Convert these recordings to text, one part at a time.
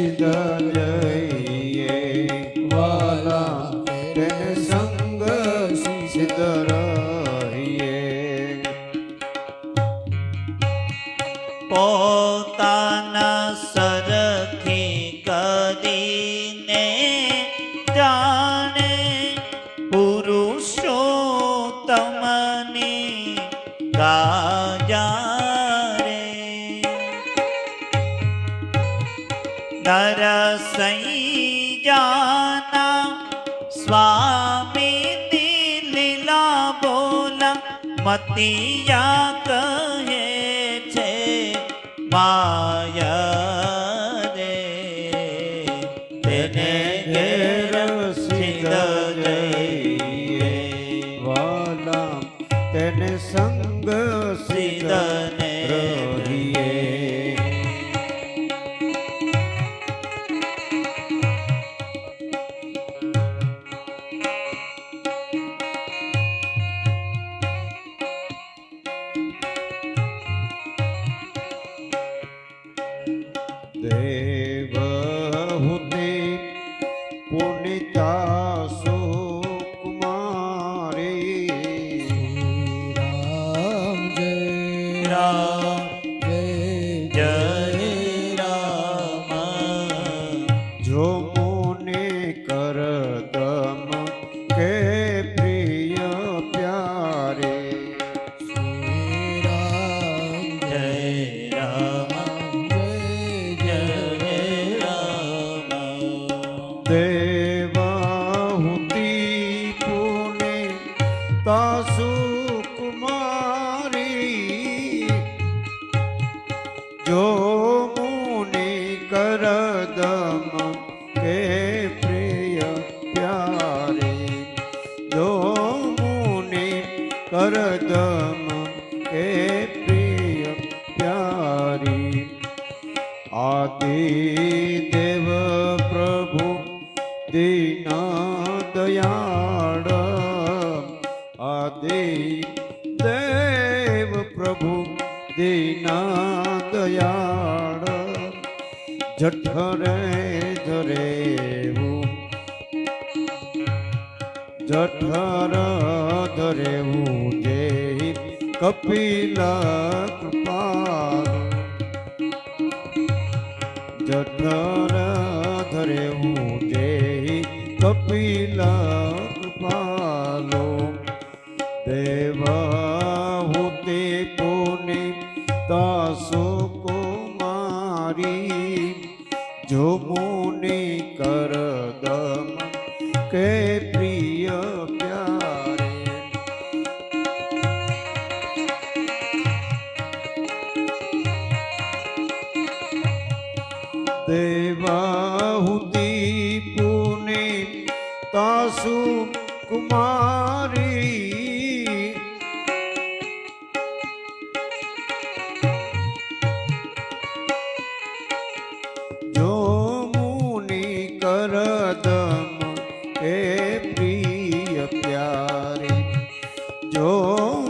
સિદ્ધ જઈએ વાલા તેને સંગ સિદ્ધ રહીએ. પોતાના સરખી કરીને જાણે પુરુષોત્તમની ગાજા રે. નરસૈ જાના સ્વામીની લીલા બોલા મતિયા કહે છે માયા રે. તેને ઘેર સિદ્ધ જઈએ વાલા તેને સંગ સિદ્ધ સિદ્ધને રહીએ. દેવહૂતિ પુનિતા સુકુમારી રામ જય રામ જય જય રામ. જો મુનિ કરદમ કે પ્રિય પ્યારે શ્રી રામ જય રામ જય જય રામ. દેવહૂતિ પુનિતા સુકુમારી જો મુનિ કરદમ કે પ્રિય પ્યારે જો મુનિ કરદમ કે પ્રિય પ્યારી આદિ દેવ પ્રભુ દીના દયાળ આદિ દેવ પ્રભુ દીના દયાળ જઠરે ધરેવું જઠર ધરેવું જે કપિલ કૃપાલ જઠર ધરેવું જે કપિલ કૃપાલો દેવહૂતિ પુનિતા સુકુમારી જો મુનિ કરદમ કે પ્રિય પ્યારે દેવહૂતિ પુનિતા સુકુમારી જો મુનિ કરદમ કે પ્રિય પ્યારે જો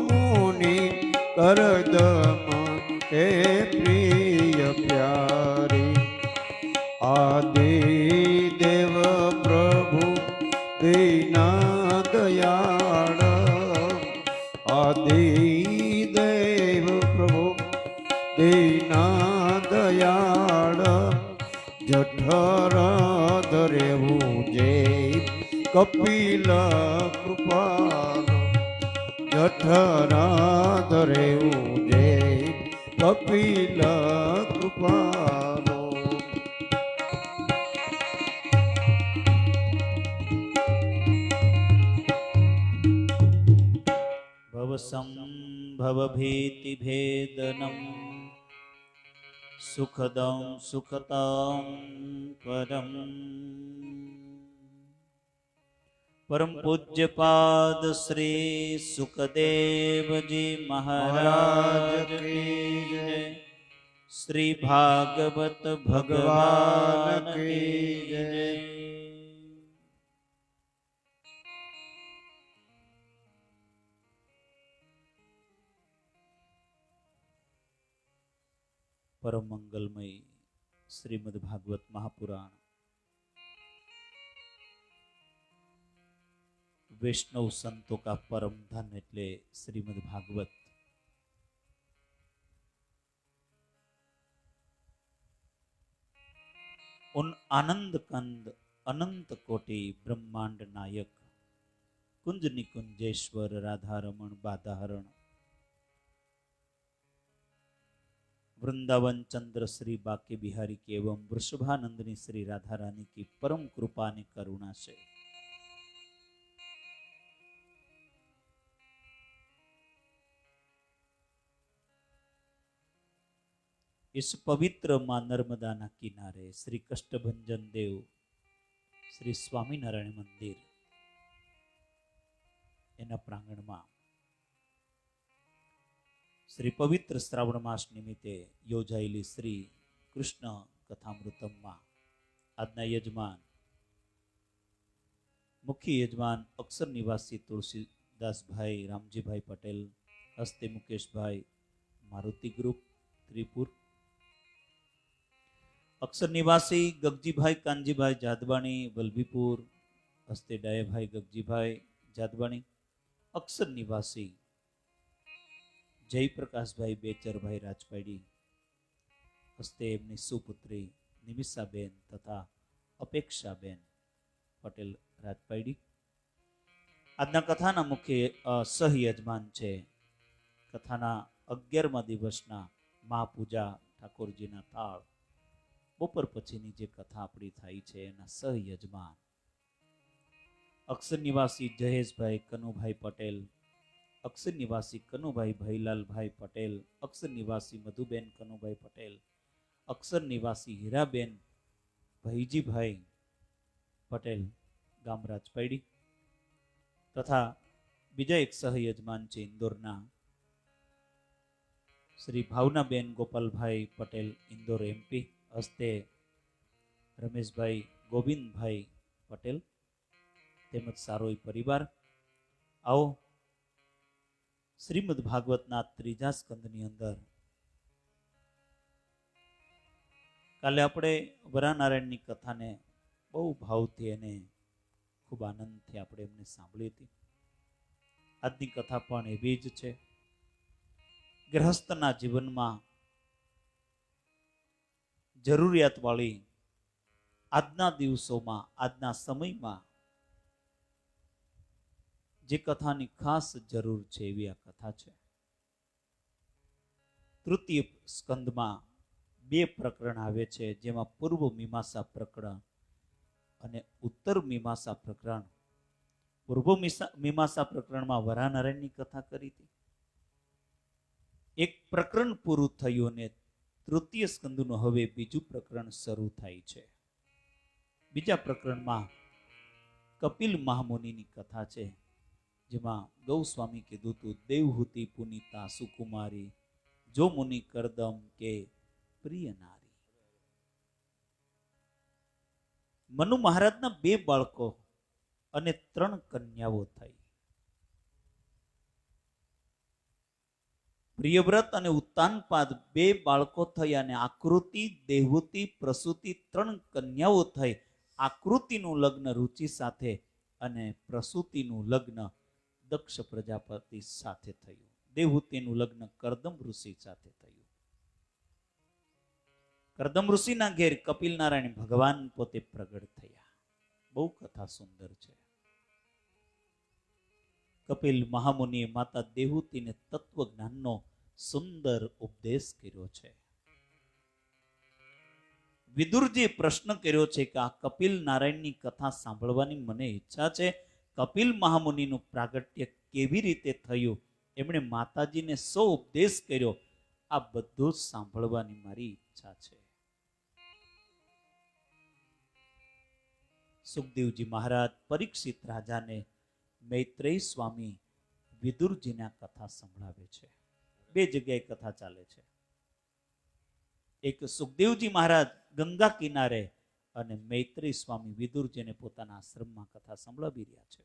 મુનિ કરદમ કે પ્રિય પ્યારે આદિ દેવ પ્રભુ દીના દયાળ આદિ દેવ પ્રભુ દીના દયાળ જઠર ધરેવું જે કપિલ કૃપાલ જઠર ધરેવું જે કપિલ કૃપાલો भवसंभवभीतिभेदनं सुखदं सुखतां परम. परम पूज्य पाद श्री सुखदेव जी महाराज की जय. श्री भागवत भगवान की जय. परम मंगलमय श्रीमद् भागवत महापुराण वैष्णव संतों का परम धन એટલે श्रीमद् भागवत। उन आनंद कंद अनंत कोटि ब्रह्मांड नायक कुंज निकुंजेश्वर राधारमण बाधाहरण वृंदावन चंद्र श्री बाके बिहारी की एवं वृषभानंदनी श्री राधा रानी की परम कृपा ने करुणा से इस पवित्र मां नर्मदाना किनारे श्री कष्टभंजन देव श्री स्वामीनारायण मंदिर एना प्रांगण में श्री पवित्र श्रावण मास निमित्ते योजाયેલી श्री कृष्ण कथामृतम में आजना यजमान मुख्य यजमान अक्षर निवासी तुलसीदास भाई रामजी भाई पटेल हस्ते मुकेश भाई मारुति ग्रुप त्रिपुर अक्षर निवासी गगजी भाई कांजी भाई जादवाणी वल्लभीपुर हस्ते डाये भाई गगजी भाई जादवाणी अक्षर निवासी जयप्रकाश भाई बेचर भाई राजपाड़ी हस्ते एमनी सुपुत्री निमिषाबेन तथा अपेक्षाबेन पटेल राजपाड़ी आजना कथाना मुख्य सह यजमान छे कथाना 11मा दिवसना महापूजा ठाकुरजीना थाळ बपोर पछीनी जे कथा आपणी थाई छे एना सह यजमान अक्षर निवासी जयेश भाई कनुभाई पटेल अक्षर निवासी कनुभाई भैलाल भाई पटेल अक्षर निवासी मधुबेन कनुभाई पटेल अक्षर निवासी हीराबेन भईजी भाई पटेल गाम राजपाड़ी तथा बीजा एक सह यजमान छे इंदोरना श्री भावनाबेन गोपाल भाई पटेल इंदोर एमपी हस्ते रमेश भाई गोविंद भाई पटेल तेमज सारोई परिवार आओ श्रीमद् भागवतना त्रीजा स्कंदनी अंदर काले आपणे वरानारायणनी कथाने बहु भावथी अने खूब आनंदथी आपणे एमने सांभळी हती। आजनी कथा पण एवी ज छे। गृहस्थना जीवनमां जरूरियातवाળી આજના દિવસોમાં આજના સમયમાં જે કથાની ખાસ જરૂર છે એવી આ કથા છે। તૃતીય સ્કંદમાં બે પ્રકરણ આવે છે જેમાં પૂર્વ મીમાંસા પ્રકરણ અને ઉત્તર મીમાંસા પ્રકરણ। પૂર્વ મીમાંસા પ્રકરણમાં વરાનારાયણની કથા કરી હતી। એક પ્રકરણ પૂરું થયું અને तृतीय स्कंदનું હવે બીજું પ્રકરણ શરૂ થાય છે। બીજા પ્રકરણમાં કપિલ મહામુનિની કથા છે જેમાં ગૌસ્વામી કીધું હતું દેવહૂતિ પુનિતા સુકુમારી જો મુનિ કરદમ કે પ્રિય નારી। મનુ મહારાજના બે બાળકો અને 3 કન્યાઓ થઈ। प्रियव्रत અને ઉત્તાનપાદ બે બાળકો થયા અને આકૃતિ દેવહૂતિ પ્રસૂતિ 3 કન્યાઓ થઈ। આકૃતિનું લગ્ન રુચિ સાથે અને પ્રસૂતિનું લગ્ન દક્ષ પ્રજાપતિ સાથે થયું। દેવહૂતિનું લગ્ન કરદમ ઋષિ સાથે થયું। કરદમ ઋષિના ઘેર કપિલ નારાયણ ભગવાન પોતે પ્રગટ થયા। બહુ કથા સુંદર છે। કપિલ મહામુનિએ માતા દેવહૂતિને તત્વજ્ઞાનનો સુંદર ઉપદેશ કર્યો છે। વિદુરજીએ પ્રશ્ન કર્યો છે કે આ કપિલ નારાયણની કથા સાંભળવાની મને ઈચ્છા છે। કપિલ મહામુનિનું પ્રાગટ્ય કેવી રીતે થયું, એમણે માતાજીને શો ઉપદેશ કર્યો, આ બધું સાંભળવાની મારી ઈચ્છા છે। સુખદેવજી મહારાજ પરીક્ષિત રાજાને मैत्रेय स्वामी विदुरजीना कथा संभळावे छे। बे जग्याए कथा चाले छे। एक सुखदेवजी महाराज गंगा किनारे अने मैत्रेय स्वामी विदुरजीने पोताना आश्रममां कथा संभळावी रह्या छे।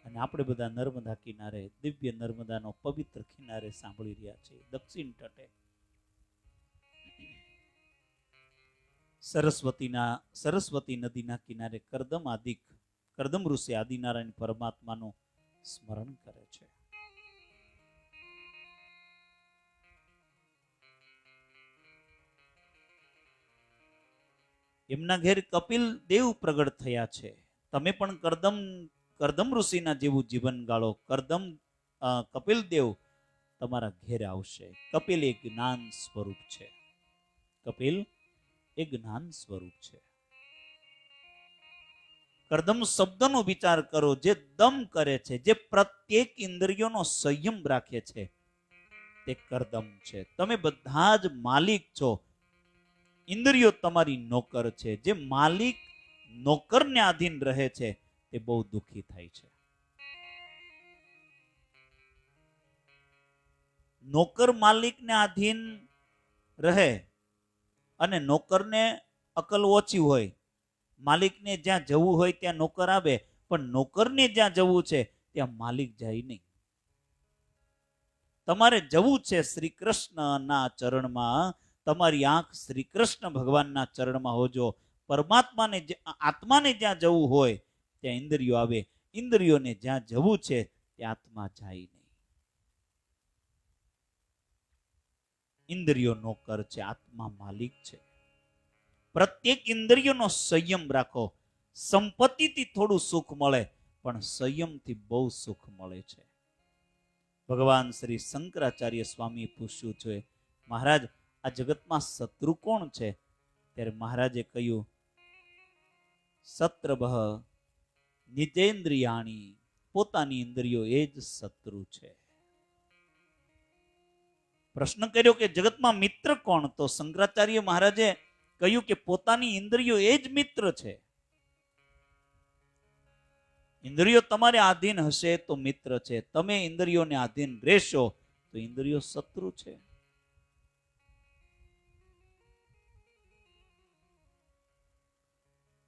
अने आपणे बधा नर्मदा किनारे दिव्य नर्मदानो पवित्र किनारे सांभळी रह्या छे। दक्षिण तटे સરસ્વતી નદીના કિનારે કરદમ ઋષિ આદિનારાયણ પરમાત્માનું સ્મરણ કરે છે. એમના ઘેર કપિલ દેવ પ્રગટ થયા છે. તમે પણ કરદમ ઋષિના જેવું જીવન ગાળો. કપિલ દેવ તમારા ઘેર આવશે. કપિલ એ જ્ઞાન સ્વરૂપ છે. કપિલ એ જ્ઞાન સ્વરૂપ છે. કરદમ શબ્દનો વિચાર કરો. જે દમ કરે છે, જે પ્રત્યેક ઇન્દ્રિયોનો સંયમ રાખે છે, તે કરદમ છે. તમે બધા જ માલિક છો. ઇન્દ્રિયો તમારી નોકર છે. જે માલિક નોકરને આધીન રહે છે તે બહુ દુઃખી થાય છે. નોકર માલિકને આધીન રહે અને નોકરને અકલ ઓછી હોય. માલિકને જ્યાં જવું હોય ત્યાં નોકર આવે, પણ નોકરને જ્યાં જવું છે ત્યાં માલિક જાય નહીં. તમારે જવું છે શ્રી કૃષ્ણના ચરણમાં. તમારી આંખ શ્રી કૃષ્ણ ભગવાનના ચરણમાં હોજો. પરમાત્માને આત્માને જ્યાં જવું હોય ત્યાં ઇન્દ્રિયો આવે. ઇન્દ્રિયોને જ્યાં જવું છે ત્યાં આત્મા જાય નહીં. ઇન્દ્રિયો નોકર છે, આત્મા માલિક છે. પ્રત્યેક ઇન્દ્રિયોનો સંયમ રાખો. સંપત્તિથી થોડું સુખ મળે, પણ સંયમથી બહુ સુખ મળે છે. ભગવાન શ્રી શંકરાચાર્ય સ્વામી પૂછ્યું છે, મહારાજ આ જગતમાં શત્રુ કોણ છે? ત્યારે મહારાજે કહ્યું, શત્રુભ નિજેન્દ્રિયાણી. પોતાની ઇન્દ્રિયો એ જ શત્રુ છે. પ્રશ્ન કર્યો કે જગતમાં મિત્ર કોણ? તો શંકરાચાર્ય મહારાજે કહ્યું કે પોતાની ઇન્દ્રિયો એ જ મિત્ર છે. ઇન્દ્રિયો તમારે આધીન હશે તો મિત્ર છે. તમે ઇન્દ્રિયોને આધીન રહેશો તો ઇન્દ્રિયો શત્રુ છે.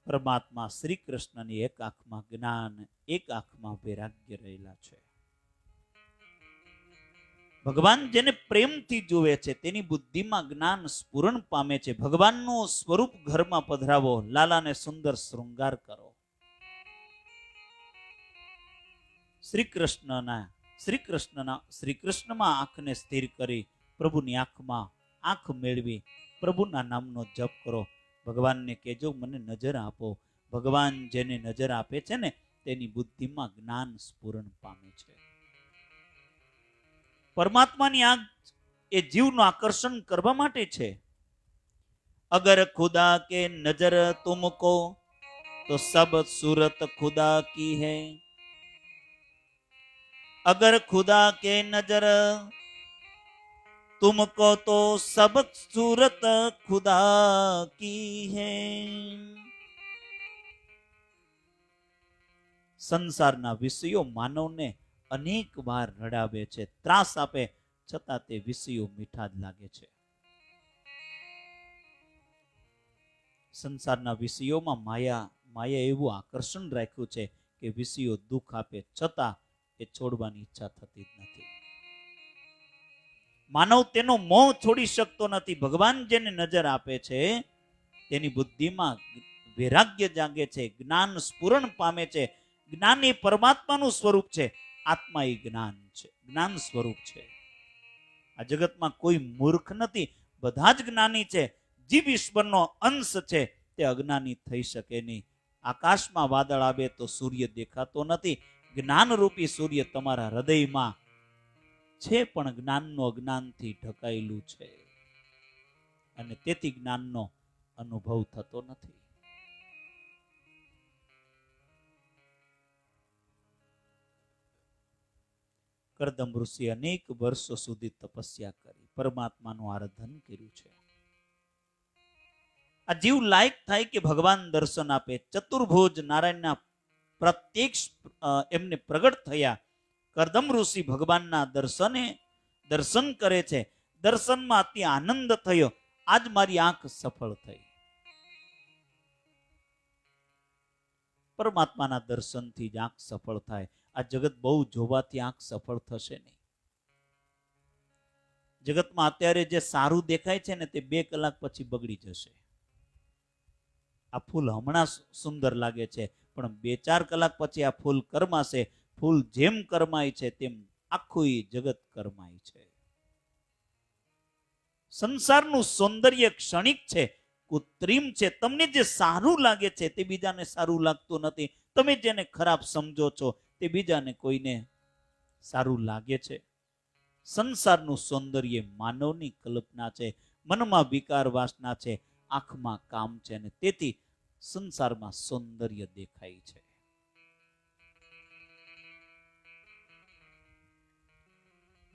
પરમાત્મા શ્રી કૃષ્ણની એક આંખમાં જ્ઞાન, એક આંખમાં વૈરાગ્ય રહેલા છે. ભગવાન જેને પ્રેમથી જુએ છે તેની બુદ્ધિમાં જ્ઞાન સ્ફુરણ પામે છે. ભગવાનનું સ્વરૂપ ઘરમાં પધરાવો. લાલાને સુંદર શૃંગાર કરો. શ્રી કૃષ્ણમાં આંખને સ્થિર કરી પ્રભુની આંખમાં આંખ મેળવી પ્રભુના નામનો જપ કરો. ભગવાનને કહેજો મને નજર આપો. ભગવાન જેને નજર આપે છે ને તેની બુદ્ધિમાં જ્ઞાન સ્ફુરણ પામે છે. પરમાત્માની આંખ એ જીવનું આકર્ષણ કરવા માટે છે. અગર ખુદા કે નજર તુમકો તો સબ सूरत खुदा की है. अगर खुदा के नजर तुमको तो सब सूरत खुदा की है. સંસારના વિષયો માનવને અનેક વાર રડાવે છે, ત્રાસ આપે, છતાં તે વિષયો મીઠા જ લાગે છે. સંસારના વિષયોમાં માયા એવું આકર્ષણ રાખ્યું છે કે વિષયો દુઃખ આપે છતાં એ છોડવાની ઈચ્છા થતી જ નથી. માનવ તેનો મોહ છોડી શકતો નથી. ભગવાન જેને નજર આપે છે તેની બુદ્ધિમાં વૈરાગ્ય જાગે છે, જ્ઞાન સ્ફુરણ પામે છે. જ્ઞાન એ પરમાત્માનું સ્વરૂપ છે. આત્મા એ જ્ઞાન છે, જ્ઞાન સ્વરૂપ છે. આ જગતમાં કોઈ મૂર્ખ નથી, બધા જ જ્ઞાની છે. જીવ ઈશ્વરનો અંશ છે, તે અજ્ઞાની થઈ શકે નહીં. આકાશમાં વાદળ આવે તો સૂર્ય દેખાતો નથી. જ્ઞાનરૂપી સૂર્ય તમારા હૃદયમાં છે, પણ જ્ઞાનનો અજ્ઞાનથી ઢકાયેલું છે અને તેથી જ્ઞાનનો અનુભવ થતો નથી. કરદમ ઋષિ અનેક વર્ષો સુધી તપસ્યા કરી, પરમાત્માનું આરાધન કર્યું છે. આ જીવ લાયક થાય કે ભગવાન દર્શન આપે. ચતુર્ભુજ નારાયણના પ્રત્યક્ષ એમને પ્રગટ થયા. કરદમ ઋષિ ભગવાનના દર્શન કરે છે. દર્શનમાં અતિ આનંદ થયો. આજ મારી આંખ સફળ થઈ. પરમાત્માના દર્શનથી જ આંખ સફળ થાય. આ જગત બહુ જોવાથી આંખ સફળ થશે નહીં. જગતમાં અત્યારે જે સારું દેખાય છે ને તે 2 કલાક પછી બગડી જશે. આ ફૂલ હમણાં સુંદર લાગે છે, પણ 2-4 કલાક પછી આ ફૂલ કરમાશે. ફૂલ જેમ કરમાય છે તેમ આખું ઈ જગત કરમાય છે. સંસારનું સૌંદર્ય ક્ષણિક છે, કૃત્રિમ છે. તમને જે સારું લાગે છે તે બીજાને સારું લાગતું નથી. તમે જેને ખરાબ સમજો છો તે બીજાને કોઈને સારું લાગે છે. સંસારનું સૌંદર્ય માનવની કલ્પના છે, મનમાં વિકાર વાસના છે, આંખમાં કામ છે, અને તેથી સંસારમાં સૌંદર્ય દેખાય છે.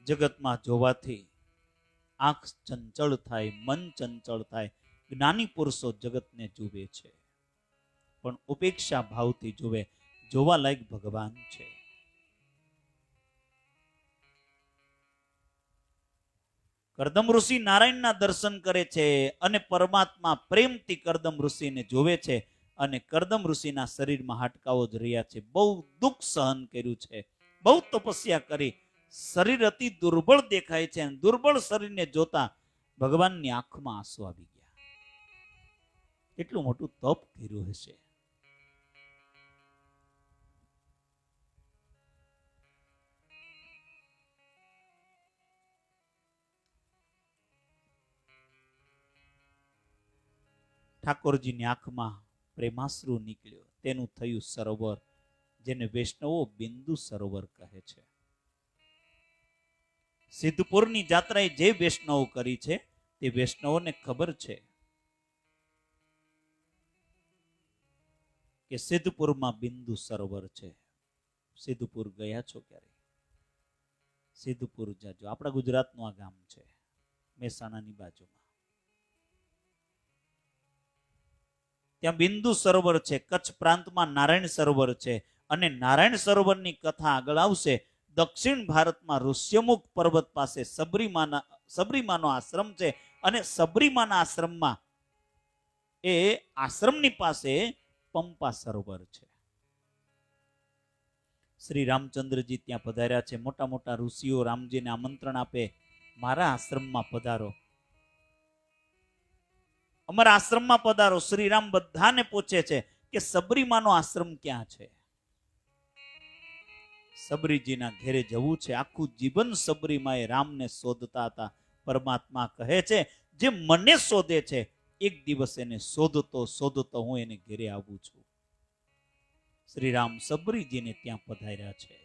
જગતમાં જોવાથી આંખ ચંચળ થાય, મન ચંચળ થાય. જ્ઞાની પુરુષો જગતને જુએ છે, પણ ઉપેક્ષા ભાવથી જુએ. જોવા લાયક ભગવાન છે. કરદમ ઋષિ નારાયણના દર્શન કરે છે અને પરમાત્મા પ્રેમથી કરદમ ઋષિને જોવે છે, અને કરદમ ઋષિના શરીરમાં હાડકાઓ જ રહ્યા છે. બહુ દુઃખ સહન કર્યું છે, બહુ તપસ્યા કરી, શરીર અતિ દુર્બળ દેખાય છે, અને દુર્બળ શરીરને જોતા ભગવાનની આંખમાં આંસુ આવી ગયા. કેટલું મોટું તપ કર્યું હશે. ઠાકોરજીની આંખમાં પ્રેમાશ્રુ નીકળ્યો, તેનું થયું સરોવર, જેને વૈષ્ણવો બિંદુ સરોવર કહે છે. સિદ્ધપુરની જાત્રાએ જે વૈષ્ણવો કરી છે તે વૈષ્ણવોને ખબર છે કે સિદ્ધપુરમાં બિંદુ સરોવર છે. સિદ્ધપુર ગયા છો ક્યારે? સિદ્ધપુર જાજો. આપણા ગુજરાતનું આ ગામ છે, મહેસાણાની બાજુમાં. ત્યાં બિંદુ સરોવર છે. કચ્છ પ્રાંતમાં નારાયણ સરોવર છે, અને નારાયણ સરોવરની કથા આગળ આવશે. દક્ષિણ ભારતમાં ઋષ્યમુખ પર્વત પાસે સબરીમાનો આશ્રમ છે, અને સબરીમાના આશ્રમમાં એ આશ્રમની પાસે પંપા સરોવર છે. શ્રી રામચંદ્રજી ત્યાં પધાર્યા છે. મોટા મોટા ઋષિઓ રામજીને આમંત્રણ આપે, મારા આશ્રમમાં પધારો, અમારા આશ્રમમાં પધારો. શ્રી રામ બધાને પૂછે છે કે સબરીમાનો આશ્રમ ક્યાં છે. સબરીજીના ઘેરે જવું છે. આખું જીવન સબરીમાએ રામને શોધતા હતા. પરમાત્મા કહે છે, જે મને શોધે છે, એક દિવસ એને શોધતો શોધતો હું એને ઘેરે આવું છું. શ્રી રામ સબરીજીને ત્યાં પધાર્યા છે.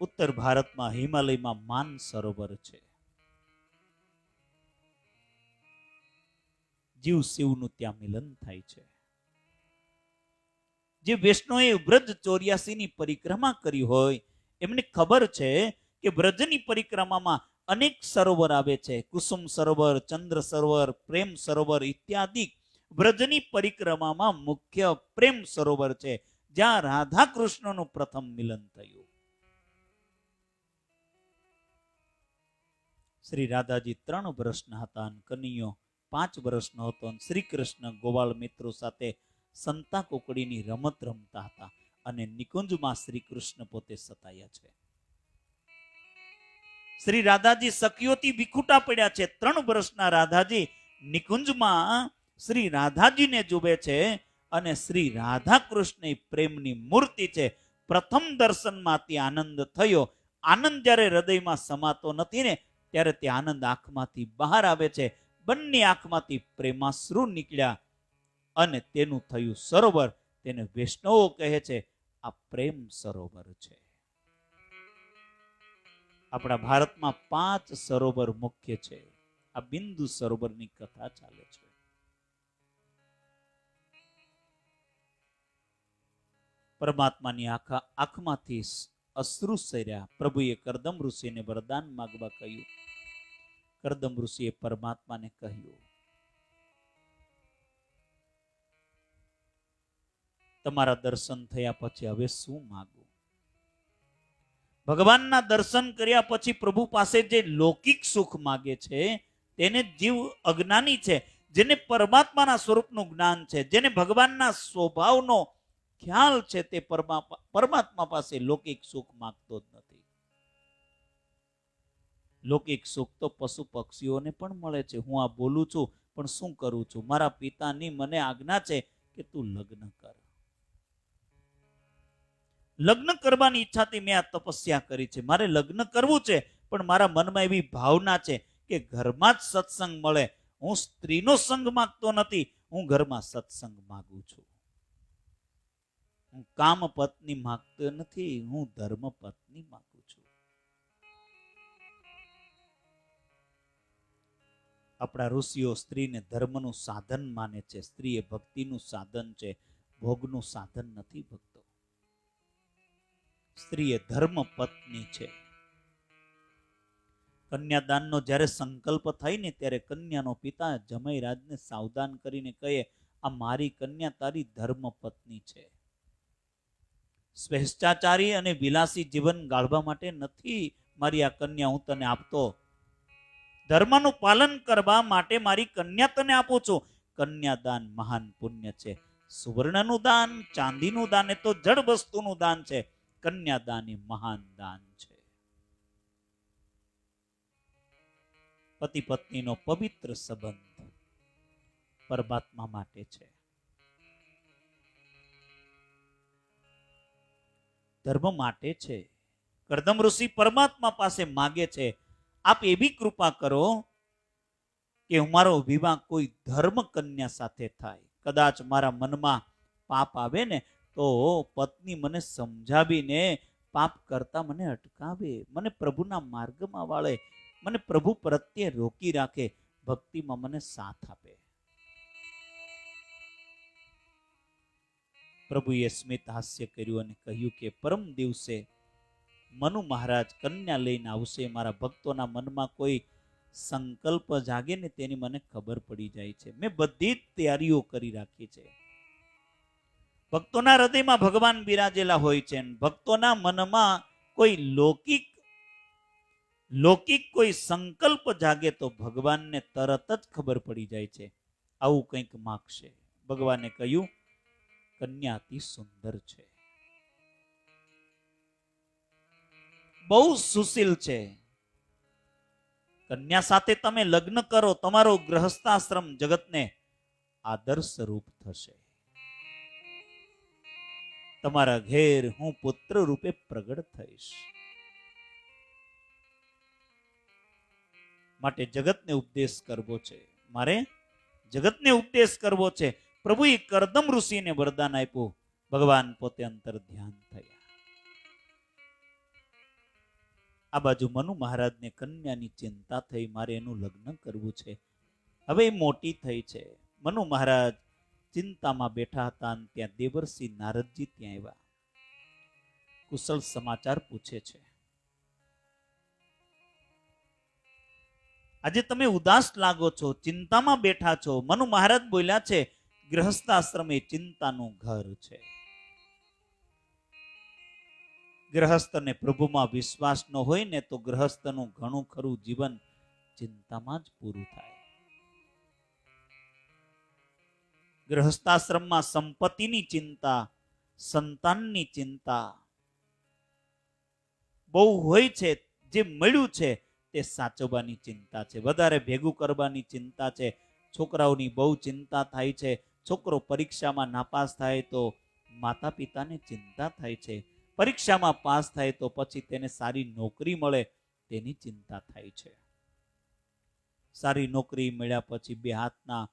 ઉત્તર ભારતમાં હિમાલયમાં માન સરોવર છે. જીવ શિવનું ત્યાં મિલન થાય છે. જે વૈષ્ણવે વ્રજ 84 ની પરિક્રમા કરી હોય એમને ખબર છે કે વ્રજની પરિક્રમામાં અનેક સરોવર આવે છે. કુસુમ સરોવર, ચંદ્ર સરોવર, પ્રેમ સરોવર ઇત્યાદિ. વ્રજની પરિક્રમામાં મુખ્ય પ્રેમ સરોવર છે, જ્યાં રાધા કૃષ્ણનું પ્રથમ મિલન થયું. શ્રી રાધાજી 3 વર્ષના હતા અને કનૈયો 5 વર્ષનો હતો. શ્રી કૃષ્ણ ગોવાળ મિત્રો સાથે સંતા કોકડીની રમત રમતા હતા, અને નિકુંજમાં શ્રી કૃષ્ણ પોતે સતાયા છે. શ્રી રાધાજી સખીઓથી વિખૂટા પડ્યા છે. 3 વર્ષના રાધાજી નિકુંજમાં શ્રી રાધાજીને જુએ છે, અને શ્રી રાધા કૃષ્ણ પ્રેમની મૂર્તિ છે. પ્રથમ દર્શનમાંથી આનંદ થયો. આનંદ જ્યારે હૃદયમાં સમાતો નથી ને, ત્યારે તે આનંદ આંખમાંથી બહાર આવે છે. બંને આંખમાંથી પ્રેમાશ્રુ નીકળ્યા, અને તેનું થયું સરોવર. તેને વૈષ્ણવો કહે છે આ પ્રેમ સરોવર છે. આપણા ભારતમાં 5 સરોવર મુખ્ય છે. આ બિંદુ સરોવરની કથા ચાલે છે. પરમાત્માની આંખમાંથી અશ્રુ સર્યા. પ્રભુએ કરદમ ઋષિને વરદાન માંગવા કહ્યું. કરદમ ઋષિએ પરમાત્માને કહ્યું, તમારા દર્શન થયા પછી હવે શું માંગુ? ભગવાનના દર્શન કર્યા પછી પ્રભુ પાસે જે લૌકિક સુખ માગે છે તેને જીવ અજ્ઞાની છે. જેને પરમાત્માના સ્વરૂપનું જ્ઞાન છે, જેને ભગવાનના સ્વભાવનો ખ્યાલ છે, તે પરમાત્મા પાસે લૌકિક સુખ માંગતો જ નથી. લૌકિક સુખ તો પશુ પક્ષીઓને પણ મળે છે. હું આ બોલું છું, પણ શું કરું છું? મારા પિતાની મને આજ્ઞા છે કે તું લગ્ન કર. લગ્ન કરવાની ઈચ્છાથી મેં આ તપસ્યા કરી છે. મારે લગ્ન કરવું છે, પણ મારા મનમાં એવી ભાવના છે કે ઘરમાં જ સત્સંગ મળે. હું સ્ત્રીનો સંગ માંગતો નથી, હું ઘરમાં સત્સંગ માંગુ છું. હું કામ પત્ની માંગતો નથી, હું ધર્મ પત્ની માંગુ છું. આપણા ઋષિઓ સ્ત્રીને ધર્મનું સાધન માને છે. સ્ત્રી એ ભક્તિનું સાધન છે, ભોગનું સાધન નથી. ભક્તો, સ્ત્રી એ ધર્મ પત્ની છે. કન્યાદાનનો જ્યારે સંકલ્પ થાય ને ત્યારે કન્યાનો પિતા જમાઈરાજને સાવધાન કરીને કહે, આ મારી કન્યા તારી ધર્મ પત્ની છે. સ્વેચ્છાચારી અને વિલાસી જીવન ગાળવા માટે નથી મારી આ કન્યા હું તને આપતો. ધર્મનું પાલન કરવા માટે મારી કન્યા તને આપું છું. કન્યાદાન મહાન પુણ્ય છે. સુવર્ણનું દાન, ચાંદીનું દાન એ તો જડ વસ્તુનું દાન છે. કન્યાદાન એ મહાન દાન છે. પતિ પત્નીનો પવિત્ર સંબંધ પરમાત્મા માટે છે. ધર્મ માટે છે. કરદમ ઋષિ પરમાત્મા પાસે માગે છે, આપ એવી કૃપા કરો કે મારો વિવાહ કોઈ ધર્મ કન્યા સાથે થાય. કદાચ મારા મનમાં પાપ આવે ને તો પત્ની મને સમજાવીને પાપ કરતા મને અટકાવે, મને પ્રભુના માર્ગમાં વાળે, મને પ્રભુ પ્રત્યે રોકી રાખે, ભક્તિમાં મને સાથ આપે. પ્રભુએ સ્મિત હાસ્ય કર્યું અને કહ્યું કે પરમ દિવસે મનુ મહારાજ કન્યા લઈને આવશે. મારા ભક્તોના મનમાં કોઈ સંકલ્પ જાગે ને તેની મને ખબર પડી જાય છે. મેં બધી જ તૈયારીઓ કરી રાખી છે. ભક્તોના હૃદયમાં ભગવાન બિરાજેલા હોય છે. ભક્તોના મનમાં કોઈ લૌકિક કોઈ સંકલ્પ જાગે તો ભગવાનને તરત જ ખબર પડી જાય છે, આવું કંઈક માગશે. ભગવાને કહ્યું, કન્યા અતિ સુંદર છે, બહુ સુશીલ છે. કન્યા સાથે તમે લગ્ન કરો, તમારો ગૃહસ્થાશ્રમ જગતને આદર્શ રૂપ થશે. તમારા ઘેર હું પુત્ર રૂપે પ્રગટ થઈશ. માટે જગતને ઉપદેશ કરવો છે, મારે જગતને ઉપદેશ કરવો છે. પ્રભુએ કરદમ ઋષિને વરદાન આપ્યું. ભગવાન પોતે અંતર ધ્યાન થયા. આ બાજુ મનુ મહારાજને કન્યાની ચિંતા થઈ, મારે એનું લગ્ન કરવું છે. હવે એ મોટી થઈ છે. મનુ મહારાજ ચિંતામાં બેઠા હતા અને ત્યાં દેવર્ષિ નારદજી ત્યાં આવ્યા. કુશળ સમાચાર પૂછે છે. આજે તમે ઉદાસ લાગો છો, ચિંતામાં બેઠા છો. મનુ મહારાજ બોલ્યા છે, ગૃહસ્થાશ્રમ એ ચિંતાનું ઘર છે. ગૃહસ્થને પ્રભુમાં વિશ્વાસ ન હોય ને તો ગૃહસ્થનું ઘણું ખરું જીવન ચિંતામાં જ પૂરું થાય. ગૃહસ્થાશ્રમમાં સંપત્તિની ચિંતા, સંતાનની ચિંતા બહુ હોય છે. જે મળ્યું છે તે સાચવવાની ચિંતા છે, વધારે ભેગું કરવાની ચિંતા છે. છોકરાઓની બહુ ચિંતા થાય છે. છોકરો પરીક્ષામાં નાપાસ થાય તો માતા પિતાને ચિંતા થાય છે. પરીક્ષામાં પાસ થાય તો પછી તેને સારી નોકરી મળે તેની ચિંતા થાય છે. સારી નોકરી મળ્યા પછી 2 હાથના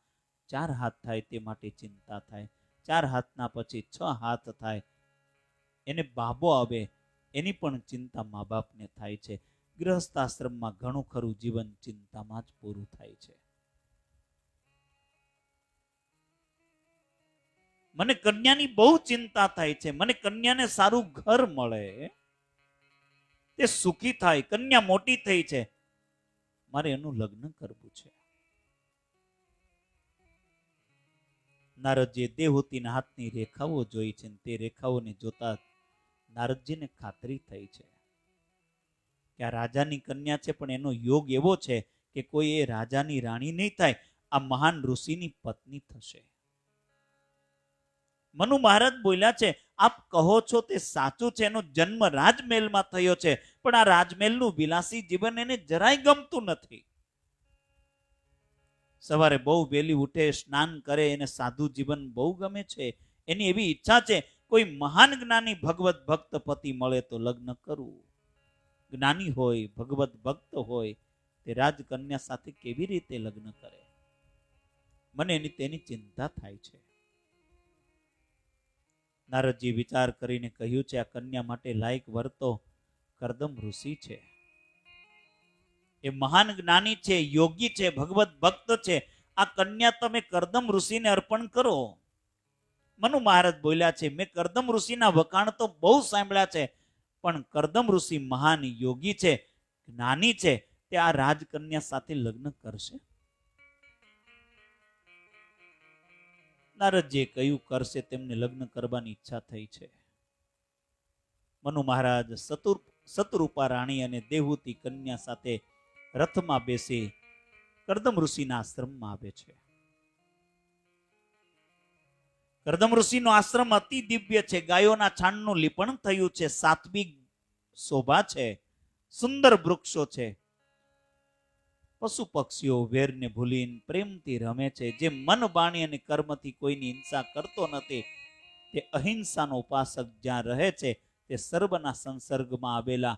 4 હાથ થાય તે માટે ચિંતા થાય. 4 હાથના પછી 6 હાથ થાય, એને બાબો આવે એની પણ ચિંતા મા બાપને થાય છે. ગૃહસ્થાશ્રમમાં ઘણું ખરું જીવન ચિંતામાં જ પૂરું થાય છે. મને કન્યાની બહુ ચિંતા થાય છે. મને કન્યાને સારું ઘર મળે, તે સુખી થાય. કન્યા મોટી થઈ છે, મારે એનું લગ્ન કરવું છે. નારદજીએ દેવહૂતિના હાથની રેખાઓ જોઈ છે. તે રેખાઓને જોતા નારદજીને ખાતરી થઈ છે કે આ રાજાની કન્યા છે, પણ એનો યોગ એવો છે કે કોઈ એ રાજાની રાણી નહીં થાય, આ મહાન ઋષિની પત્ની થશે. મનુ મહારાજ બોલ્યા છે, આપ કહો છો તે સાચું છે. એનો જન્મ રાજમહેલમાં થયો છે, પણ આ રાજમહેલનું વિલાસી જીવન એને જરાય ગમતું નથી. સવારે બહુ વહેલી ઉઠે, સ્નાન કરે, એને સાધુ જીવન બહુ ગમે છે. એની એવી ઈચ્છા છે કોઈ મહાન જ્ઞાની ભગવત ભક્ત પતિ મળે તો લગ્ન કરવું. જ્ઞાની હોય, ભગવત ભક્ત હોય, તે રાજકન્યા સાથે કેવી રીતે લગ્ન કરે? મને તેની ચિંતા થાય છે. નારદજી વિચાર કરીને કહ્યું છે, આ કન્યા માટે લાયક વર તો કરદમ ઋષિ છે. એ મહાન જ્ઞાની છે, યોગી છે, ભગવત ભક્ત છે. આ કન્યા તમે કરદમ ઋષિને અર્પણ કરો. મનુ મહારાજ બોલ્યા છે, મેં કરદમ ઋષિના વખાણ તો બહુ સાંભળ્યા છે, પણ કરદમ ઋષિ મહાન યોગી છે, જ્ઞાની છે, તે આ રાજકન્યા સાથે લગ્ન કરશે? નારદજીએ કહ્યું કરશે, તેમને લગ્ન કરવાની ઈચ્છા થઈ છે. મનુ મહારાજ શતરૂપા રાણી અને દેવહૂતિ કન્યા સાથે રથમાં બેસી કરદમ ઋષિના આશ્રમમાં આવે છે. કરદમ ઋષિનો આશ્રમ અતિ દિવ્ય છે. ગાયોના છાણનું લીપણ થયું છે, સાત્વિક શોભા છે, સુંદર વૃક્ષો છે. પશુ પક્ષીઓ વેરને ભૂલીને પ્રેમથી રમે છે. જે મન, વાણી અને કર્મથી કોઈની હિંસા કરતો નથી, તે અહિંસાનો ઉપાસક જ્યાં રહે છે, તે સર્વના સંસર્ગમાં આવેલા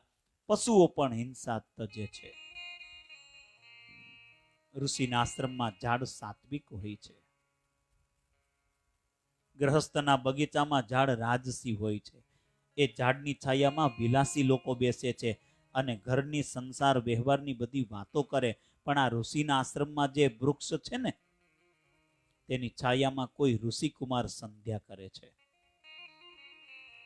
પશુઓ પણ હિંસા તજે છે. ઋષિના આશ્રમમાં ઝાડ સાત્વિક હોય છે. ગ્રહસ્થના બગીચામાં ઝાડ રાજસી હોય છે. એ ઝાડની છાયામાં વિલાસી લોકો બેસે છે અને ઘરની સંસાર વ્યવહારની બધી વાતો કરે. પણ આ ઋષિના આશ્રમમાં જે વૃક્ષ છે ને, તેની છાયામાં કોઈ ઋષિકુમાર સંધ્યા કરે છે,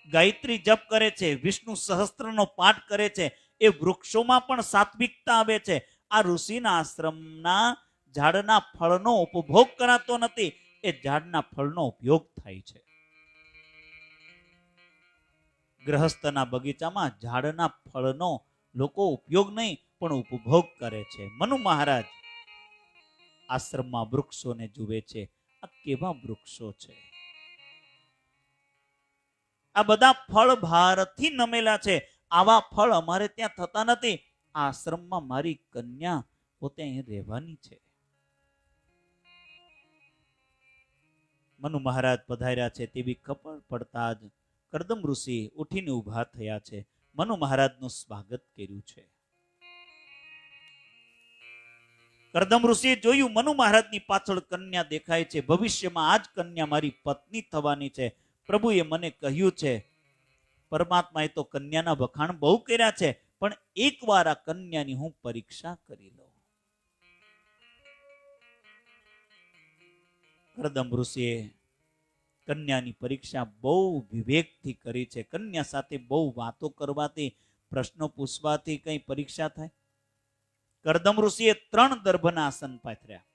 ગાયત્રી જપ કરે છે, વિષ્ણુ સહસ્ત્રનો પાઠ કરે છે. એ વૃક્ષોમાં પણ સાત્વિકતા આવે છે. આ ઋષિના આશ્રમના ઝાડના ફળનો ઉપભોગ કરાતો નથી, એ ઝાડના ફળનો ઉપયોગ થાય છે. ગ્રહસ્થના બગીચામાં ઝાડના ફળનો લોકો ઉપયોગ નહીં પણ ઉપભોગ કરે છે. મનુ મહારાજ આશ્રમમાં વૃક્ષોને જુએ છે. આ કેવા વૃક્ષો છે! આ બધા ફળ ભારથી નમેલા છે. આવા ફળ અમારે ત્યાં થતા નથી. આ આશ્રમમાં મારી કન્યા પોતે અહીં રહેવાની છે. મનુ મહારાજ પધાર્યા છે તેવી ખબર પડતા જ કરદમ ઋષિ ઉઠીને ઉભા થયા છે. મનુ મહારાજનું સ્વાગત કર્યું છે. કરદમ ઋષિએ જોયું, મનુ મહારાજની પાછળ કન્યા દેખાય છે. ભવિષ્યમાં આ જ કન્યા મારી પત્ની થવાની છે. પ્રભુએ મને કહ્યું છે. પરમાત્માએ તો કન્યાના વખાણ બહુ કર્યા છે, પણ એકવાર આ કન્યાની હું પરીક્ષા કરી લઉં. કરદમ ઋષિએ કન્યાની પરીક્ષા બહુ વિવેકથી કરી છે. કન્યા સાથે બહુ વાતો કરવાથી, પ્રશ્નો પૂછવાથી કઈ પરીક્ષા થાય? કરદમ ઋષિએ 3 દર્ભના આસન પાથર્યા.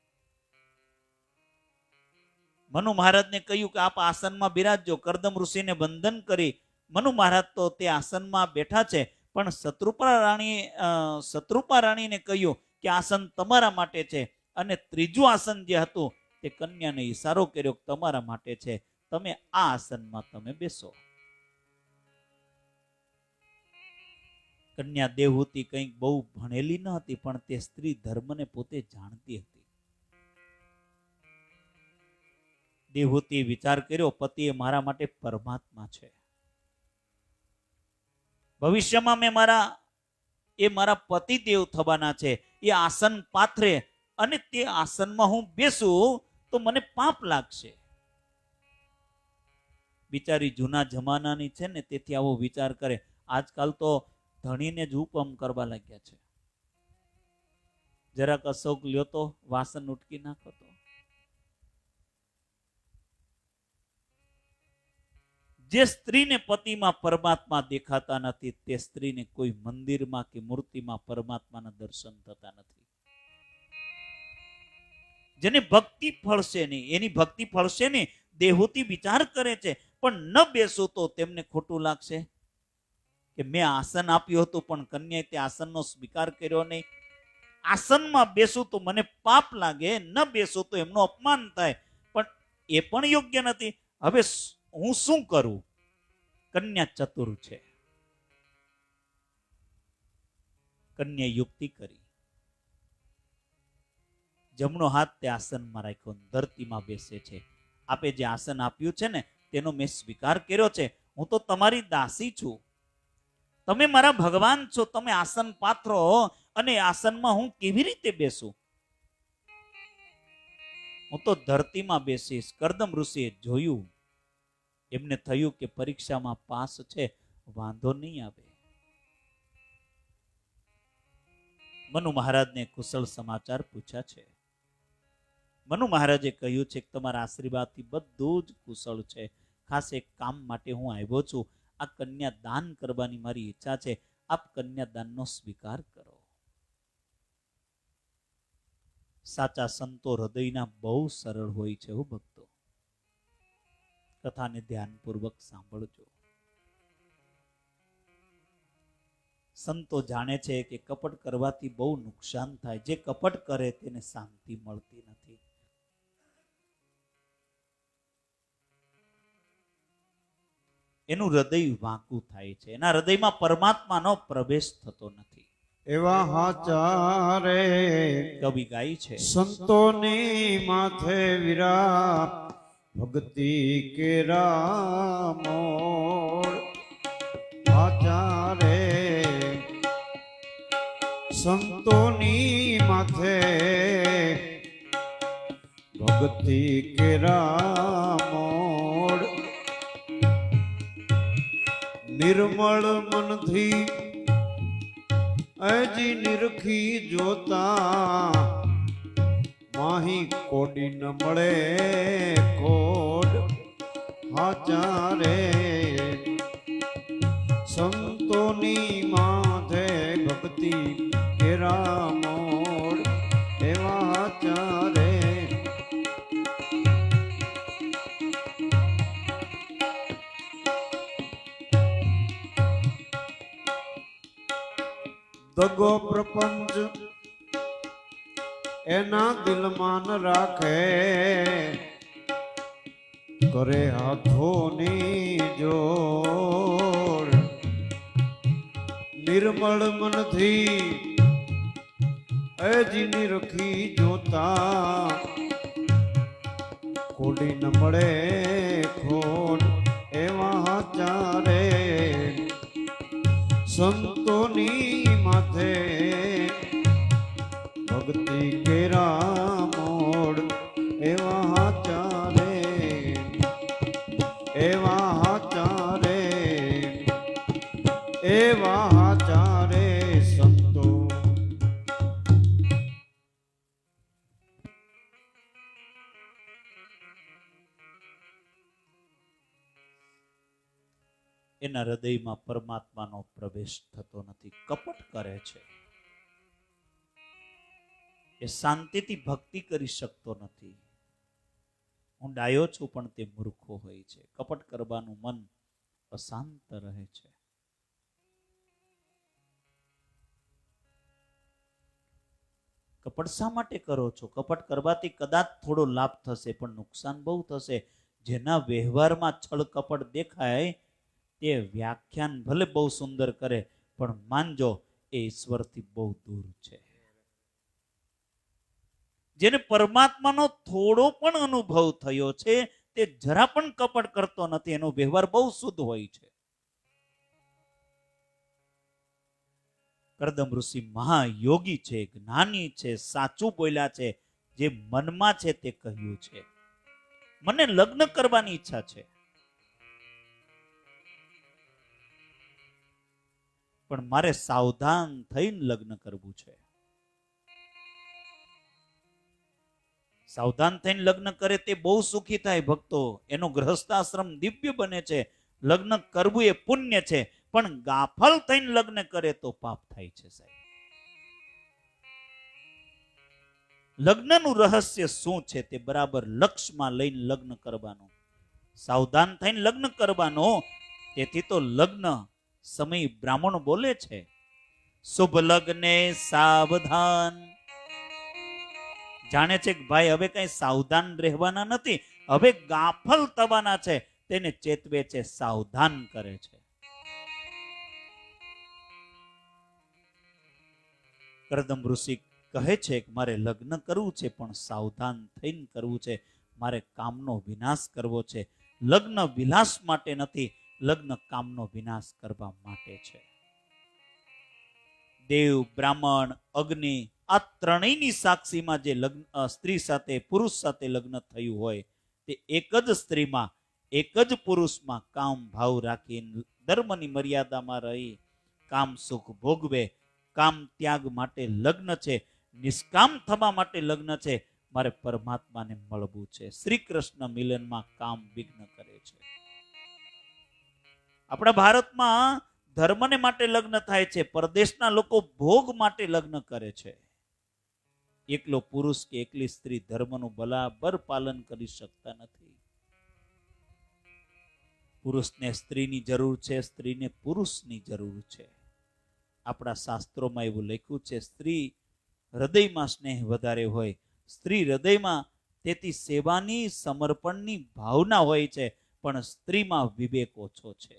મનુ મહારાજને કહ્યું કે આપ આસનમાં બિરાજજો. કરદમ ઋષિને વંદન કરી મનુ મહારાજ તો તે આસનમાં બેઠા છે, પણ શત્રુપા રાણીને કહ્યું કે આસન તમારા માટે છે. અને ત્રીજું આસન જે હતું તે કન્યાને ઈશારો કર્યો કે તમારા માટે છે, તમે આ આસનમાં તમે બેસો. કન્યા દેવહૂતિ કંઈક બહુ ભણેલી ન હતી, પણ તે સ્ત્રી ધર્મને પોતે જાણતી હતી. દેવહૂતિએ વિચાર કર્યો, પતિ એ મારા માટે પરમાત્મા છે. ભવિષ્યમાં મારા પતિદેવ થવાના છે. એ આસન પાથરે અને તે આસનમાં હું બેસું તો મને પાપ લાગશે. બિચારી જૂના જમાનાની છે ને, તેથી આવો વિચાર કરે. આજકાલ તો ધણીને જ હુકમ કરવા લાગ્યા છે. જરાક અશોક લ્યો તો વાસણ ઉટકી નાખો તો. જે સ્ત્રીને પતિમાં પરમાત્મા દેખાતા નથી, તે સ્ત્રીને કોઈ મંદિરમાં કે મૂર્તિમાં પરમાત્માના દર્શન થતા નથી. જેને ભક્તિ ફળશે નહીં, એની ભક્તિ ફળશે નહીં. દેહૂતિ વિચાર કરે છે, પણ ન બેસો તો તેમને ખોટું લાગશે કે મેં આસન આપ્યું હતું પણ કન્યાએ તે આસનનો સ્વીકાર કર્યો નહીં. આસનમાં બેસું તો મને પાપ લાગે, ન બેસો તો એમનું અપમાન થાય, પણ એ પણ યોગ્ય નથી. હવે હું શું કરું? કન્યા ચતુર છે. કન્યા યુક્તિ કરી. જમણો હાથ તે આસનમાં રાખ્યો, ધરતીમાં બેસે છે. આપે જે આસન આપ્યું છે ને તેનો મેં સ્વીકાર કર્યો છે. હું તો તમારી દાસી છું, તમે મારા ભગવાન છો. તમે આસન પાથરો અને આસનમાં હું કેવી રીતે બેસું? હું તો ધરતીમાં બેસીશ. કરદમ ઋષિએ જોયું, એમને થયું કે પરીક્ષામાં પાસ છે, વાંધો નહીં આવે. મનુ મહારાજને કુશળ સમાચાર પૂછ્યા છે. મનુ મહારાજે કહ્યું છે કે તમારા આશીર્વાદથી બધું જ કુશળ છે. ખાસ એક કામ માટે હું આવ્યો છું. આ કન્યા દાન કરવાની મારી ઈચ્છા છે. આપ કન્યા દાનનો સ્વીકાર કરો. સાચા સંતો હૃદયના બહુ સરળ હોય છે. હું ભક્તો, કથાને ધ્યાનપૂર્વક સાંભળજો. સંતો જાણે છે કે કપટ કરવાથી બહુ નુકસાન થાય. જે કપટ કરે તેને શાંતિ મળતી નથી. એનું હૃદય વાંકું થાય છે. એના હૃદયમાં પરમાત્માનો પ્રવેશ થતો નથી. એવા હાચારે કવિ ગાય છે, સંતોની માથે વિરા ભક્તિ કેરા મોર. હાચારે સંતોની માથે ભક્તિ કેરા મોર. નિર્મળ મનથી અજી નિરખી જોતા માહી કોડી ન મળે કોડ. હાચારે સંતોની માથે ભક્તિ કેરા મોડ. એવા હાચારે દગો પ્રપંચ એના દિલમાં ન રાખે, કરે હાથોની જોડ. નિર્મળ મનથી અજી નિરખી જોતા કોડી ન મળે ખોડ. એવા હાચારે સંતોની માથે ભક્તિ કેરા મોડ. એવા હાચારે એવા હાચારે એવા હાચારે સંતો. એના હૃદયમાં પરમાત્માનો પ્રવેશ થતો નથી. કપટ કરે છે. એ શાંતિથી ભક્તિ કરી શકતો નથી. હું ડાયો છું પણ તે મૂર્ખો હોય છે. કપટ કરવાનું મન અશાંત રહે છે. કપટ શા માટે કરો છો? કપટ કરવાથી કદાચ થોડો લાભ થશે પણ નુકસાન બહુ થશે. જેના વ્યવહારમાં છળ કપટ દેખાય તે વ્યાખ્યાન ભલે બહુ સુંદર કરે પણ માનજો એ ઈશ્વરથી બહુ દૂર છે. જેને પરમાત્માનો થોડો પણ અનુભવ થયો છે તે જરા પણ કપટ કરતો નથી. એનો વ્યવહાર બહુ શુદ્ધ હોય છે. કરદમ ઋષિ મહાયોગી છે, જ્ઞાની છે, સાચું બોલ્યા છે. જે મનમાં છે તે કહ્યું છે. મને લગ્ન કરવાની ઈચ્છા છે પણ મારે સાવધાન થઈને લગ્ન કરવું છે. સાવધાન થઈને લગ્ન કરે તે બહુ સુખી થાય ભક્તો. એનો ગૃહસ્થાશ્રમ દિવ્ય બને છે. લગ્ન કરવું એ પુણ્ય છે પણ ગાફલ થઈને લગ્ન કરે તો પાપ થાય છે સાહેબ. લગ્નનું રહસ્ય શું છે તે બરાબર લક્ષમાં લઈને લગ્ન કરવાનું, સાવધાન થઈને લગ્ન કરવાનું. તેથી તો લગ્ન સમય બ્રાહ્મણ બોલે છે, શુભ લગ્ને સાવધાન. જાણે છે કે ભાઈ હવે કઈ સાવધાન રહેવાના નથી, હવે ગાફલ થવાના છે. તેને ચેતવે છે, સાવધાન કરે છે. કરદમ ઋષિ કહે છે કે મારે લગ્ન કરવું છે, પણ સાવધાન થઈને કરવું છે. મારે કામનો વિનાશ કરવો છે. લગ્ન વિલાસ માટે નથી, લગ્ન કામનો વિનાશ કરવા માટે છે. દેવ, બ્રાહ્મણ, અગ્નિ આ ત્રણેયની સાક્ષીમાં જે લગ્ન સ્ત્રી સાથે પુરુષ સાથે લગ્ન થયું હોય તે એક જ સ્ત્રીમાં એક જ પુરુષમાં કામ ભાવ રાખી ધર્મની મર્યાદામાં રહી કામ સુખ ભોગવે. કામ ત્યાગ માટે લગ્ન છે, નિષ્કામ થવા માટે લગ્ન છે. મારે પરમાત્માને મળવું છે. શ્રી કૃષ્ણ મિલનમાં કામ વિઘ્ન કરે છે. આપણા ભારતમાં ધર્મને માટે લગ્ન થાય છે, પરદેશના લોકો ભોગ માટે લગ્ન કરે છે. એકલો પુરુષ કે એકલી સ્ત્રી ધર્મનું બરાબર પાલન કરી શકતા નથી. પુરુષને સ્ત્રીની જરૂર છે, સ્ત્રીને પુરુષની જરૂર છે. આપણા શાસ્ત્રોમાં એવું લખ્યું છે, સ્ત્રી હૃદયમાં સ્નેહ વધારે હોય, સ્ત્રી હૃદયમાં તેથી સેવાની સમર્પણની ભાવના હોય છે, પણ સ્ત્રીમાં વિવેક ઓછો છે.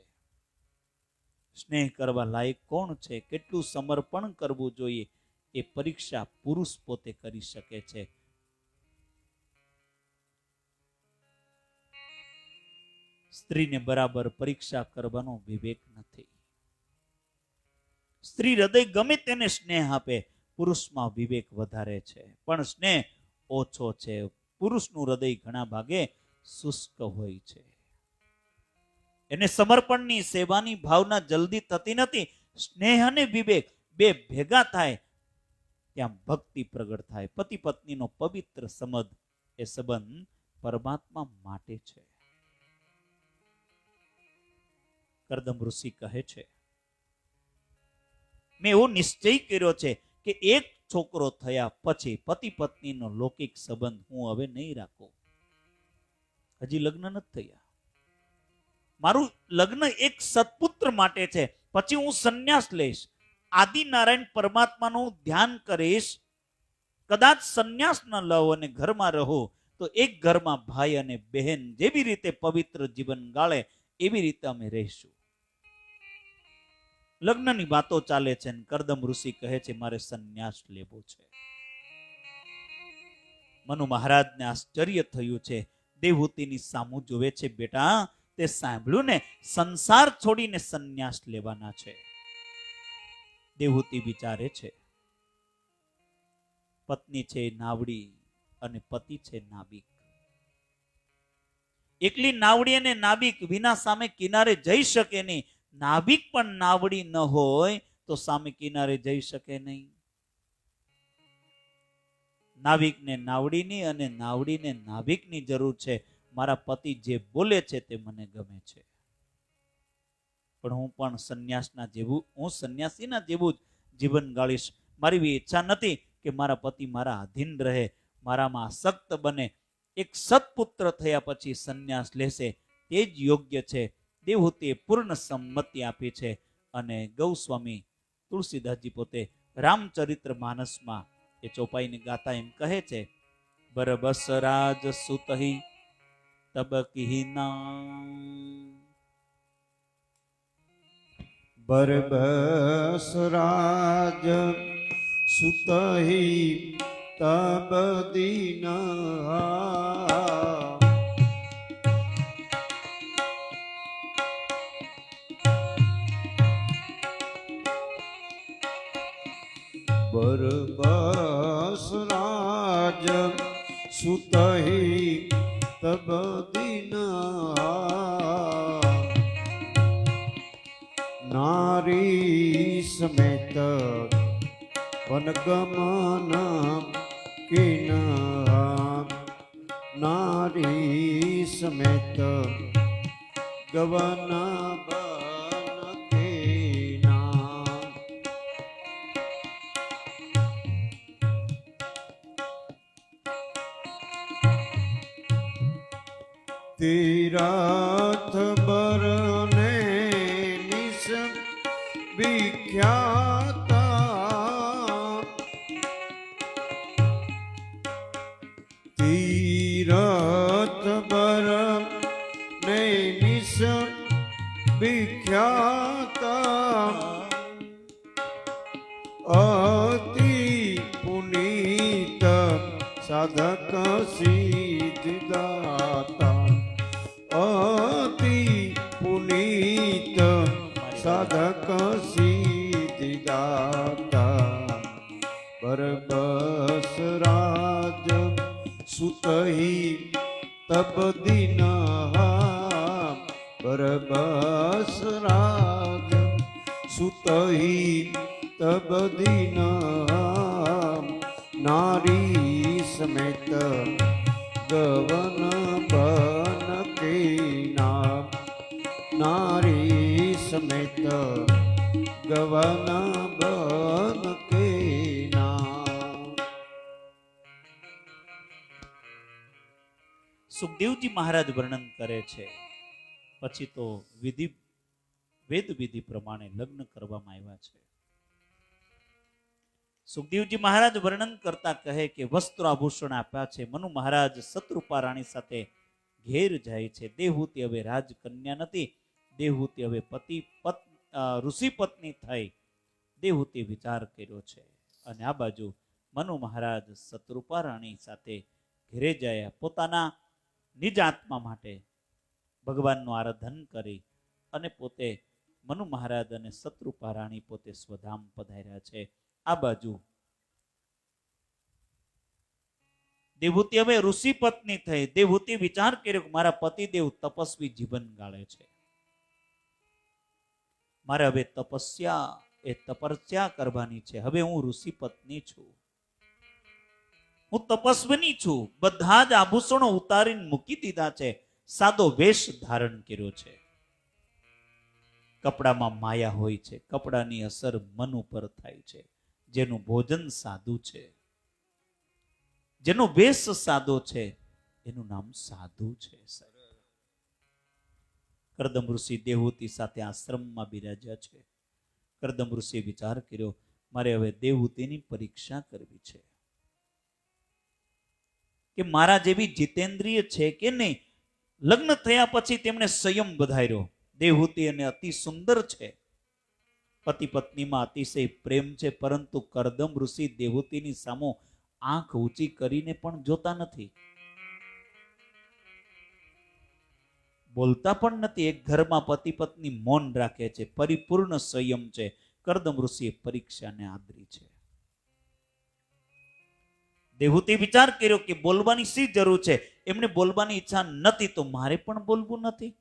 સ્નેહ કરવા લાયક કોણ છે, કેટલું સમર્પણ કરવું જોઈએ એ પરીક્ષા પુરુષ પોતે કરી શકે છે. સ્ત્રીને બરાબર પરીક્ષા કરવાનો વિવેક નથી. સ્ત્રી હૃદય ગમે તેને સ્નેહ આપે, પુરુષમાં વિવેક વધારે છે, પણ સ્નેહ ઓછો છે. પુરુષનું હૃદય ઘણા ભાગે શુષ્ક હોય છે. એને સમર્પણની સેવાની ભાવના જલ્દી થતી નથી. સ્નેહ અને વિવેક બે ભેગા થાય ત્યાં ભક્તિ પ્રગટ થાય. પતિ પત્નીનો પવિત્ર સંબંધ એ સંબંધ પરમાત્મા માટે છે. કરદમ ઋષિ કહે છે, મેં એવો નિશ્ચય કર્યો છે કે એક છોકરો થયા પછી પતિ પત્નીનો લૌકિક સંબંધ હું હવે નહીં રાખું. હજી લગ્ન નથી થયા. મારું લગ્ન એક સત્પુત્ર માટે છે. પછી હું સંન્યાસ લઈશ, આદિનારાયણ પરમાત્માનું ધ્યાન કરીશ. કદાચ સંન્યાસ ન લઉં અને ઘરમાં રહું તો એક ઘરમાં ભાઈ અને બહેન જેવી રીતે પવિત્ર જીવન ગાળે એવી રીતે અમે રહીશું. લગ્નની વાતો ચાલે છે અને કરદમ ઋષિ કહે છે, મારે સંન્યાસ લેવો છે. મનુ મહારાજને આશ્ચર્ય થયું છે. દેવહૂતિની સામું જોવે છે, બેટા તે સાંભળ્યું ને, સંસાર છોડીને સંન્યાસ લેવાના છે. દેવહૂતિ વિચારે છે, પત્ની છે નાવડી અને પતિ છે નાવિક. એકલી નાવડી અને નાવિક વિના સામે કિનારે જઈ શકે નહીં. નાવિક પણ નાવડી ન હોય તો સામે કિનારે જઈ શકે નહીં. નાવિકને નાવડીની અને નાવડીને નાવિકની જરૂર છે. મારા પતિ જે બોલે છે તે મને ગમે છે, પણ હું પણ સંન્યાસીના જેવું જ જીવન ગાળીશ. મારી એવી ઈચ્છા નથી કે મારા પતિ મારા આધીન રહે, મારામાં આસક્ત બને. એક સત્પુત્ર થયા પછી સંન્યાસ લેશે તે જ યોગ્ય છે. દેવહૂતિએ પૂર્ણ સંમતિ આપી છે. અને ગૌસ્વામી તુલસીદાસજી પોતે રામચરિત્ર માનસમાં એ ચોપાઈને ગાતા એમ કહે છે, બરબસ રાજ સુતહી તબ કીના. બરબસ રાજ સુતહી તબ દીના. बरबस राज सुतहि तब दीना. नारी समेत वनगमन कीना. नारी समेत गवन तीरथ बरने निस विख्याता. तीरथ बरने निस विख्याता. अति पुनीत સિદ્ધિદાતા અતિ પુનીત સાધક સિદ્ધિદાતા બરબસ રાજ સુતહી તબ દિન બરબસ રાજ સુતહી તબ દિન નારી સમેત ગવન બન કે નામ નારી સમેત ગવન બન કે નામ. સુખદેવજી મહારાજ વર્ણન કરે છે. પછી તો વેદ વિધિ પ્રમાણે લગ્ન કરવામાં આવ્યા છે. સુખદેવજી મહારાજ વર્ણન કરતા કહે કે વસ્ત્ર આભૂષણ આપ્યા છે. મનુ મહારાજ શત્રુપા રાણી સાથે ઘેર જાય છે. દેવહૂતિ હવે રાજકન્યા નથી, દેવહૂતિ હવે ઋષિ પત્ની થઈ. દેવહૂતિ વિચાર કર્યો છે અને આ બાજુ મનુ મહારાજ શત્રુપા રાણી સાથે ઘેરે જાય. પોતાના નિજ આત્મા માટે ભગવાનનું આરાધન કરી અને પોતે મનુ મહારાજ અને શત્રુપા રાણી પોતે સ્વધામ પધાર્યા છે. આ બાજુ દેવહૂતિ હવે ઋષિ પત્ની થઈ. દેવહૂતિ વિચાર કર્યો કે મારા પતિદેવ તપસ્વી જીવન ગાળે છે, મારે હવે તપસ્યા કરવાની છે. હવે હું ઋષિ પત્ની છું, હું તપસ્વીની છું. બધા જ આભૂષણો ઉતારીને મૂકી દીધા છે, સાદો વેશ ધારણ કર્યો છે. કપડામાં માયા હોય છે, કપડાની અસર મન ઉપર થાય છે. જેનું ભોજન સાદું છે, જેનો વેશ સાદો છે, એનું નામ સાધુ છે. કરદમ ઋષિ દેવહૂતિ સાથે આશ્રમમાં બિરાજ્યા છે. કરદમ ઋષિએ વિચાર કર્યો મારે હવે દેવહૂતિની પરીક્ષા કરવી છે કે મારા જેવી જીતેન્દ્રિય છે કે નહીં. લગ્ન થયા પછી તેમણે સંયમ વધાર્યો. દેવહૂતિ અને અતિ સુંદર છે, પતિ પત્નીમાં અતિશય પ્રેમ છે, પરંતુ કરદમ ઋષિ દેવહૂતિની સામો આંખ ઊંચી કરીને પણ જોતા નથી, બોલતા પણ નથી. એક ઘરમાં પતિ પત્ની મૌન રાખે છે, પરિપૂર્ણ સંયમ છે. કરદમ ઋષિએ પરીક્ષાને આદરી છે. દેવહૂતિ વિચાર કર્યો કે બોલવાની શી જરૂર છે, એમને બોલવાની ઈચ્છા નથી તો મારે પણ બોલવું નથી.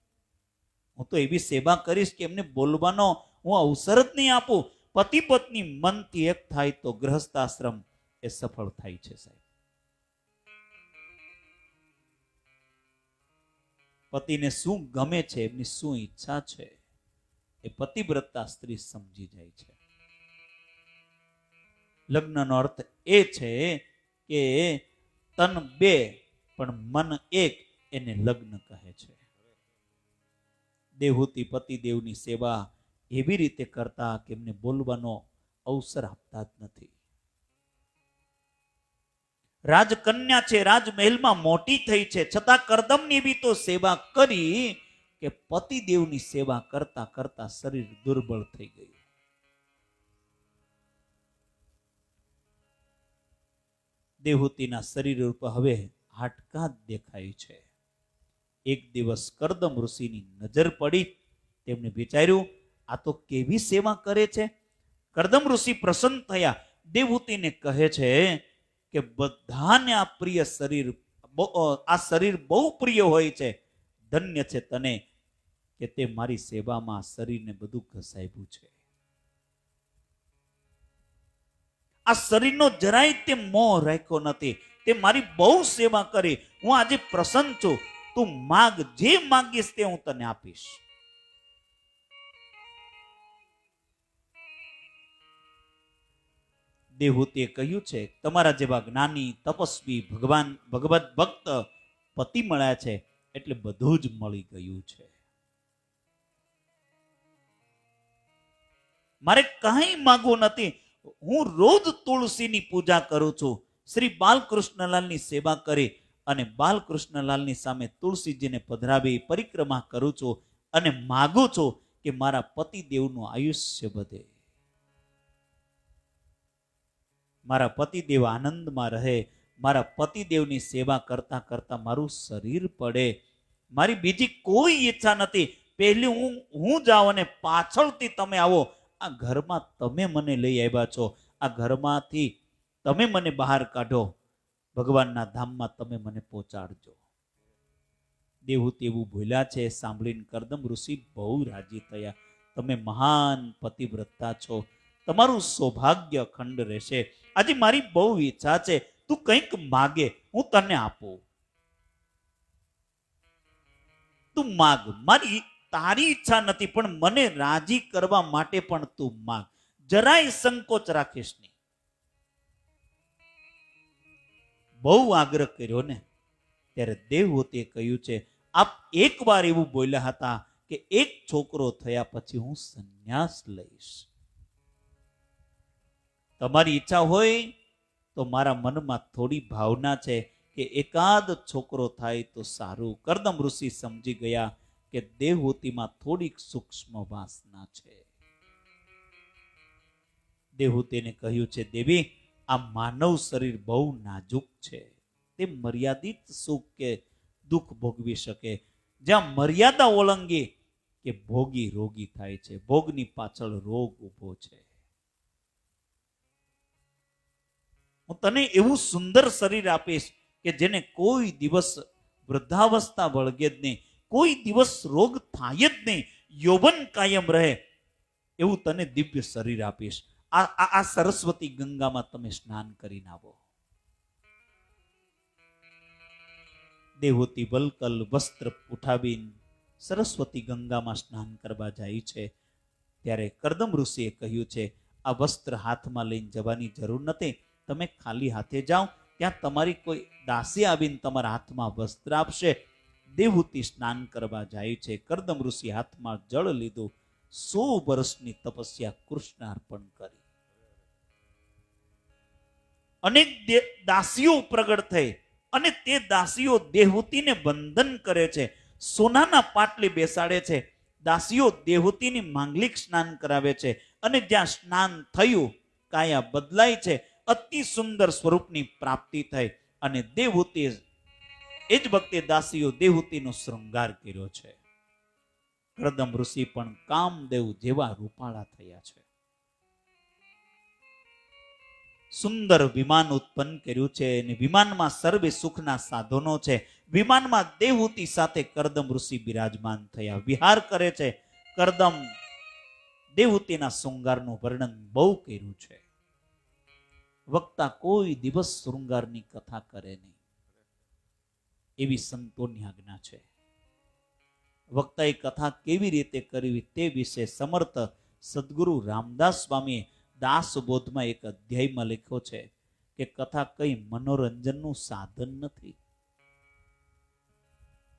હું તો એવી સેવા કરીશ કે એમને બોલવાનો હું અવસર જ નહીં આપું. પતિ પત્ની મનથી એક થાય તો ગૃહસ્થાશ્રમ એ સફળ થાય છે. સાહેબ, પતિને શું ગમે છે, એમની શું ઈચ્છા છે, એ પતિવ્રતા સ્ત્રી સમજી જાય છે. લગ્નનો અર્થ એ છે કે તન બે પણ મન એક, એને લગ્ન કહે છે. દેવહૂતિ પતિદેવની સેવા એવી રીતે કરતા કે એમને બોલવાનો અવસર આપતા જ નથી. રાજકન્યા છે, રાજમહેલમાં મોટી થઈ છે, છતાં કરદમની બી તો સેવા કરી કે પતિદેવની સેવા કરતા કરતા શરીર દુર્બળ થઈ ગયું. દેવહૂતિના શરીર ઉપર હવે હાડકાં જ દેખાય છે. એક દિવસ કરદમ ઋષિની નજર પડી. તેમણે વિચાર્યું આ તો કેવી સેવા કરે છે. કરદમ ઋષિ પ્રસન્ન થયા. દેવહૂતિને કહે છે કે બધાને આ પ્રિય શરીર, આ શરીર બહુ પ્રિય હોય છે. ધન્ય છે તને કે તે મારી સેવામાં શરીરને બધું ઘસાવ્યું છે. આ શરીરનો જરાય તે મોહ રાખ્યો નથી. તે મારી બહુ સેવા કરી. હું આજે પ્રસન્ન છું. તું માગ, જે માંગીશ તે હું તને આપીશ. દેવહૂતિએ કહ્યું છે તમારા જેવા જ્ઞાની તપસ્વી ભગવત ભક્ત પતિ મળ્યા છે એટલે બધું જ મળી ગયું છે. મારે કંઈ માંગવું નથી. હું રોજ તુલસીની પૂજા કરું છું. શ્રી બાલકૃષ્ણલાલની સેવા કરી અને બાલકૃષ્ણલાલની સામે તુલસીજીને પધરાવી પરિક્રમા કરું છું અને માગું છું કે મારા પતિદેવનું આયુષ્ય વધે, મારા પતિદેવ આનંદમાં રહે, મારા પતિદેવની સેવા કરતા કરતા મારું શરીર પડે. મારી બીજી કોઈ ઈચ્છા નથી. પહેલી હું જાઉં અને પાછળથી તમે આવો. આ ઘરમાં તમે મને લઈ આવ્યા છો, આ ઘરમાંથી તમે મને બહાર કાઢો, ભગવાનના ધામમાં તમે મને પહોંચાડજો. દેવહૂતિ એવું બોલ્યા છે. સાંભળીને કરદમ ઋષિ બહુ રાજી થયા. તમે મહાન પતિવ્રતા છો, તમારું સૌભાગ્ય અખંડ રહેશે. આજે મારી બહુ ઈચ્છા છે, તું કંઈક માગે હું તને આપું. તું માગ, મારી તારી ઈચ્છા નથી, પણ મને રાજી કરવા માટે પણ તું માગ. જરાય સંકોચ રાખીશ નહીં. બહુ આગ્રહ કર્યો ને ત્યારે દેવહૂતિએ કહ્યું છે, આપ એકવાર એવું બોલ્યા હતા કે એક છોકરો થયા પછી હું સંન્યાસ લઈશ. તમારી ઈચ્છા હોય તો મારા મનમાં થોડી ભાવના છે કે એકાદ છોકરો થાય તો સારું. કરદમ ઋષિ સમજી ગયા કે દેવહૂતિમાં થોડીક સૂક્ષ્મ વાસના છે. દેવહૂતિને કહ્યું છે, દેવી આ માનવ શરીર બહુ નાજુક છે, તે મર્યાદિત સુખ કે દુઃખ ભોગવી શકે. જ્યાં મર્યાદા ઓળંગી કે ભોગી રોગી થાય છે, ભોગની પાછળ રોગ ઊભો છે. હું તને એવું સુંદર શરીર આપીશ કે જેને કોઈ દિવસ વૃદ્ધાવસ્થા વળગે જ નહીં, કોઈ દિવસ રોગ થાય જ નહીં, યૌવન કાયમ રહે એવું તને દિવ્ય શરીર આપીશ. આ સરસ્વતી ગંગામાં તમે સ્નાન કરીને આવો. દેવહૂતિ વલકલ વસ્ત્ર ઉઠાવીને સરસ્વતી ગંગામાં સ્નાન કરવા જાય છે. ત્યારે કરદમ ઋષિએ કહ્યું છે, આ વસ્ત્ર હાથમાં લઈને જવાની જરૂર નથી, તમે ખાલી હાથે જાઓ, ત્યાં તમારી કોઈ દાસી આવીને તમારા હાથમાં વસ્ત્ર આપશે. દેવહૂતિ સ્નાન કરવા જાય છે. કરદમ ઋષિ હાથમાં જળ લીધું, 100 વર્ષની તપસ્યા કૃષ્ણ અર્પણ કરી. અનેક દાસીઓ પ્રગટ થઈ અને તે દાસીઓ દેવહૂતિને બંધન કરે છે, સોનાના પાટલી બેસાડે છે. દાસીઓ દેવહૂતિની માંગલિક સ્નાન કરાવે છે અને જ્યાં સ્નાન થયું કાયા બદલાય છે, અતિ સુંદર સ્વરૂપની પ્રાપ્તિ થઈ. અને દેવહૂતિ એ જ વખતે દાસીઓ દેવહૂતિનો શૃંગાર કર્યો છે. કરદમ ઋષિ પણ કામદેવ જેવા રૂપાળા થયા છે. સુંદર વિમાન ઉત્પન્ન કર્યું છે અને વિમાનમાં સર્વે સુખના સાધનો છે. વિમાનમાં દેવહૂતિ સાથે કરદમ ઋષિ બિરાજમાન થયા, વિહાર કરે છે. કરદમ દેવહૂતિના શૃંગારનું વર્ણન બહુ કર્યું છે. વક્તા કોઈ દિવસ શૃંગારની કથા કરે નહીં એવી સંતોની આજ્ઞા છે. વક્તાએ કથા કેવી રીતે કરવી તે વિશે સમર્થ સદગુરુ રામદાસ સ્વામીએ દાસબોધમાં એક અધ્યાયમાં લખ્યો છે કે કથા કઈ મનોરંજનનું સાધન નથી,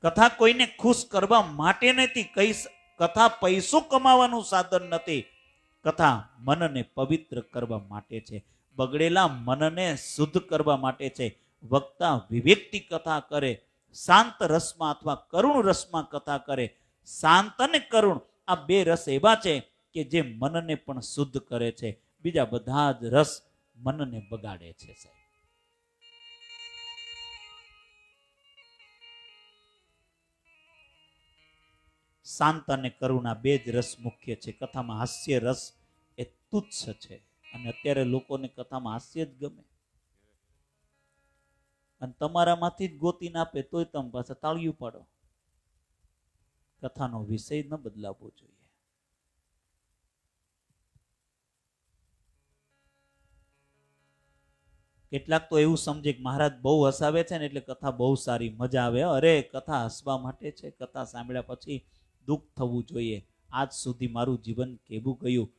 કથા કોઈને ખુશ કરવા માટે નથી, કઈ કથા પૈસો કમાવાનું સાધન નથી. કથા મનને પવિત્ર કરવા માટે છે, બગડેલા મનને શુદ્ધ કરવા માટે છે. વક્તા વિવેકથી કથા કરે, શાંત રસમાં અથવા કરુણ રસમાં કથા કરે. શાંત અને કરુણ આ બે રસ એવા છે કે જે મનને પણ શુદ્ધ કરે છે, બીજા બધા જ રસ મનને બગાડે છે. શાંત અને કરુણા બે જ રસ મુખ્ય છે. કથામાં હાસ્ય રસ એ તુચ્છ છે અને અત્યારે લોકોને કથામાં હાસ્ય જ ગમે અને તમારામાંથી જ ગોતીને આપે તોય તમે પાછા તાળિયું પાડો. કથાનો વિષય ન બદલાવવો જોઈએ. કેટલાક તો એવું સમજે કે મહારાજ બહુ હસાવે છે ને એટલે કથા બહુ સારી, મજા આવે. અરે કથા હસવા માટે છે, કથા સાંભળ્યા પછી દુઃખ થવું જોઈએ. આજ સુધી મારું જીવન કેવું ગયું,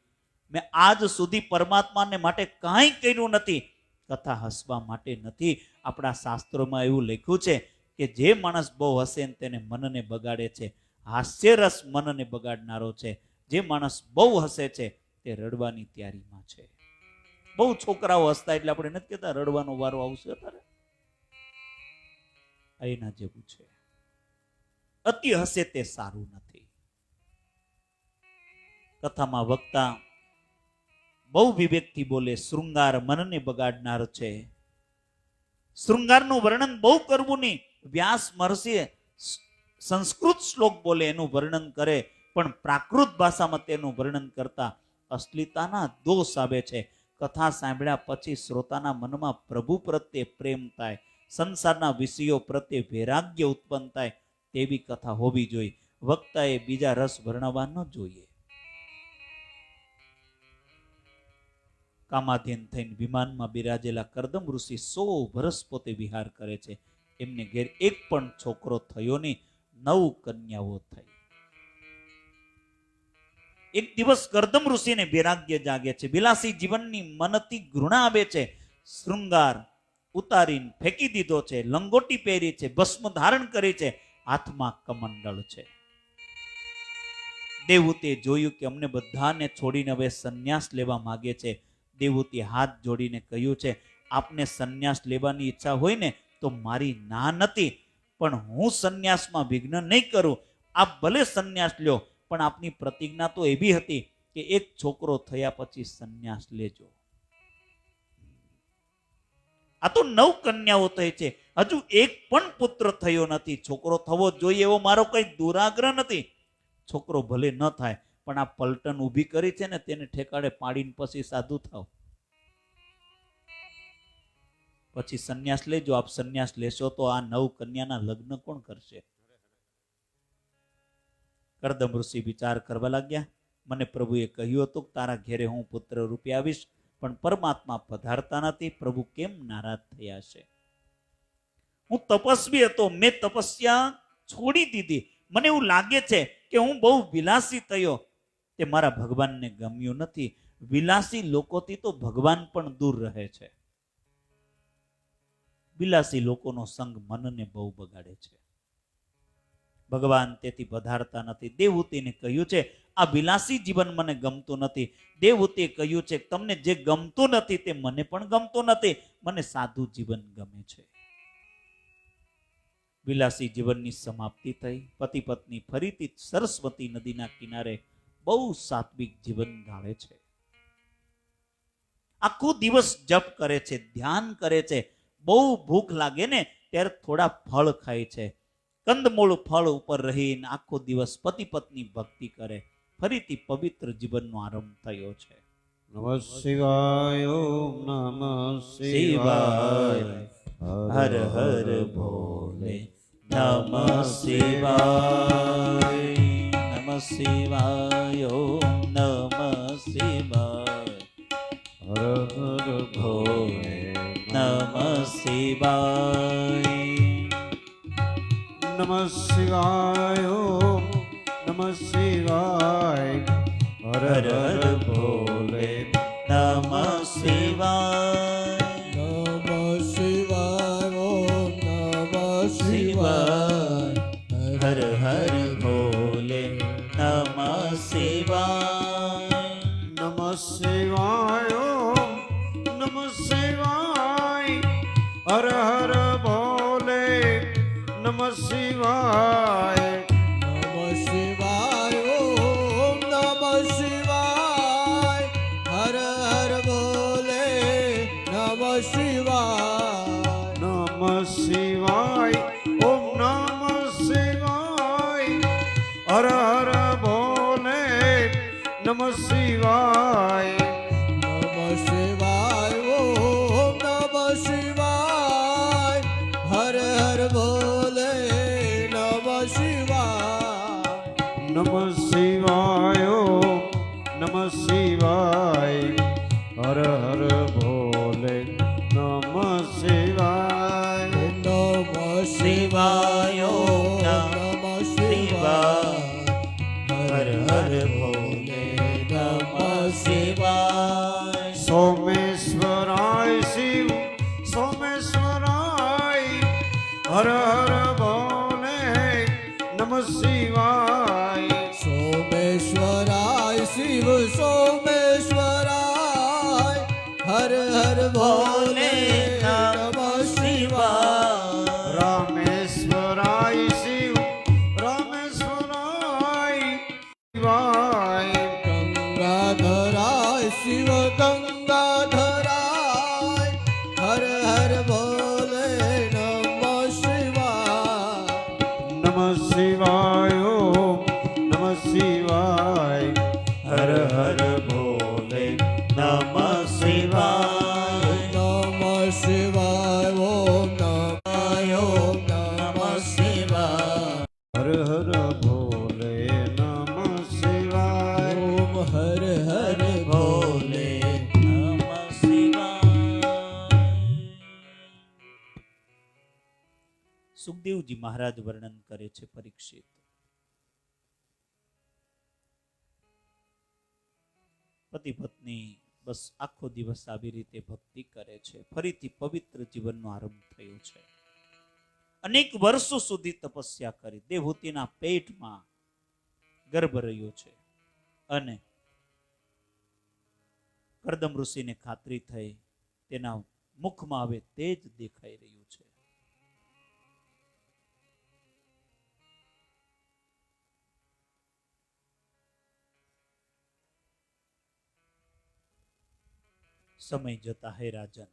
મેં આજ સુધી પરમાત્માને માટે કાંઈ કર્યું નથી, કથા હસવા માટે નથી. આપણા શાસ્ત્રોમાં એવું લખ્યું છે કે જે માણસ બહુ હસે તેને મનને બગાડે છે, હાસ્ય રસ મનને બગાડનારો છે. જે માણસ બહુ હસે છે તે રડવાની તૈયારીમાં છે. બહુ છોકરાઓ હસતા એટલે આપણે નથી કહેતા રડવાનો વારો આવશે અત્યારે, એના જેવું છે. અતિ હસે તે સારું નથી. કથામાં વક્તા બહુ વિવેકથી બોલે, શૃંગાર મનને બગાડનાર છે, શૃંગારનું વર્ણન બહુ કરવું નહીં. વ્યાસ મહર્ષિએ સંસ્કૃત શ્લોક બોલે એનું વર્ણન કરે, પણ પ્રાકૃત ભાષામાં તેનું વર્ણન કરતા અશ્લીતાના દોષ આવે છે. કથા સાંભળ્યા પછી શ્રોતાના મનમાં પ્રભુ પ્રત્યે પ્રેમ થાય, સંસારના વિષયો પ્રત્યે વૈરાગ્ય ઉત્પન્ન થાય તેવી કથા હોવી જોઈએ. વક્તાએ બીજા રસ વર્ણવા ન જોઈએ. કામાધીન થઈને વિમાનમાં બિરાજેલા કરદમ ઋષિ 100 વર્ષ પોતે વિહાર કરે છે. એમને ઘેર એક પણ છોકરો થયો નહીં, 9 કન્યાઓ થઈ. એક દિવસ કરદમ ઋષિને વૈરાગ્ય જાગે છે. વિલાસી જીવનની મનથી ઘૃણા આવે છે. શૃંગાર ઉતારીને ફેંકી દીધો છે, લંગોટી પહેરી છે, ભસ્મ ધારણ કરી છે, હાથમાં કમંડળ છે. દેવહૂતિએ જોયું કે અમને બધાને છોડીને હવે સંન્યાસ લેવા માંગે છે. દેવહૂતિએ હાથ જોડીને કહ્યું છે, આપને સંન્યાસ લેવાની ઈચ્છા હોય ને તો મારી ના નથી, પણ હું સંન્યાસમાં વિઘ્ન નહીં કરું. આપ ભલે સંન્યાસ લ્યો, પણ આપની પ્રતિજ્ઞા તો એવી હતી કે એક છોકરો થયા પછી સંન્યાસ લેજો. આ તો 9 કન્યાઓ થઈ છે, હજુ એક પણ પુત્ર થયો નથી. છોકરો થવો જોઈએ એવો મારો કઈ દુરાગ્રહ નથી. છોકરો ભલે ન થાય, પણ આ પલટન ઊભી કરી છે ને તેને ઠેકાડે પાડીને પછી સાધુ થાવ, પછી સંન્યાસ લેજો. આપ સંન્યાસ લેશો તો આ 9 કન્યાના લગ્ન કોણ કરશે? કરદમ ઋષિ વિચાર કરવા લાગ્યા. મને પ્રભુએ કહ્યું હતું કે તારા ઘેરે હું પુત્ર રૂપે આવીશ, પણ પરમાત્મા પધારતા નથી. પ્રભુ કેમ નારાજ થયા છે? હું તપસ્વી હતો, મેં તપસ્યા છોડી દીધી. મને એવું લાગે છે કે હું બહુ વિલાસી થયો, તે મારા ભગવાનને ગમ્યું નથી. વિલાસી લોકોથી તો ભગવાન પણ દૂર રહે છે. વિલાસી લોકોનો સંગ મનને બહુ બગાડે છે. ભગવાન તેથી પધારતા નથી. દેવહૂતિને કહ્યું છે આ વિલાસી જીવન મને ગમતું નથી. દેવહૂતિએ કહ્યું છે તમને જે ગમતું નથી તે મને પણ ગમતું નથી. મને સાદું જીવન ગમે છે. વિલાસી જીવનની સમાપ્તિ થઈ. પતિ પત્ની ફરીથી સરસ્વતી નદીના કિનારે બહુ સાત્વિક જીવન ગાળે છે. આખો દિવસ જપ કરે છે, ધ્યાન કરે છે. બહુ ભૂખ લાગે ને ત્યારે થોડા ફળ ખાય છે. કંદમૂળ ફળ ઉપર રહીને આખો દિવસ પતિ પત્ની ભક્તિ કરે. ફરીથી પવિત્ર શિવનનો આરંભ થયો છે. નમઃ શિવાય ઓમ નમઃ શિવાય શિવાય હર હર ભોલે નમઃ શિવાય નમઃ શિવાય ઓમ નમઃ શિવાય હર હર ભોલે નમઃ શિવાય નમઃ શિવાય ઓમ નમઃ શિવાય હર હર હર હર ભોલે નમઃ શિવાય નમઃ શિવાય ઓમ નમઃ શિવાય હર હર ભોલે નમઃ શિવાય નમઃ શિવાય ઓમ નમઃ શિવાય હર હર ભોલે નમઃ શિવાય નમઃ શિવાય ઓમ નમઃ શિવાય હર હર બોલે નમઃ શિવાય નમઃ શિવાય ઓમ નમઃ શિવાય હર હર ભોલે નમઃ શિવાય નમઃ શિવાય ઓમ નમઃ શિવાય હર હર બોલે નમઃ શિવાય નમઃ શિવાય ઓમ નમઃ શિવાય હર હર ભોલે નમઃ શિવાય નમઃ શિવાય ઓમ નમઃ શિવાય હર હર ભોલે નમઃ શિવાય સોમેશ્વરાય શિવ સોમેશ્વરાય હર હર ભોલે નમઃ શિવાય સોમેશ્વરાય શિવ સોમેશ્વરાય હર હર ભોલે નમઃ શિવાય રામેશ્વરાય શિવ રામેશ્વરાય શિવાય ગંગાધરાય શિવ ગંગાધરાય હર હર ભોલે શિવાય ઓમ નમઃ શિવાય હર હર ભોલે નમઃ શિવાય નમઃ શિવાય ઓમ નમઃ શિવાય હર હર ભોલે નમઃ શિવાય ઓમ હર હર ભોલે નમઃ શિવાય. સુખદેવજી મહારાજ વર્ણન કરે છે પરીક્ષિત, પતિ પત્ની બસ આખો દિવસ આવી રીતે ભક્તિ કરે છે. ફરીથી પવિત્ર જીવનનો આરંભ થયો છે. અનેક વર્ષો સુધી તપસ્યા કરી દેવહૂતિના પેટમાં ગર્ભ રહ્યો છે અને કરદમ ઋષિને ખાતરી થઈ તેના મુખમાં હવે તેજ દેખાઈ રહ્યું છે. સમય જતા હે રાજન,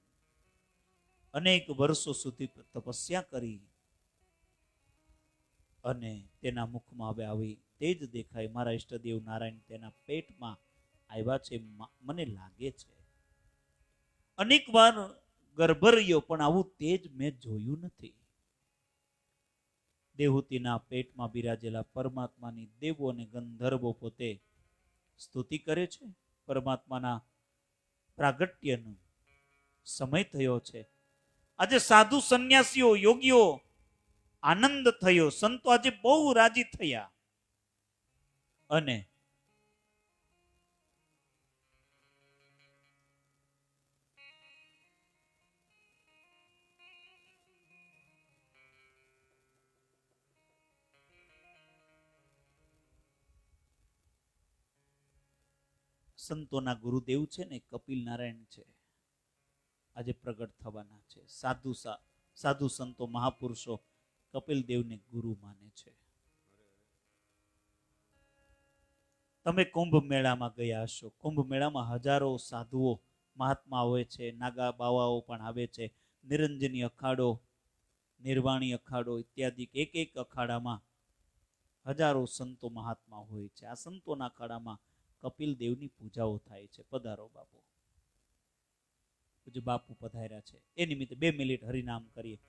અનેક વર્ષો સુધી તપસ્યા કરી અને તેના મુખમાં હવે આવી તેજ દેખાય. મારા ઈષ્ટદેવ નારાયણ તેના પેટમાં આવ્યા છે મને લાગે છે. અનેક વાર ગર્ભ રહ્યો પણ આવું તેજ મેં જોયું નથી. દેવહૂતિના પેટમાં બિરાજેલા પરમાત્માની દેવો અને ગંધર્વો પોતે સ્તુતિ કરે છે. પરમાત્માના પ્રાગટ્યનો સમય થયો છે. આજે સાધુ સંન્યાસીઓ યોગીઓ આનંદ થયો, સંતો આજે બહુ રાજી થયા અને સંતોના ગુરુદેવ છે ને કપિલ નારાયણ છે, આજે પ્રગટ થવાના છે. સાધુ સંતો મહાપુરુષો કપિલ દેવને ગુરુ માને છે. તમે કુંભ મેળામાં ગયા હશો. કુંભ મેળામાં હજારો સાધુઓ મહાત્મા હોય છે, નાગા બાવાઓ પણ આવે છે. નિરંજની અખાડો, નિર્વાણી અખાડો ઇત્યાદિ એક એક અખાડામાં હજારો સંતો મહાત્મા હોય છે. આ સંતોના અખાડામાં કપિલ દેવની પૂજાઓ થાય છે. પધારો બાપુ. પૂજ્ય બાપુ પધાર્યા છે એ નિમિત્તે 2 મિનિટ હરિનામ કરીએ.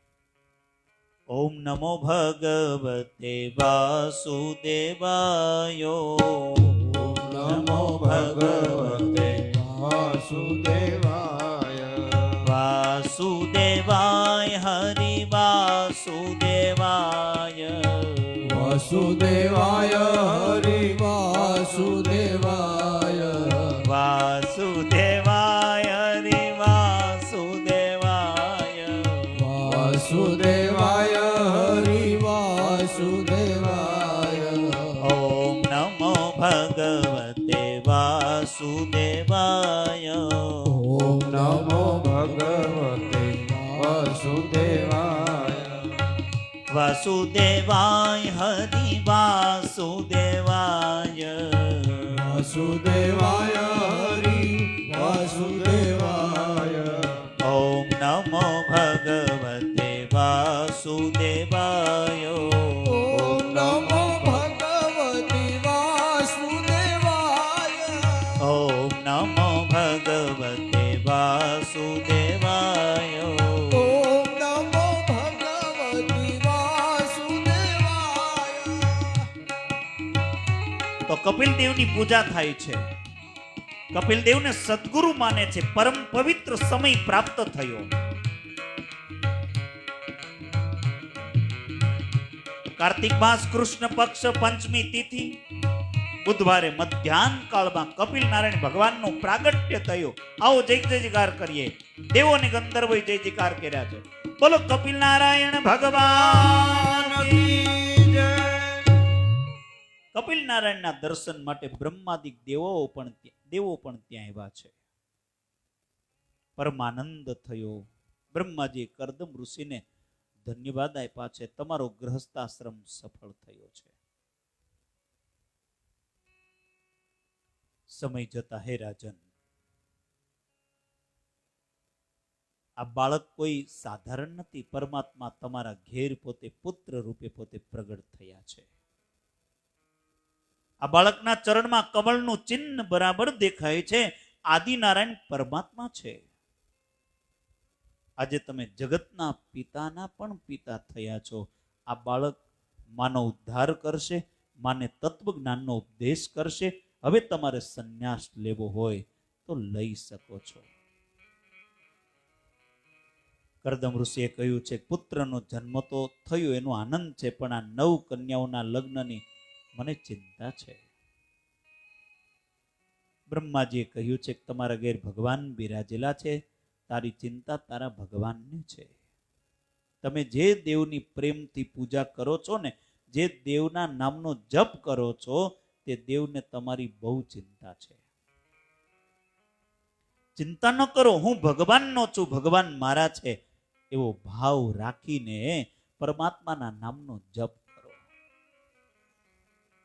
ઓમ નમો ભગવતે વાસુદેવાય. ઓમ નમો ભગવતે વાસુદેવાય વાસુદેવાય હરિ વાસુદેવાય વાસુદેવાય હરિ વાસુદેવાય વાસુદેવાય હરિ વાસુદેવાય વાસુદેવાય હરિ વાસુદેવાય ઓમ નમો ભગવતે વાસુદેવાય. ઓમ નમો ભગવતે વાસુદેવાય વાસુદેવાય હરિ વાસુદેવાય વાસુદેવાય હરિ વાસુદેવાય ઓમ નમો ભગવતે વાસુદેવાય. ઓમ નમો ભગવતી વાસુદેવાય ઓમ નમો ભગવતે વાસુદેવાય. ઓમ નમો ભગવતી વાસુદેવાય તો કપિલ દેવની પૂજા થાય છે. કપિલ દેવને સદગુરુ માને છે. પરમ પવિત્ર સમય પ્રાપ્ત થયો. કાર્તિક માસ કૃષ્ણ પક્ષ પંચમી તિથિ બુધવારે મધ્યાહન કાળમાં કપિલ નારાયણ ભગવાનનું પ્રાગટ્ય થયું. આવો જય જયકાર કરીએ. દેવો અને ગંધર્વોએ જય જયકાર કર્યા છે. બોલો કપિલ નારાયણ ભગવાન કી જય. કપિલ નારાયણના દર્શન માટે બ્રહ્માદિક દેવો પણ ત્યાં આવ્યા છે. પરમાનંદ થયો. બ્રહ્માજીએ કરદમ ઋષિને ધન્યવાદ આપ્યા છે. તમારો ગૃહસ્થાશ્રમ સફળ થયો છે. સમય જતા હે રાજન, આ બાળક કોઈ સાધારણ નથી. પરમાત્મા તમારા ઘેર પોતે પુત્ર રૂપે પોતે પ્રગટ થયા છે. આ બાળકના ચરણમાં કમળનું ચિહ્ન બરાબર દેખાય છે. આદિનારાયણ પરમાત્મા છે. આજે તમે જગતના પિતાના પણ પિતા થયા છો. આ બાળક માનો ઉદ્ધાર કરશે, માને તત્વજ્ઞાનનો ઉપદેશ કરશે. હવે તમારે સંન્યાસ લેવો હોય તો લઈ શકો છો. કરદમ ઋષિએ કહ્યું છે, પુત્રનો જન્મ તો થયો એનો આનંદ છે, પણ આ 9 કન્યાઓના લગ્નની મને ચિંતા છે. બ્રહ્માજીએ કહ્યું છે કે તમારા ઘેર ભગવાન બિરાજેલા છે, તારી ચિંતા તારા ભગવાનની છે. તમે જે દેવની પ્રેમથી પૂજા કરો છો ને, જે દેવના નામનો જપ કરો છો, તે દેવને તમારી બહુ ચિંતા છે. ચિંતા ન કરો, હું ભગવાનનો છું, ભગવાન મારા છે, એવો ભાવ રાખીને પરમાત્માના નામનો જપ કરો.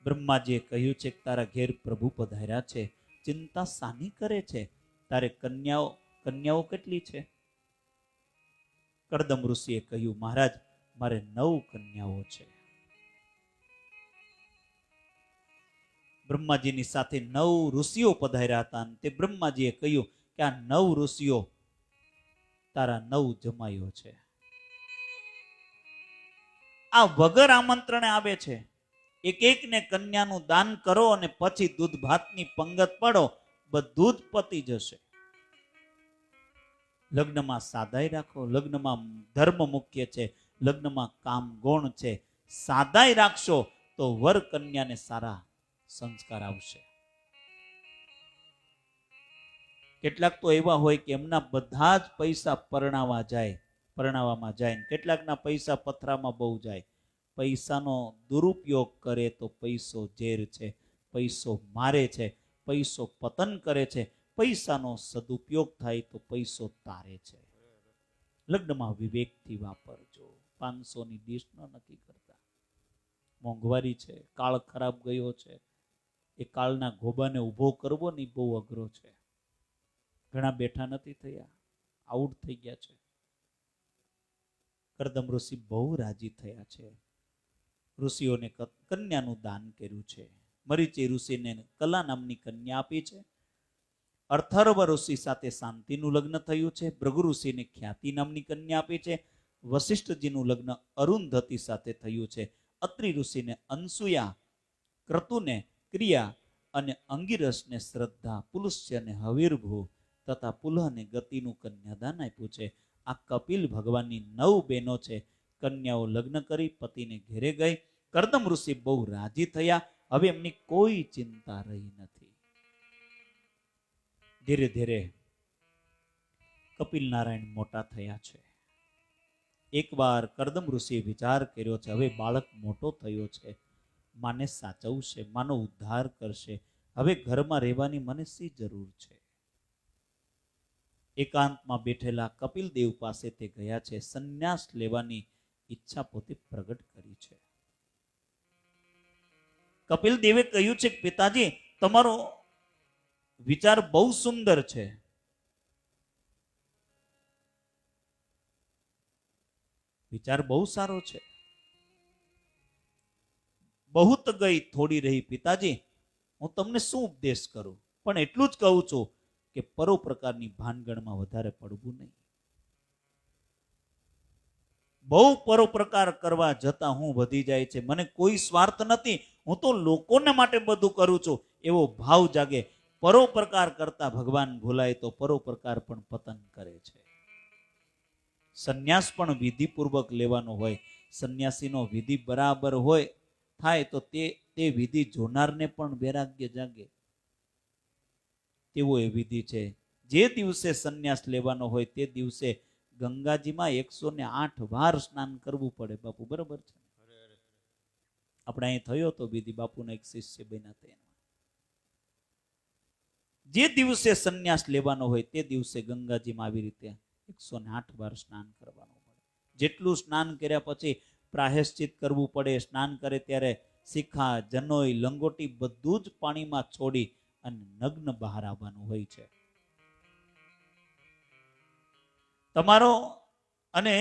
બ્રહ્માજીએ કહ્યું છે કે તારા ઘેર પ્રભુ પધાર્યા છે, ચિંતા સાની કરે છે? તારે કન્યાઓ કેટલી છે? કરદમ ઋષિએ કહ્યું, મહારાજ મારે 9 કન્યાઓ છે. બ્રહ્માજીની સાથે 9 ઋષિઓ પધાર્યા હતા. તે બ્રહ્માજીએ કહ્યું કે આ 9 ઋષિઓ તારા 9 જમાઈઓ છે. આ વગર આમંત્રણે આવે છે. એક ને કન્યાનું દાન કરો અને પછી દૂધ ભાતની પંગત પડો, બધું જ પતી જશે. લગ્નમાં સાદાઈ રાખો. લગ્નમાં ધર્મ મુખ્ય છે, લગ્નમાં કામ ગુણ છે. સાદાઈ રાખશો તો વર કન્યાને સારા સંસ્કાર આવશે. કેટલાક તો એવા હોય કે એમના બધા જ પૈસા પરણાવવામાં જાય, કેટલાકના પૈસા પથરામાં બહુ જાય. પૈસાનો દુરુપયોગ કરે તો પૈસો ઝેર છે, પૈસો મારે છે, પૈસો પતન કરે છે. પૈસાનો સદુપયોગ થાય તો પૈસો તારે છે. લગ્નમાં વિવેકથી વાપરજો. 500ની ડીશ ન નક્કી કરતા. મોંઘવારી છે, કાળ ખરાબ ગયો છે. એ કાળના ગોબાને ઊભો કરવો ને બહુ અઘરો છે. ઘણા બેઠા નથી થયા, આઉટ થઈ ગયા છે. કરદમ ઋષિ બહુ રાજી થયા છે. ઋષિઓને કન્યાનું દાન કર્યું છે. મરીચી ઋષિને કલા નામની કન્યા આપી છે. અર્થર્વ ઋષિ સાથે શાંતિનું લગ્ન થયું છે. ભૃગુ ઋષિને ખ્યાતિ નામની કન્યા આપી છે. વશિષ્ઠજીનું લગ્ન અરુંધતી સાથે થયું છે. અત્રિ ઋષિને અનસુયા, ક્રતુને ક્રિયા અને અંગિરસને શ્રદ્ધા, પુલુષ્યને હવિર્ભૂ તથા પુલહને ગતિનું કન્યાદાન આપ્યું છે. આ કપિલ ભગવાનની 9 બહેનો છે. કન્યાઓ લગ્ન કરી પતિને ઘેરે ગઈ. કરદમ ઋષિ બહુ રાજી થયા. હવે એમની કોઈ ચિંતા રહી નથી. ધીરે ધીરે કપિલ નારાયણ મોટા થયા છે. એકવાર કરદમ ઋષિએ વિચાર કર્યો છે, હવે બાળક મોટો થયો છે, માને સાચવશે, માનો ઉદ્ધાર કરશે. હવે ઘરમાં રહેવાની મને શી જરૂર છે? એકાંતમાં બેઠેલા કપિલ દેવ પાસે તે ગયા છે. સંન્યાસ લેવાની ઈચ્છા પોતે પ્રગટ કરી છે. કપિલ દેવે કહ્યું છે, પિતાજી તમારો વિચાર બહુ સુંદર છે. વિચાર બહુ સારો છે. બહુત ગઈ થોડી રહી પિતાજી, હું તમને શું ઉપદેશ કરું, પણ એટલું જ કહું છું કે પરોપકારની ભાનગણમાં વધારે પડવું નહીં. બહુ પરોપકાર કરવા જતા હું વધી જાય છે. મને કોઈ સ્વાર્થ નથી, હું તો લોકોને માટે બધું કરું છું, એવો ભાવ જાગે. પરોપકાર કરતા ભગવાન ભૂલાય તો પરોપકાર પણ પતન કરે છે. સંન્યાસ પણ વિધિપૂર્વક લેવાનો હોય. સંન્યાસીનો વિધિ બરાબર હોય થાય તો તે વિધિ જોનારને પણ વૈરાગ્ય જાગે. તેવો એ વિધિ છે. જે દિવસે સંન્યાસ લેવાનો હોય તે દિવસે ગંગાજીમાં 108 વાર સ્નાન કરવું પડે. બાપુ બરાબર છે? આપણે અહીં થયો તો વિધિ, બાપુના એક શિષ્ય બન્યા હતા. જે દિવસે સંન્યાસ લેવાનો હોય તે દિવસે ગંગાજીમાં આવી રીતે 108 વાર સ્નાન કરવાનું પડે. જેટલું સ્નાન કર્યા પછી પ્રાયશ્ચિત કરવું પડે. સ્નાન કરે ત્યારે શિખા, જનોઈ, લંગોટી બધું જ પાણીમાં છોડી અને નગ્ન બહાર આવવાનું હોય છે. તમારો અને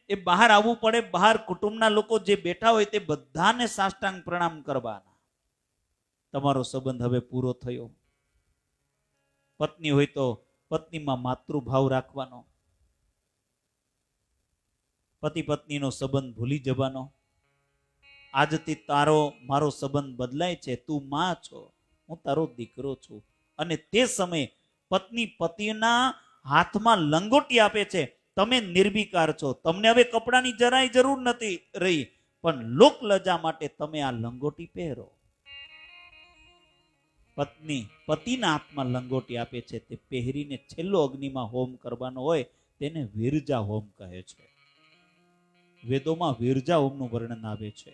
એ બહાર આવવું પડે, બહાર કુટુંબના લોકો જે બેઠા હોય તે બધાને સાષ્ટાંગ પ્રણામ કરવાના. તમારો સંબંધ હવે પૂરો થયો. પત્ની હોય તો પત્નીમાં માતૃભાવ રાખવાનો, પતિ પત્નીનો સંબંધ ભૂલી જવાનો. આજથી તારો મારો સંબંધ બદલાય છે, તું માં છો, હું તારો દીકરો છું. અને તે સમયે પત્ની પતિના હાથમાં લંગોટી આપે છે, તમે નિર્વિકાર છો, તમને હવે કપડાની જરાય જરૂર નથી રહી, પણ લોક લજા માટે તમે આ લંગોટી પહેરો. પત્ની પતિના હાથમાં લંગોટી આપે છે, તે પહેરીને છેલ્લો અગ્નિમાં હોમ કરવાનો હોય તેને વિરજા હોમ કહે છે. વેદોમાં વિરજા હોમનું વર્ણન આવે છે.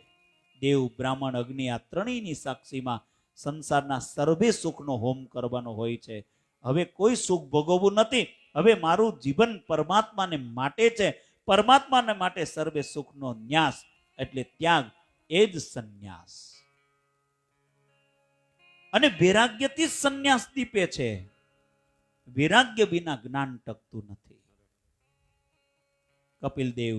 દેવ બ્રાહ્મણ અગ્નિ આ ત્રણેયની સાક્ષીમાં સંસારના સર્વે સુખનો હોમ કરવાનો હોય છે. હવે કોઈ સુખ ભોગવવું નથી, હવે મારું જીવન પરમાત્માને માટે છે, પરમાત્માને માટે સર્વે સુખનો ન્યાસ એટલે ત્યાગ, એ જ સંન્યાસ. અને વૈરાગ્યથી જ સંન્યાસ દીપે છે. વૈરાગ્ય વિના જ્ઞાન ટકતું નથી. કપિલ દેવ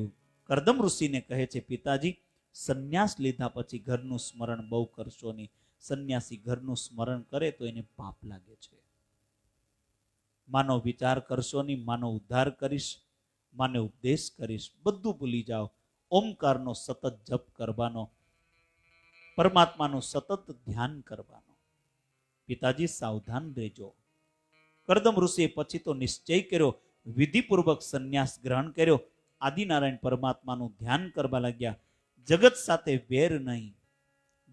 કરદમ ઋષિને કહે છે, પિતાજી સંન્યાસ લીધા પછી ઘરનું સ્મરણ બહુ કરશો નહીં. સંન્યાસી ઘરનું સ્મરણ કરે તો એને પાપ લાગે છે. માનો વિચાર કરશો નહીં, માનો ઉદ્ધાર કરીશ, માને ઉપદેશ કરીશ, બધું ભૂલી જાઓ. ઓમકારનો સતત જપ કરવાનો, પરમાત્માનું સતત ધ્યાન કરવાનો. પિતાજી સાવધાન રહેજો. કરદમ ઋષિએ પછી તો નિશ્ચય કર્યો, વિધિપૂર્વક સંન્યાસ ગ્રહણ કર્યો. આદિનારાયણ પરમાત્માનું ધ્યાન કરવા લાગ્યા. જગત સાથે વેર નહીં,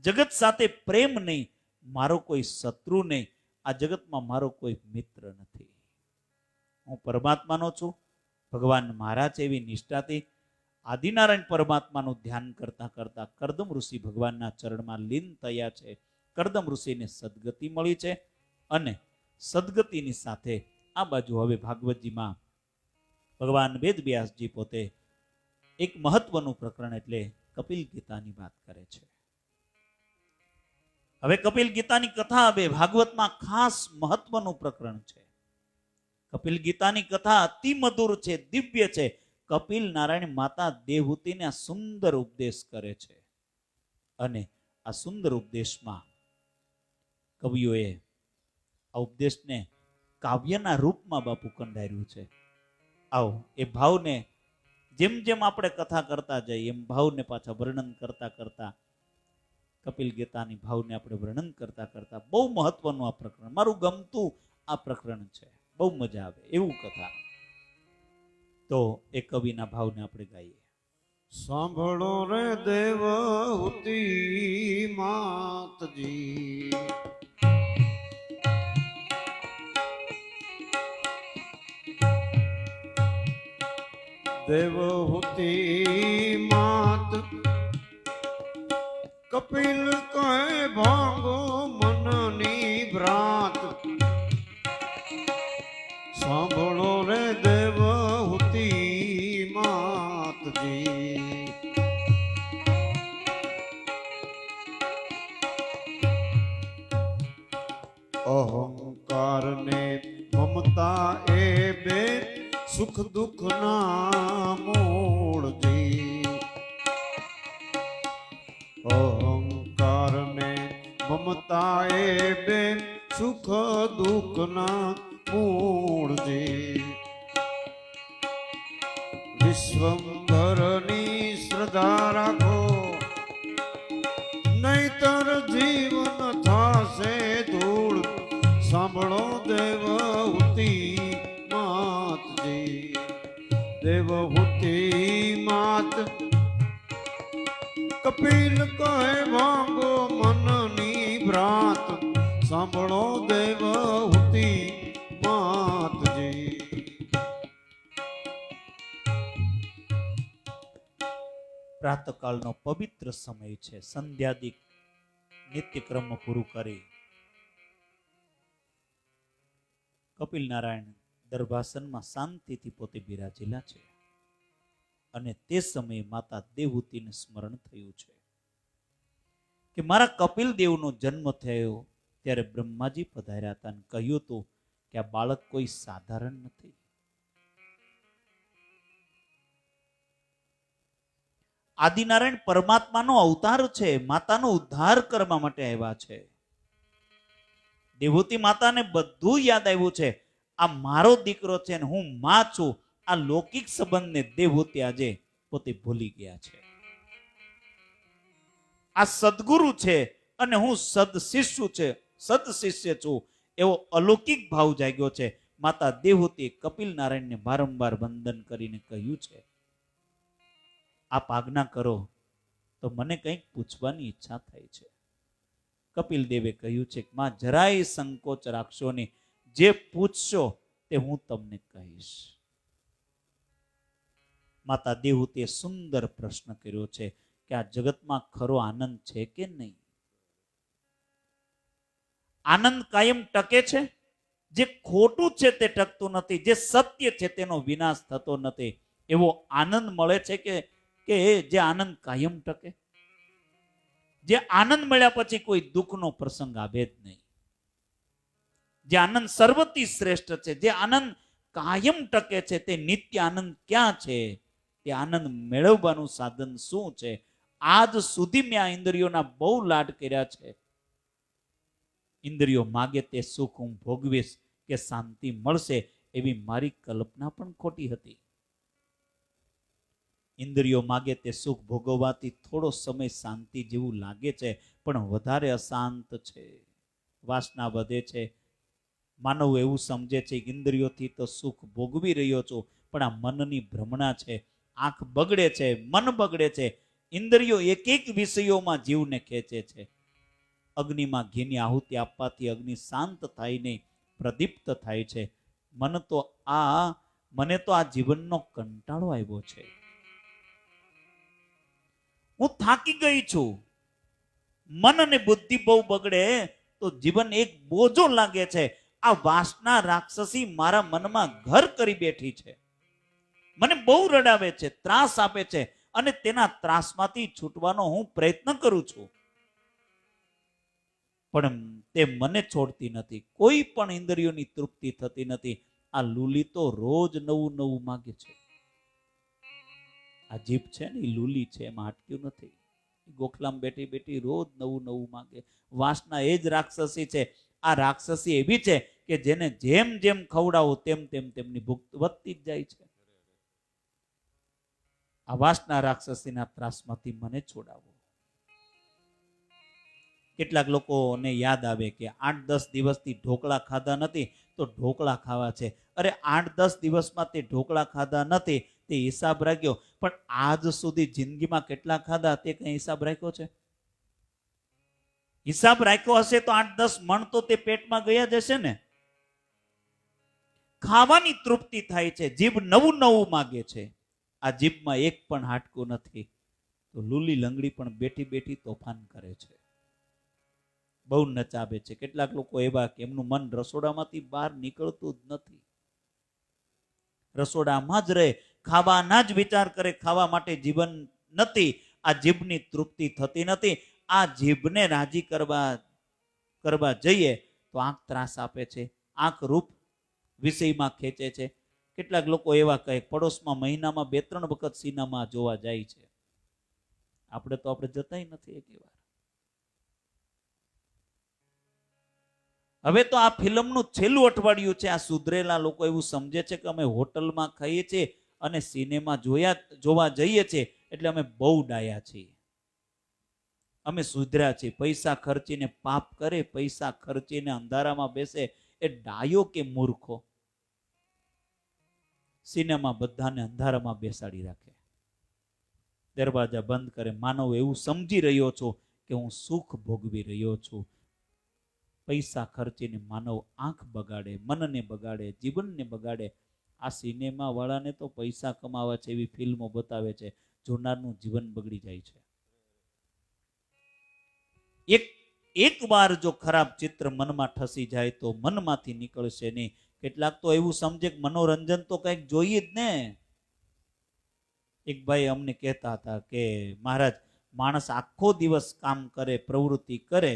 જગત સાથે પ્રેમ નહીં, મારો કોઈ શત્રુ નહીં, આ જગતમાં મારો કોઈ મિત્ર નથી, હું પરમાત્માનો છું, ભગવાન મારા છે, એવી નિષ્ઠાથી આદિનારાયણ પરમાત્માનું ધ્યાન કરતા કરતા કરદમ ઋષિ ભગવાનના ચરણમાં લીન થયા છે. કરદમ ઋષિને સદગતિ મળી છે. અને સદગતિની સાથે આ બાજુ હવે ભાગવતજીમાં ભગવાન વેદવ્યાસજી પોતે એક મહત્વનું પ્રકરણ એટલે કપિલ ગીતાની વાત કરે છે. હવે કપિલ ગીતાની કથા હવે ભાગવતમાં ખાસ મહત્વનું પ્રકરણ છે. કપિલ ગીતાની કથા અતિ મધુર છે, દિવ્ય છે. કપિલ નારાયણ માતા દેવહૂતિને આ સુંદર ઉપદેશ કરે છે. અને આ સુંદર ઉપદેશમાં કવિઓએ આ ઉપદેશને કાવ્યના રૂપમાં બાપુ કંડાર્યું છે. આવો એ ભાવને જેમ જેમ આપણે કથા કરતા જઈએ એમ ભાવને પાછા વર્ણન કરતા કરતા કપિલ ગીતાની ભાવને આપણે વર્ણન કરતા કરતા બહુ મહત્વનું આ પ્રકરણ, મારું ગમતું આ પ્રકરણ છે, બહુ મજા આવે એવું કથા. તો એ કવિના ભાવને આપણે ગાઈએ. સાંભળો રે દેવહૂતિ માતજી, દેવહૂતિ માત કપિલ કહે ભાંગો મનની ભ્રાત. સાંભળો રે દેવહૂતિ માતજી, અહંકાર ને મમતા એ બે સુખ દુઃખ ના મૂળજી. અહંકાર ને મમતા એ બે સુખ દુઃખ ના મૂળજી. વિશ્વંભરની શ્રદ્ધા રાખો, નહીતર જીવન થાશે ધૂળ. સાંભળો દેવહૂતિ માતજી, દેવહૂતિ માત કપિલ કહે ભાંગો મનની ભ્રાત. સાંભળો દેવહૂતિ માતજી. પ્રાતકાળનો પવિત્ર સમય છે. સંધ્યાદિક નિત્યક્રમ પૂરું કરી કપિલ નારાયણ દરભાસનમાં શાંતિથી પોતે બિરાજેલા છે. અને તે સમયે માતા દેવહૂતિને સ્મરણ થયું છે કે મારા કપિલ દેવનો જન્મ થયો ત્યારે બ્રહ્માજી પધાર્યા હતા અને કહ્યું હતું કે આ બાળક કોઈ સાધારણ નથી. આદિનારાયણ પરમાત્માનો અવતાર છે, માતાનો ઉદ્ધાર કરવા માટે આવ્યા છે. દેવહૂતિ માતાને બધું યાદ આવ્યું છે, આ મારો દીકરો છે ને હું માં છું. આ લૌકિક સંબંધને દેવહૂતિ આજે પોતે ભૂલી ગયા છે. આ સદગુરુ છે અને હું સદ શિષ્ય છું એવો અલૌકિક ભાવ જાગ્યો છે. માતા દેવહૂતિ કપિલ નારાયણને વારંવાર વંદન કરીને કહ્યું છે, આપ આજ્ઞા કરો તો મને કંઈક પૂછવાની ઈચ્છા થાય છે. કપિલ દેવે કહ્યું છે કે માં જરાય સંકોચ રાખશો નહીં, જે પૂછશો તે હું તમને કહીશ. માતા દેવહૂતિએ સુંદર પ્રશ્ન કર્યો છે કે આ જગતમાં ખરો આનંદ છે કે નહીં? આનંદ કાયમ ટકે છે? જે ખોટું છે તે ટકતું નથી, જે સત્ય છે તેનો વિનાશ થતો નથી. એવો આનંદ મળે છે કે જે આનંદ કાયમ ટકે? જે આનંદ મળ્યા પછી કોઈ દુઃખનો પ્રસંગ આવે જ નહીં. જે આનંદ સર્વથી શ્રેષ્ઠ છે, જે આનંદ કાયમ ટકે છે, તે નિત્ય આનંદ ક્યાં છે? તે આનંદ મેળવવાનું સાધન શું છે? આજ સુધી મેં આ ઇન્દ્રિયોના બહુ લાડ કર્યા છે. ઇન્દ્રિયો માગે તે સુખ હું ભોગવીશ કે શાંતિ મળશે એવી મારી કલ્પના પણ ખોટી હતી. ઇન્દ્રિયો માગે તે સુખ ભોગવવાથી થોડો સમય શાંતિ જેવું લાગે છે, પણ વધારે અશાંત છે. વાસના વધે છે. માનવ એવું સમજે છે કે ઇન્દ્રિયોથી તો સુખ ભોગવી રહ્યો છું, પણ આ મનની ભ્રમણા છે. આંખ બગડે છે, મન બગડે છે. ઇન્દ્રિયો એક એક વિષયોમાં જીવને ખેંચે છે. અગ્નિમાં ઘીની આહુતિ આપવાથી અગ્નિ શાંત થાય નહીં, પ્રદીપ્ત થાય છે. મને તો આ જીવનનો કંટાળો આવ્યો છે. હું થાકી ગઈ છું. મન અને બુદ્ધિ બહુ બગડે તો જીવન એક બોજો લાગે છે. આ વાસના રાક્ષસી મારા મનમાં ઘર કરી બેઠી છે. મને બહુ રડાવે છે, ત્રાસ આપે છે, અને તેના ત્રાસમાંથી છૂટવાનો હું પ્રયત્ન કરું છું, પણ તે મને છોડતી નથી. કોઈ પણ ઇન્દ્રિયોની તૃપ્તિ થતી નથી. આ લૂલી તો રોજ નવું નવું માગે છે. આ જીભ છે ને એ લૂલી છે, એમાં અટક્યું નથી. ગોખલામાં બેઠી બેઠી રોજ નવું નવું માગે. વાસના એ જ રાક્ષસી છે. આ રાક્ષસી એવી છે કે જેને જેમ જેમ ખવડાવો તેમ તેમ તેમની ભૂખ વધતી જ જાય છે. આ વાસના રાક્ષસીના ત્રાસમાંથી મને છોડાવો. કેટલાક લોકોને યાદ આવે કે 8-10 દિવસથી ઢોકળા ખાધા નથી તો ઢોકળા ખાવા છે. અરે 8-10 દિવસમાં તે ઢોકળા ખાધા નથી તે હિસાબ રાખ્યો, પણ આજ સુધી જિંદગીમાં કેટલા ખાધા તે કઈ હિસાબ રાખ્યો છે? હિસાબ રાખ્યો હશે તો 8-10 મણ તો તે પેટમાં ગયા જ હશે ને. ખાવાની તૃપ્તિ થાય છે, જીભ નવું નવું માગે છે. આ જીભમાં એક પણ હાડકું નથી તો લૂલી લંગડી પણ બેઠી બેઠી તોફાન કરે છે, બહુ નચાવે છે. કેટલાક લોકો એવા કે એમનું મન રસોડામાંથી બહાર નીકળતું જ નથી. રસોડામાં જ રહે, ખાવાના જ વિચાર કરે. ખાવા માટે જીવન નથી. આ જીભની તૃપ્તિ થતી નથી. આ જીભને રાજી કરવા જઈએ તો આંખ ત્રાસ આપે છે, આંખ રૂપ વિષયમાં ખેંચે છે. કેટલાક લોકો એવા કહે પડોશમાં મહિનામાં 2-3 વખત સિનેમા જોવા જાય છે. આપણે જતાય નથી એક વાર. હવે તો આ ફિલ્મનું છેલ્લું અઠવાડિયું છે. આ સુધરેલા લોકો એવું સમજે છે કે અમે હોટલમાં ખાઈએ છીએ અને સિનેમા જોવા જઈએ છીએ એટલે અમે બહુ ડાયા છીએ, અમે સુધર્યા છીએ. પૈસા ખર્ચીને પાપ કરે, પૈસા ખર્ચીને અંધારામાં બેસે એ ડાયો કે મૂર્ખો? સિનેમા બધાને અંધારામાં બેસાડી રાખે, દરવાજા બંધ કરે. માનવ એવું સમજી રહ્યો છો કે હું સુખ ભોગવી રહ્યો છું. પૈસા ખર્ચીને માનવ આંખ બગાડે, મનને બગાડે, જીવનને બગાડે. આ સિનેમા વાળાને તો પૈસા કમાવા છે એવી ફિલ્મો બતાવે છે, જોનારનું જીવન બગડી જાય છે. એક વાર જો ખરાબ ચિત્ર મનમાં ઠસી જાય તો મનમાંથી નીકળશે નહીં. કેટલાક તો એવું સમજે કે મનોરંજન તો કંઈક જોઈએ જ ને. એક ભાઈ અમને કહેતા હતા કે મહારાજ, માણસ આખો દિવસ કામ કરે, પ્રવૃત્તિ કરે,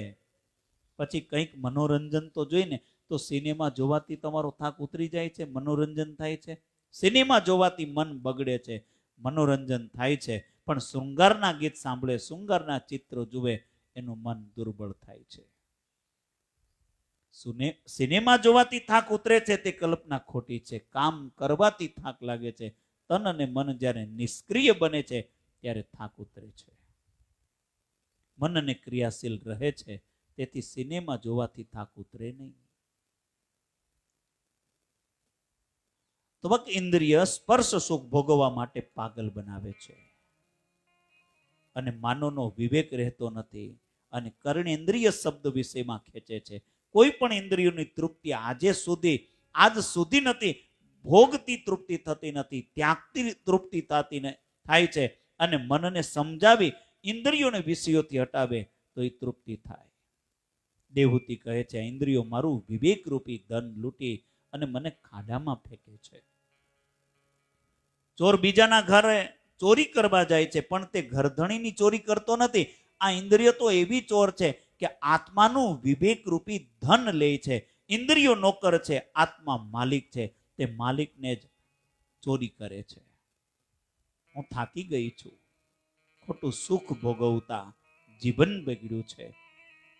પછી કંઈક મનોરંજન તો જોઈ ને. તો સિનેમા જોવાથી તમારો થાક ઉતરી જાય છે, મનોરંજન થાય છે. સિનેમા જોવાથી મન બગડે છે, મનોરંજન થાય છે. પણ શૃંગારના ગીત સાંભળે, શૃંગારના ચિત્રો જુએ, એનું મન દુર્બળ થાય છે. સિનેમા જોવાથી થાક ઉતરે છે તે કલ્પના ખોટી છે. કામ કરવાથી થાક લાગે છે. તન અને મન જ્યારે નિષ્ક્રિય બને છે ત્યારે થાક ઉતરે છે. મન અને ક્રિયાશીલ રહે છે, તેથી સિનેમા જોવાથી થાક ઉતરે નહીં. ત્વક ઇન્દ્રિય સ્પર્શ સુખ ભોગવવા માટે પાગલ બનાવે છે અને માનવનો વિવેક રહેતો નથી અને કર્ણેન્દ્રિય શબ્દ વિષયમાં ખેંચે છે. કોઈ પણ ઇન્દ્રિયોની તૃપ્તિ આજ સુધી નથી. ભોગથી તૃપ્તિ થતી નથી, ત્યાગથી તૃપ્તિ થાય છે. અને મનને સમજાવી ઇન્દ્રિયોને વિષયોથી હટાવે તો એ તૃપ્તિ થાય. દેવહૂતિ કહે છે, ઇન્દ્રિયો મારું વિવેક રૂપી ધન લૂંટી અને મને ખાડામાં ફેંકે છે. ચોર બીજાના ઘરે ચોરી કરવા જાય છે, પણ તે ઘરધણીની ચોરી કરતો નથી. આ ઇન્દ્રિયો તો એવી ચોર છે કે આત્માનું વિવેક રૂપી ધન લે છે. ઇન્દ્રિયો નોકર છે, આત્મા માલિક છે. તે માલિકને જ ચોરી કરે છે. હું થાકી ગઈ છું. ખોટું સુખ ભોગવતા જીવન બગડ્યું છે.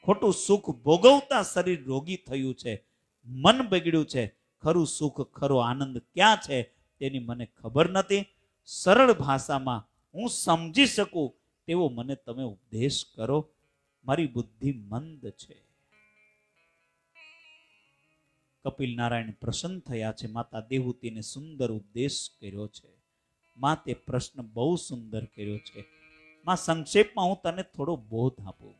ખોટું સુખ ભોગવતા શરીર રોગી થયું છે. મન બગડ્યું છે. ખરું સુખ, ખરો આનંદ ક્યાં છે તેની મને ખબર નથી. સરળ ભાષામાં હું સમજી શકું તેવો મને તમે ઉપદેશ કરો. મારી બુદ્ધિ મંદ છે. કપિલ નારાયણ પ્રસન્ન થયા છે. માતા દેવહૂતિને સુંદર ઉપદેશ કર્યો છે. માં તે પ્રશ્ન બહુ સુંદર કર્યો છે. માં સંક્ષેપમાં હું તને થોડો બોધ આપું.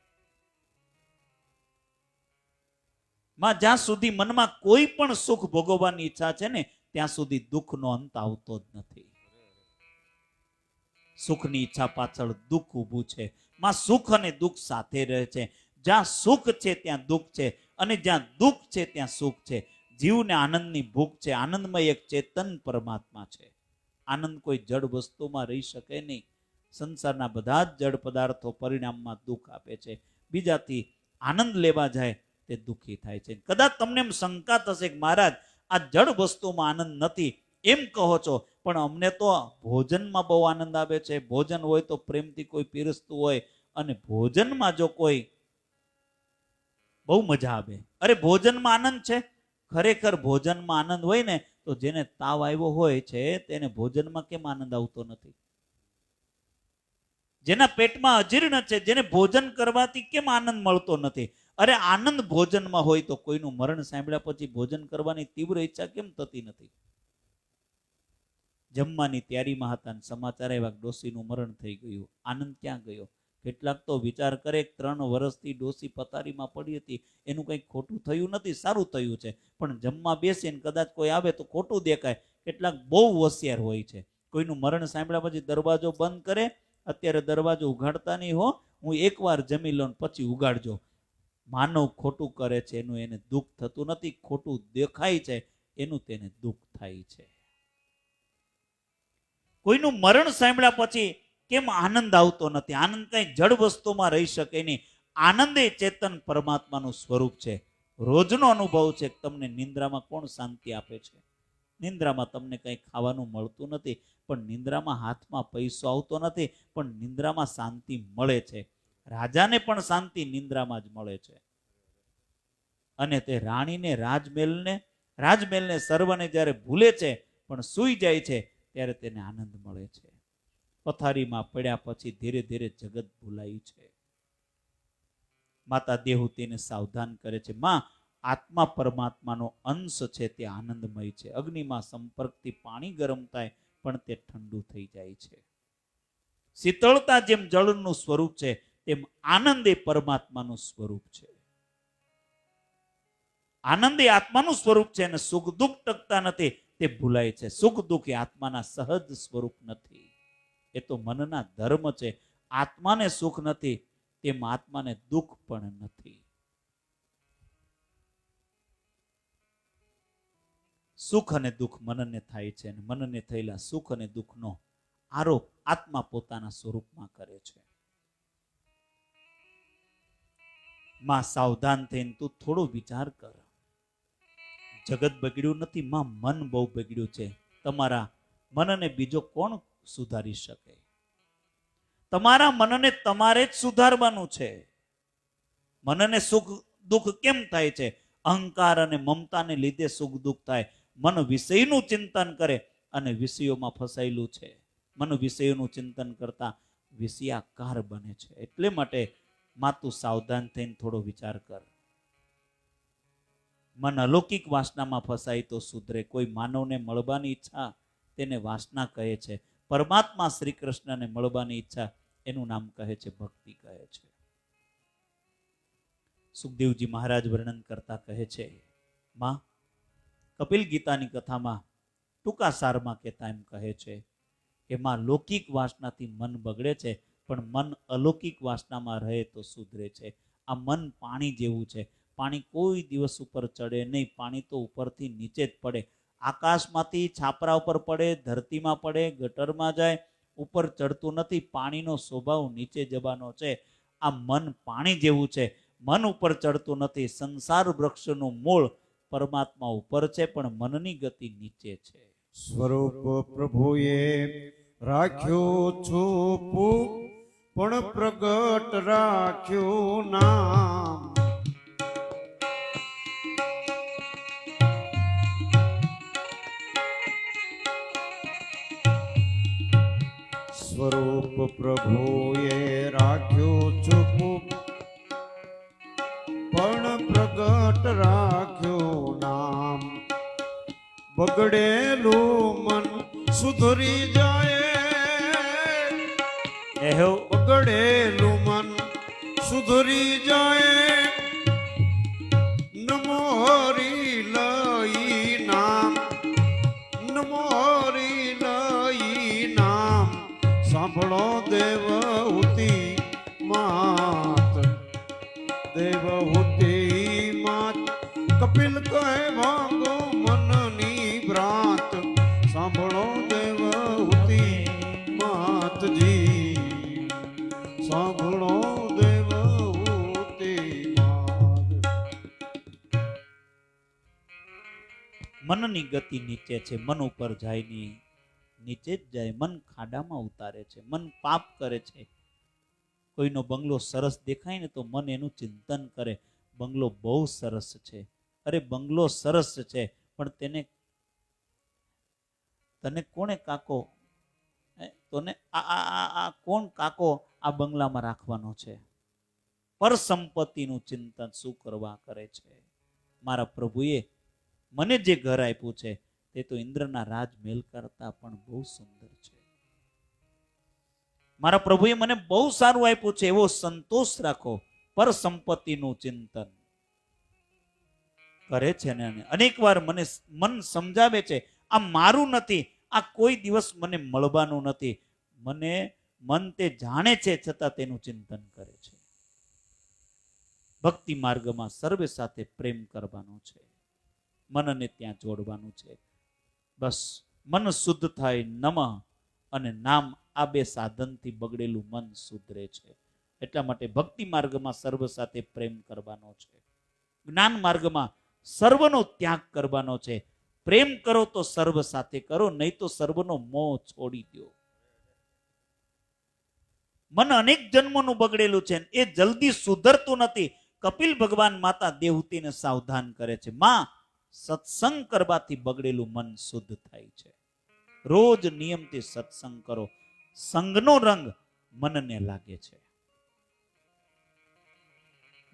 માં જ્યાં સુધી મનમાં કોઈ પણ સુખ ભોગવવાની ઈચ્છા છે ને ત્યાં સુધી દુઃખનો અંત આવતો જ નથી. સુખની ઈચ્છા પાછળ દુઃખ ઊભું છે. માં સુખ અને દુઃખ સાથે રહે છે. જ્યાં સુખ છે ત્યાં દુઃખ છે અને જ્યાં દુઃખ છે ત્યાં સુખ છે. જીવને આનંદની ભૂખ છે. આનંદમય એક ચેતન પરમાત્મા છે. આનંદ કોઈ જડ વસ્તુમાં રહી શકે નહીં. સંસારના બધા જ જડ પદાર્થો પરિણામમાં દુઃખ આપે છે. બીજાથી આનંદ લેવા જાય તે દુઃખી થાય છે. કદાચ તમને એમ શંકા થશે કે મહારાજ આ જડ વસ્તુમાં આનંદ નથી એમ કહો છો, પણ અમને તો ભોજનમાં બહુ આનંદ આવે છે. ભોજન હોય તો પ્રેમથી કોઈ પીરસતું હોય અને ભોજનમાં જો કોઈ બહુ મજા આવે. અરે ભોજનમાં આનંદ છે. ખરેખર ભોજનમાં આનંદ હોય ને તો જેને તાવ આવ્યો હોય છે તેને ભોજનમાં કેમ આનંદ આવતો નથી? જેના પેટમાં અજીર્ણ છે, જેને ભોજન કરવાથી કેમ આનંદ મળતો નથી? અરે આનંદ ભોજનમાં હોય તો કોઈનું મરણ સાંભળ્યા પછી ભોજન કરવાની તીવ્ર ઈચ્છા કેમ થતી નથી? જમવાની તૈયારીમાં હતા સમાચાર આવ્યા ડોશીનું મરણ થઈ ગયું. આનંદ ક્યાં ગયો? કેટલાક તો વિચાર કરે 3 વર્ષથી ડોશી પથારીમાં પડી હતી, એનું કંઈ ખોટું થયું નથી, સારું થયું છે. પણ જમવા બેસીને કદાચ કોઈ આવે તો ખોટું દેખાય. કેટલાક બહુ હોશિયાર હોય છે. કોઈનું મરણ સાંભળ્યા પછી દરવાજો બંધ કરે. અત્યારે દરવાજો ઉઘાડતા નહીં હો, હું એકવાર જમી લઉં પછી ઉગાડજો. માનવ ખોટું કરે છે એનું એને દુઃખ થતું નથી. ખોટું દેખાય છે એનું તેને દુઃખ થાય છે. કોઈનું મરણ સાંભળ્યા પછી કેમ આનંદ આવતો નથી? આનંદ કઈ જડ વસ્તુમાં રહી શકે નહીં. આનંદ એ ચેતન પરમાત્માનું સ્વરૂપ છે. રોજનો અનુભવ છે. તમને નિંદ્રામાં કોણ શાંતિ આપે છે? નિંદ્રામાં તમને કંઈ ખાવાનું મળતું નથી, પણ નિંદ્રામાં હાથમાં પૈસો આવતો નથી, પણ નિંદ્રામાં શાંતિ મળે છે. રાજાને પણ શાંતિ નિંદ્રામાં જ મળે છે. અને તે રાણીને રાજમહેલને સર્વને જ્યારે ભૂલે છે પણ સૂઈ જાય છે ત્યારે તેને આનંદ મળે છે. પથારીમાં પડ્યા પછી ધીરે ધીરે જગત ભૂલાય છે. માતા દેવહૂતિને સાવધાન કરે છે, માં આત્મા પરમાત્માનો અંશ છે, તે આનંદમય છે. અગ્નિમાં સંપર્કથી પાણી ગરમ થાય પણ તે ઠંડુ થઈ જાય છે. શીતળતા જેમ જળનું સ્વરૂપ છે તેમ આનંદ એ પરમાત્માનું સ્વરૂપ છે. આનંદ એ આત્માનું સ્વરૂપ છે અને સુખ દુઃખ ટકતા નથી તે ભૂલાય છે. સુખ દુઃખ એ આત્માના સહજ સ્વરૂપ નથી, એ તો મનના ધર્મ છે. આત્માને સુખ નથી તેમ આત્માને દુઃખ પણ નથી. સુખ અને દુઃખ મનને થાય છે અને મનને થયેલા સુખ અને દુઃખનો આરોપ આત્મા પોતાના સ્વરૂપમાં કરે છે. માં સાવધાન થઈને તું થોડો વિચાર કર. જગત બગડ્યું નથી માં, મન બહુ બગડ્યું છે. તમારા મનને બીજો કોણ સુધારી શકે? તમારા મનને તમારે જ સુધારવાનું છે. મનને સુખ દુઃખ કેમ થાય છે? અહંકાર અને મમતાને લીધે સુખ દુઃખ થાય. મન વિષયનું ચિંતન કરે અને વિષયોમાં ફસાયેલું છે. મન વિષયોનું ચિંતન કરતા વિષયાકાર બને છે. એટલે માટે તું સાવધાન થઈને થોડો વિચાર કર. મન અલૌકિક વાસનામાં ફસાય તો સુધરે. કોઈ માનવને મળવાની ઈચ્છા તેને વાસના કહે છે. પરમાત્મા શ્રી કૃષ્ણને મળવાની ઈચ્છા એનું નામ કહે છે ભક્તિ કહે છે. સુખદેવજી મહારાજ વર્ણન કરતા કહે છે, માં કપિલ ગીતાની કથામાં ટૂંકા સારમાં કહેતા એમ કહે છે કે માં લૌકિક વાસનાથી મન બગડે છે, પણ મન અલૌકિક વાસનામાં રહે તો સુધરે છે. આ મન પાણી જેવું છે. પાણી કોઈ દિવસ ઉપર ચડે નહીં. પાણી તો ઉપરથી નીચે જ પડે. આકાશમાંથી છાપરા ઉપર પડે, ધરતીમાં પડે, ગટરમાં જાય, ઉપર ચડતું નથી. પાણીનો સ્વભાવ નીચે જવાનો છે. આ મન પાણી જેવું છે. મન ઉપર ચડતું નથી. સંસાર વૃક્ષનું મૂળ પરમાત્મા ઉપર છે, પણ મનની ગતિ નીચે છે. સ્વરૂપ પ્રભુએ રાખ્યો છુપું, પણ પ્રગટ રાખ્યું નામ. સ્વરૂપ પ્રભુએ રાખ્યું છુપું, પણ પ્રગટ રાખ્યું નામ. બગડેલું મન સુધરી જાય, બગડેલું મન સુધરી જાય. નમો હરી લઈ નામ, નમો હરી લઈ નામ. સાંભળો દેવહૂતિ માત, દેવહૂતિ માત. કપિલ કહે ભાંગો મનની ભ્રાંત. સાંભળો દેવહૂતિ માતજી, સાંભળો દેવહૂતિ માત. મનની ગતિ નીચે છે. મન ઉપર જાય નહીં, નીચે જ જાય. મન ખાડામાં ઉતારે છે. મન પાપ કરે છે. કોઈનો બંગલો સરસ દેખાય ને તો મન એનું ચિંતન કરે, બંગલો બહુ સરસ છે. અરે બંગલો સરસ છે, પણ તને કોણે કાકો, તને આ કોણ કાકો આ બંગલામાં રાખવાનો છે? પર સંપત્તિનું ચિંતન શું કરવા કરે છે? મારા પ્રભુએ મને જે ઘર આપ્યું છે તે તો ઇન્દ્રના રાજમહેલ કરતા પણ બહુ સુંદર છે. મારા પ્રભુએ મને બહુ સારું આપ્યું છે, એવો સંતોષ રાખો. પર સંપત્તિનું ચિંતન કરે છે ને અનેક વાર મને મન સમજાવે છે આ મારું નથી, આ કોઈ દિવસ મને મળવાનું નથી. મને મન તે જાણે છે, છતાં તેનું ચિંતન કરે છે. ભક્તિ માર્ગમાં સર્વે સાથે પ્રેમ કરવાનો છે. મનને ત્યાં જોડવાનું છે. બસ મન શુદ્ધ થાય, નમઃ અને નામ, આ બે સાધનથી બગડેલું મન સુધરે છે. એટલા માટે ભક્તિ માર્ગમાં સર્વ સાથે પ્રેમ કરવાનો છે. જ્ઞાન માર્ગમાં સર્વનો ત્યાગ કરવાનો છે. પ્રેમ કરો તો સર્વ સાથે કરો, નહીં તો સર્વનો મોહ છોડી દો. મન અનેક જન્મોનું બગડેલું છે, એ જલ્દી સુધરતું નથી. કપિલ ભગવાન માતા દેવહૂતિને સાવધાન કરે છે, માં સત્સંગ કરવાથી બગડેલું મન શુદ્ધ થાય છે. રોજ નિયમથી સત્સંગ કરો. સંગનો રંગ મનને લાગે છે.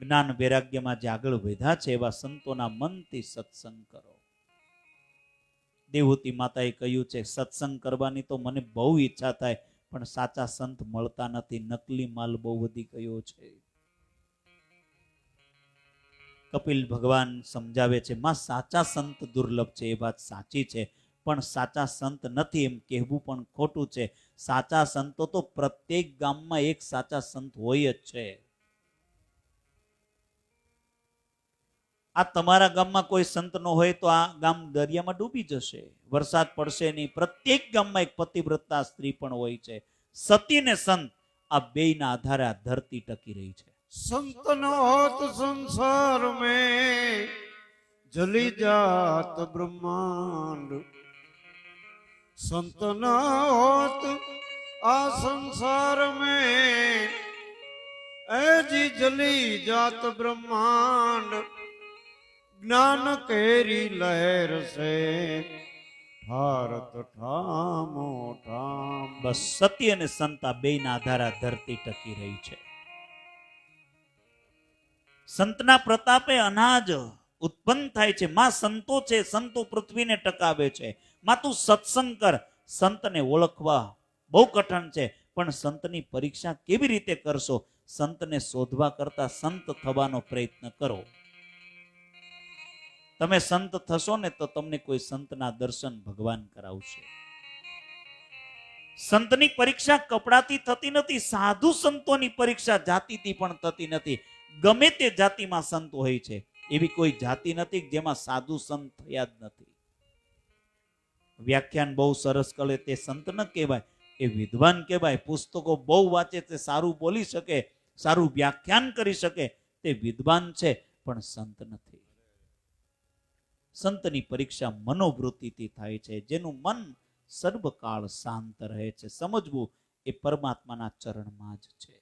જ્ઞાન વૈરાગ્યમાં જે આગળ વધ્યા છે એવા સંતોના મનથી સત્સંગ કરો. દેવહૂતિ માતાએ કહ્યું છે, સત્સંગ કરવાની તો મને બહુ ઈચ્છા થાય, પણ સાચા સંત મળતા નથી. નકલી માલ બહુ વધી ગયો છે. કપિલ ભગવાન સમજાવે છે, માં સાચા સંત દુર્લભ છે, એ વાત સાચી છે, પણ સાચા સંત નથી એમ કહેવું પણ ખોટું છે. સાચા સંતો તો પ્રત્યેક ગામમાં એક સાચા સંત હોય જ છે. આ તમારા ગામમાં કોઈ સંત ન હોય તો આ ગામ દરિયામાં ડૂબી જશે. વરસાદ પડશે નહીં. પ્રત્યેક ગામમાં એક પતિવ્રતા સ્ત્રી પણ હોય છે. સતી ને સંત, આ બેયના આધારે આ ધરતી ટકી રહી છે. संत न होत संसार में जली जात ब्रह्मांड. संत न होत आ संसार में ऐजी जली जात ब्रह्मांड ज्ञान केरी लहर से ठारत ठामो ठाम। બસ સત્ય અને સંતા બેયના આધારે આ ધરતી ટકી રહી છે. સંતના પ્રતાપે અનાજ ઉત્પન્ન થાય છે. માં સંતો છે, સંતો પૃથ્વીને ટકાવે છે. માં તું સત્સંગ કર. સંતને ઓળખવા બહુ કઠણ છે, પણ સંતની પરીક્ષા કેવી રીતે કરશો? સંતને શોધવા કરતા સંત થવાનો પ્રયત્ન કરો. તમે સંત થશો ને તો તમને કોઈ સંતના દર્શન ભગવાન કરાવશે. સંતની પરીક્ષા કપડાથી થતી નથી. સાધુ સંતોની પરીક્ષા જાતિથી પણ થતી નથી. ગમે તે જાતિમાં સંત હોય છે, એવી કોઈ જાતિ નથી જેમાં સાધુ સંત થયા જ નથી. વ્યાખ્યાન બહુ સરસ કરે તે સંત ન કહેવાય, એ વિદ્વાન કહેવાય. પુસ્તકો બહુ વાંચે તે સારું બોલી શકે, સારું વ્યાખ્યાન કરી શકે, તે વિદ્વાન છે, પણ સંત નથી. સંતની પરીક્ષા મનોવૃત્તિથી થાય છે. જેનું મન સર્વકાળ શાંત રહે છે. સમજવું એ પરમાત્માના ચરણમાં જ છે.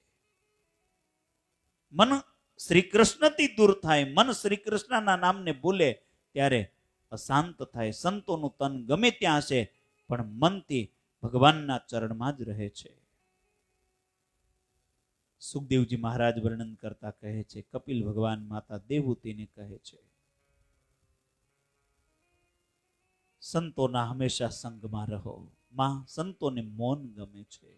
મન શ્રી કૃષ્ણથી દૂર થાય, મન શ્રી કૃષ્ણના નામને ભૂલે ત્યારે અશાંત થાય. સંતોનું તન ગમે ત્યાં હશે, પણ મનથી ભગવાનના ચરણમાં જ રહે છે. સુખદેવજી મહારાજ વર્ણન કરતા કહે છે, કપિલ ભગવાન માતા દેવહૂતિને કહે છે, સંતોના હંમેશા સંગમાં રહો. માં સંતોને મૌન ગમે છે.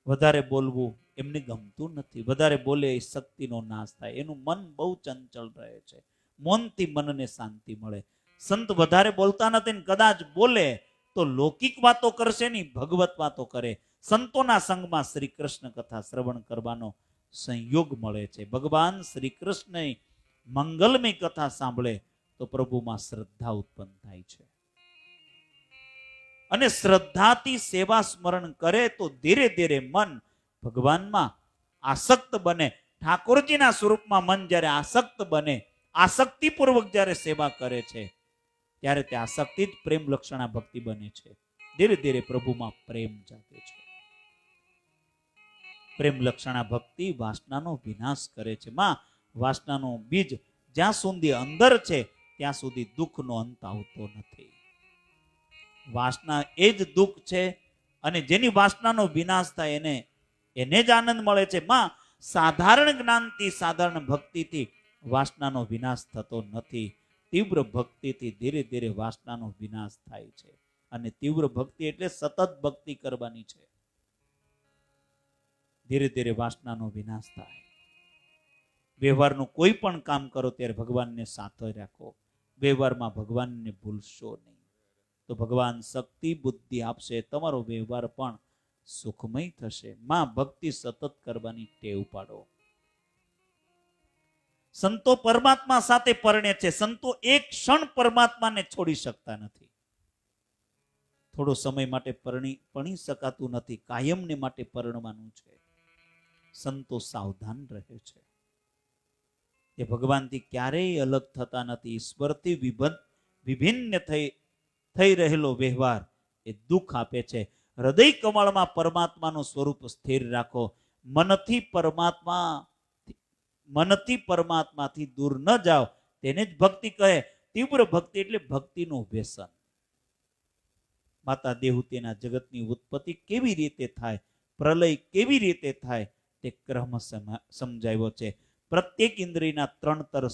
વધારે બોલવું એમને ગમતું નથી. વધારે બોલે એ શક્તિનો નાશ થાય. એનું મન બહુ ચંચળ રહે છે. મૌનથી મનને શાંતિ મળે. સંત વધારે બોલતા નથી, કદાચ બોલે તો લૌકિક વાતો કરશે નહીં, ભગવત વાતો કરે. સંતોના સંગમાં શ્રી કૃષ્ણ કથા શ્રવણ કરવાનો સંયોગ મળે છે. ભગવાન શ્રી કૃષ્ણ મંગલમય કથા સાંભળે તો પ્રભુમાં શ્રદ્ધા ઉત્પન્ન થાય છે. અને શ્રદ્ધાથી સેવા સ્મરણ કરે તો ધીરે ધીરે મન ભગવાનમાં આસક્ત બને. ઠાકોરજીના સ્વરૂપમાં મન જ્યારે આસક્ત બને, આસક્તિપૂર્વક જ્યારે સેવા કરે છે, ત્યારે તે આસક્તિ જ પ્રેમ લક્ષણા ભક્તિ બને છે. ધીરે ધીરે પ્રભુમાં પ્રેમ જાગે છે. પ્રેમ લક્ષણા ભક્તિ વાસનાનો વિનાશ કરે છે. માં વાસનાનો બીજ જ્યાં સુધી અંદર છે ત્યાં સુધી દુઃખનો અંત આવતો નથી. વાસના એ જ દુઃખ છે, અને જેની વાસનાનો વિનાશ થાય એને જ આનંદ મળે છે. માં સાધારણ જ્ઞાનથી, સાધારણ ભક્તિથી વાસનાનો વિનાશ થતો નથી. તીવ્ર ભક્તિથી ધીરે ધીરે વાસનાનો વિનાશ થાય છે. અને તીવ્ર ભક્તિ એટલે સતત ભક્તિ કરવાની છે. ધીરે ધીરે વાસનાનો વિનાશ થાય. વ્યવહારનું કોઈ પણ કામ કરો ત્યારે ભગવાનને સાથે રાખો. વ્યવહારમાં ભગવાનને ભૂલશો નહીં, તો ભગવાન શક્તિ બુદ્ધિ આપશે. તમારો વ્યવહાર પણ સુખમય થશે. માં ભક્તિ સતત કરવાની ટેવ પાડો. સંતો પરમાત્મા સાથે પરણે છે. સંતો એક ક્ષણ પરમાત્માને છોડી શકતા નથી. થોડો સમય માટે પરણી શકાતું નથી. કાયમને માટે પરણવાનું છે. સંતો સાવધાન રહે છે. એ ભગવાનથી ક્યારેય અલગ થતા નથી. ઈશ્વરથી વિભિન્ન થઈ રહેલો વ્યવહાર એ દુઃખ આપે છે. હૃદય કમળમાં પરમાત્માનું સ્વરૂપ સ્થિર રાખો. મનથી પરમાત્માથી દૂર ન જાઓ. તેને જ ભક્તિ કહે. તીવ્ર ભક્તિ એટલે ભક્તિનું વ્યસન. માતા દેવહૂતિના જગતની ઉત્પત્તિ કેવી રીતે થાય, પ્રલય કેવી રીતે થાય, તે ક્રમ સમજાવ્યો છે. પ્રત્યેક ઇન્દ્રિયના 3 તર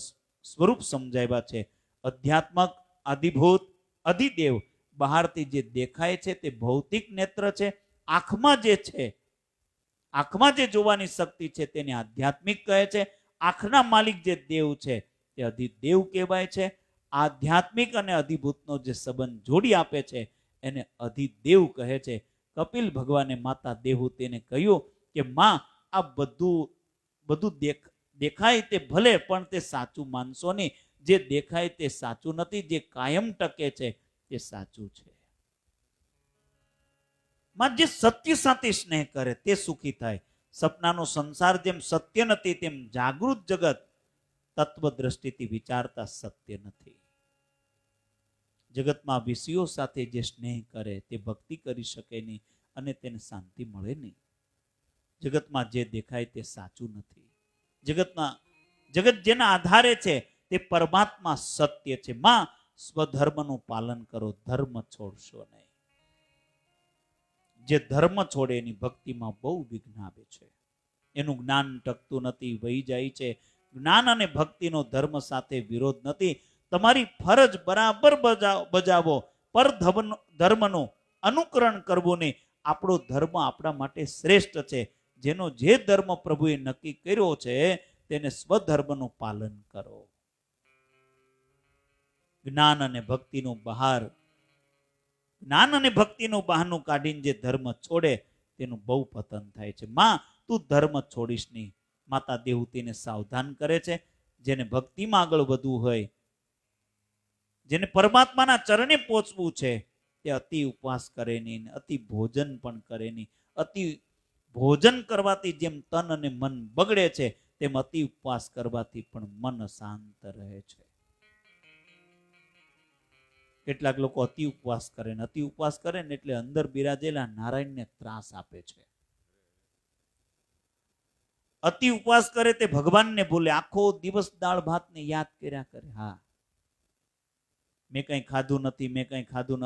સ્વરૂપ સમજાવ્યા છે. અધ્યાત્મક, આદિભૂત, અધિદેવ. બહારથી જે દેખાય છે તે ભૌતિક નેત્ર છે. આંખમાં જે છે, આંખમાં જે જોવાની શક્તિ છે તેને આધ્યાત્મિક કહે છે. આંખના માલિક જે દેવ છે તે અધિદેવ કહેવાય છે. આધ્યાત્મિક અને અધિભૂતનો જે સંબંધ જોડી આપે છે એને અધિદેવ કહે છે. કપિલ ભગવાને માતા દેવહૂતિને કહ્યું કે માં, આ બધું દેખાય તે ભલે, પણ તે સાચું માનશો નહીં. જે દેખાય તે સાચું નથી, જે કાયમ ટકે છે તે સાચું છે. માં જે સત્ય સાથે સ્નેહ કરે તે સુખી થાય. સપનાનો સંસાર જેમ સત્ય નથી, તેમ જાગૃત જગત તત્વ દ્રષ્ટિથી વિચારતા સત્ય નથી. જગતમાં વિષયો સાથે જે સ્નેહ કરે તે ભક્તિ કરી શકે નહીં અને તેને શાંતિ મળે નહીં. જગતમાં જે દેખાય તે સાચું નથી. જગત જેના આધારે છે તે પરમાત્મા સત્ય છે. માં સ્વધર્મનું પાલન કરો, ધર્મ છોડશો નહીં. જે ધર્મ છોડે એની ભક્તિમાં બહુ વિઘ્ન આવે છે. એનું જ્ઞાન ટકતું નથી, વહી જાય છે. જ્ઞાન અને ભક્તિનો ધર્મ સાથે વિરોધ નથી. તમારી ફરજ બરાબર બજાવો, પર ધર્મનું અનુકરણ કરવું નહીં. આપણો ધર્મ આપણા માટે શ્રેષ્ઠ છે. જેનો જે ધર્મ પ્રભુએ નક્કી કર્યો છે તેને સ્વધર્મનું પાલન કરો. જ્ઞાન અને ભક્તિનું બહાનું કાઢીને જે ધર્મ છોડે તેનું બહુ પતન થાય છે. માં તું ધર્મ છોડીશ નહીં. માતા દેવહૂતિને સાવધાન કરે છે. જેને ભક્તિમાં આગળ વધવું હોય, જેને પરમાત્માના ચરણે પહોંચવું છે, તે અતિ ઉપવાસ કરે નહીં, અતિ ભોજન પણ કરે નહીં. અતિ ભોજન કરવાથી જેમ તન અને મન બગડે છે તેમ અતિ ઉપવાસ કરવાથી પણ મન શાંત રહે છે. કેટલાક લોકો અતિ ઉપવાસ કરે ને એટલે અંદર બિરાજેલા નારાયણને ત્રાસ આપે છે. અતિ ઉપવાસ કરે તે ભગવાનને ભૂલે. આખો દિવસ દાળ ભાત ને યાદ કર્યા કરે. હા, મેં કઈ ખાધું નથી.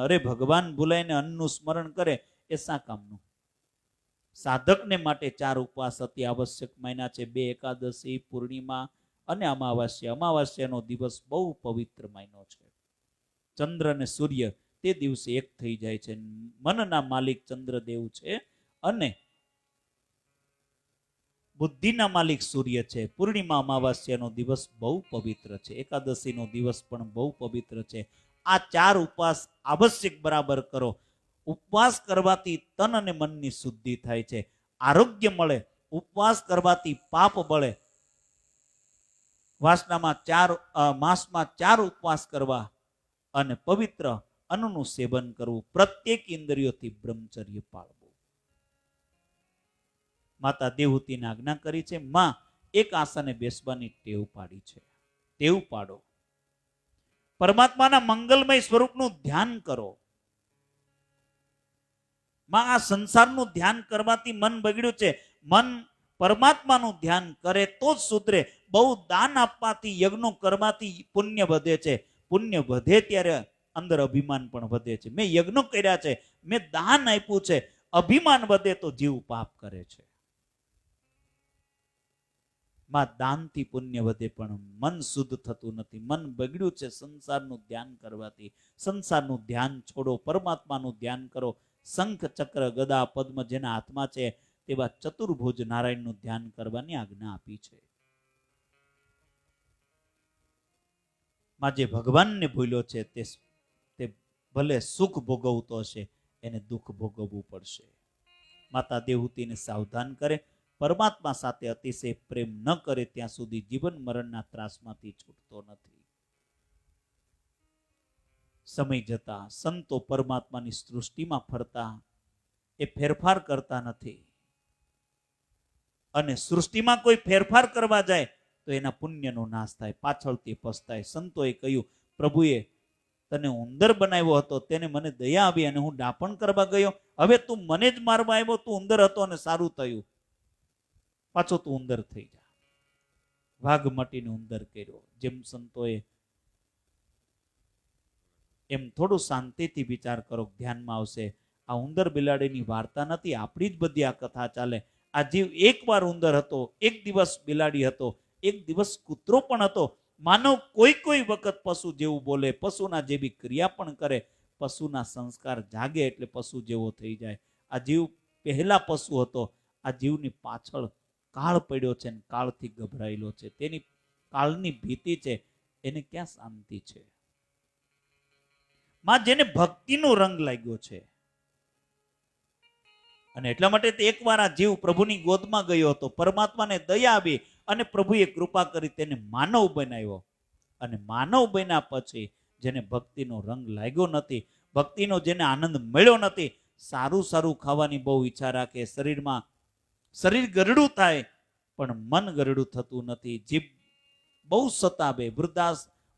અરે ભગવાન ભૂલાઈને અન્નનું સ્મરણ કરે એ શા કામનું? સાધકને માટે 4 ઉપવાસ અતિ આવશ્યક માન્યા છે. 2 એકાદશી, પૂર્ણિમા અને અમાવાસ્યા. અમાવાસ્યાનો દિવસ બહુ પવિત્ર માન્યો છે. ચંદ્ર અને સૂર્ય તે દિવસે એક થઈ જાય છે. મનના માલિક ચંદ્રદેવ છે અને બુદ્ધિના માલિક સૂર્ય છે. પૂર્ણિમા અમાવાસ્યાનો દિવસ બહુ પવિત્ર છે. એકાદશીનો દિવસ પણ બહુ પવિત્ર છે. આ 4 ઉપવાસ આવશ્યક બરાબર કરો. ઉપવાસ કરવાથી તન અને મનની શુદ્ધિ થાય છે, આરોગ્ય મળે. ઉપવાસ કરવાથી પાપ બળે. માસમાં 4 ઉપવાસ કરવા અને પવિત્ર અન્નનું સેવન કરવું. પ્રત્યેક ઇન્દ્રિયોથી બ્રહ્મચર્ય પાળવું. માતા દેવહૂતિને આજ્ઞા કરી છે. માં એક આસને બેસવાની ટેવ પાડી છે. ટેવ પાડો. પરમાત્માના મંગલમય સ્વરૂપનું ધ્યાન કરો. માં આ સંસારનું ધ્યાન કરવાથી મન બગડ્યું છે. મન પરમાત્માનું ધ્યાન કરે તો જ સુધરે. બહુ દાન આપવાથી, યજ્ઞો કરવાથી પુણ્ય વધે છે. પુણ્ય વધે ત્યારે અંદર અભિમાન પણ વધે છે. મેં યજ્ઞો કર્યા છે, મેં દાન આપ્યું છે, અભિમાન વધે તો જીવ પાપ કરે છે. માં દાનથી પુણ્ય વધે પણ મન શુદ્ધ થતું નથી. મન બગડ્યું છે સંસારનું ધ્યાન કરવાથી. સંસારનું ધ્યાન છોડો, પરમાત્માનું ધ્યાન કરો. શંખ, ચક્ર, ગદા, પદ્મ જેના હાથમાં છે તેવા ચતુર્ભુજ નારાયણનું ધ્યાન કરવાની આજ્ઞા આપી છે. માં જે ભગવાનને ભૂલ્યો છે તે ભલે સુખ ભોગવતો હશે, એને દુઃખ ભોગવવું પડશે. માતા દેવહૂતિને સાવધાન કરે. પરમાત્મા સાથે અતિશય પ્રેમ ન કરે ત્યાં સુધી જીવન મરણના ત્રાસમાંથી છૂટતો નથી. સમય જતા સંતો પરમાત્માની સૃષ્ટિમાં ફરતા એ ફેરફાર કરતા નથી. અને સૃષ્ટિમાં કોઈ ફેરફાર કરવા જાય તો એના પુણ્યનો નાશ થાય, પાછળથી પસ્તાય. સંતોએ કહ્યું, પ્રભુએ તને ઉંદર બનાવ્યો હતો, તેને મને દયા આવી અને હું ડાપણ કરવા ગયો. હવે તું મને જ મારવા આવ્યો. તું ઉંદર હતો અને સારું થયું, પાછો તું ઉંદર થઈ જા. વાઘ મટીને ઉંદર કર્યો. જેમ સંતોએ એમ થોડું શાંતિથી વિચાર કરો, ધ્યાનમાં આવશે. આ ઉંદર બિલાડીની વાર્તા નથી, આપણી જ બધી આ કથા ચાલે. આ જીવ એકવાર ઉંદર હતો, એક દિવસ બિલાડી હતો, એક દિવસ કૂતરો પણ હતો. માનવ કોઈ વખત પશુ જેવું બોલે, પશુના જેવી ક્રિયા પણ કરે. પશુના સંસ્કાર જાગે એટલે પશુ જેવો થઈ જાય. આ જીવ પહેલા પશુ હતો. આ જીવની પાછળ કાળ પડ્યો છે, કાળથી ગભરાયેલો છે. તેની કાળની ભીતિ છે, એને ક્યાં શાંતિ છે? માં જેને ભક્તિનો રંગ લાગ્યો છે, અને એટલા માટે એકવાર આ જીવ પ્રભુની ગોદમાં ગયો હતો. પરમાત્માને દયા આવી અને પ્રભુએ કૃપા કરી તેને માનવ બનાવ્યો. અને માનવ બન્યા પછી જેને ભક્તિનો રંગ લાગ્યો નથી, ભક્તિનો જેને આનંદ મળ્યો નથી, સારું ખાવાની બહુ ઈચ્છા રાખે, શરીર ગરડું થાય પણ મન ગરડું થતું નથી. જીભ બહુ સતાવે.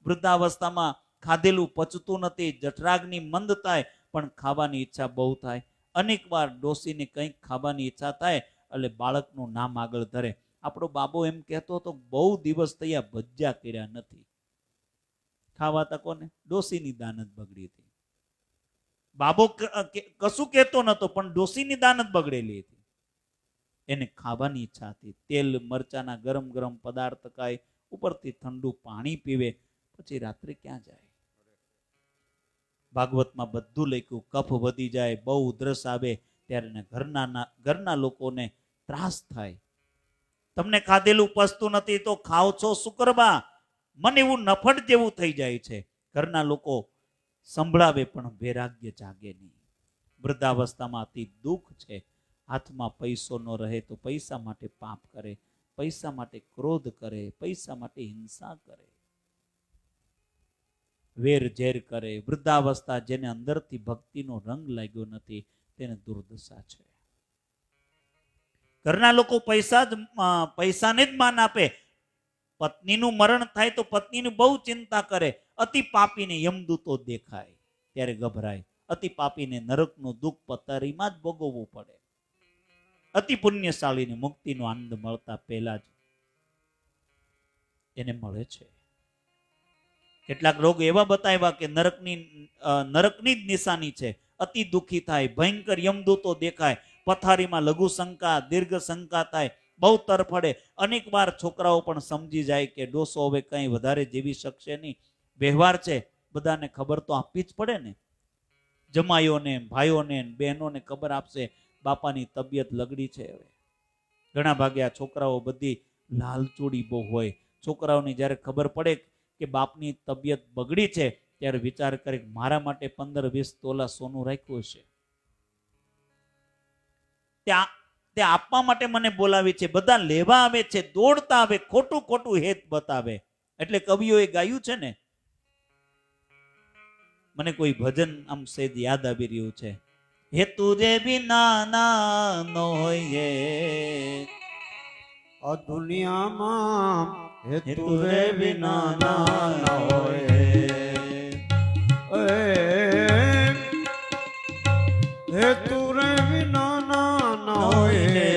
વૃદ્ધાવસ્થામાં ખાધેલું પચતું નથી, જઠરાગ્નિ મંદ થાય પણ ખાવાની ઈચ્છા બહુ થાય. અનેક વાર ડોસીને કંઈક ખાવાની ઈચ્છા થાય એટલે બાળકનું નામ આગળ ધરે. આપણો બાબો એમ કહેતો હતો, બહુ દિવસ થયા ભજીયા કર્યા નથી. ખાવા તકો ને ડોસીની દાનત બગડી હતી. બાબો કશું કહેતો નતો, પણ ડોસીની દાનત બગડેલી હતી. એને ખાવાની ઈચ્છા હતી. તેલ મરચાના ગરમ ગરમ પદાર્થ ખાય, ઉપરથી ઠંડુ પાણી પીવે, પછી રાત્રે ક્યાં જાય? ભાગવતમાં બધું લખ્યું. કફ વધી જાય, બહુ ઉધરસ આવે ત્યારે ઘરના લોકોને ત્રાસ થાય. તમને ખાધેલું પચતું નથી તો ખાવ છો શું કરવા? મને એવું નફટ જેવું થઈ જાય છે. ઘરના લોકો સંભળાવે પણ વૈરાગ્ય જાગે નહીં. વૃદ્ધાવસ્થામાં અતિ દુઃખ છે. હાથમાં પૈસો ન રહે તો પૈસા માટે પાપ કરે, પૈસા માટે ક્રોધ કરે, પૈસા માટે હિંસા કરે, વેર ઝેર કરે. વૃદ્ધાવસ્થા જેને અંદરથી ભક્તિનો રંગ લાગ્યો નથી તેને દુર્દશા છે. ઘરના લોકો પૈસાને જ માન આપે. પત્નીનું મરણ થાય તો પત્નીની બહુ ચિંતા કરે. અતિ પાપીને યમદૂતો દેખાય ત્યારે ગભરાય. અતિ પાપીને નરકનું દુઃખ પથારીમાં જ ભોગવવું પડે. અતિ પુણ્યશાળીને મુક્તિનો આનંદ મળતા પહેલા જ એને મળે છે. કેટલાક રોગ એવા બતાવ્યા કે નરકની જ નિશાની છે. અતિ દુઃખી થાય, ભયંકર યમદૂતો દેખાય, પથારીમાં લઘુ શંકા દીર્ઘ શંકા થાય, બહુ તરફડે. અનેક વાર છોકરાઓ પણ સમજી જાય કે ડોસો હવે કઈ વધારે જીવી શકશે નહીં. વ્યવહાર છે, બધાને ખબર તો આપવી જ પડે ને. જમાઈઓને, ભાઈઓને, બહેનોને ખબર આપશે બાપાની તબિયત લગડી છે. હવે ઘણા ભાગ્યા છોકરાઓ બધી લાલચોડી બહુ હોય. છોકરાઓની જ્યારે ખબર પડે કે બાપની તબિયત બગડી છે ત્યારે વિચાર કરે કે મારા માટે 15-20 તોલા સોનું રાખ્યું છે, તે આપવા માટે મને બોલાવી છે. બધા લેવા આવે છે, દોડતા આવે, ખોટું ખોટું હેત બતાવે. એટલે કવિઓએ ગાયું છે ને, મને કોઈ ભજન આમ સેજ યાદ આવી રહ્યું છે. હેતુ રે વિના ના નો હોય આ દુનિયામાં હેતુ રે વિના ના ના હોય. હેતુ રે વિના ના હોય.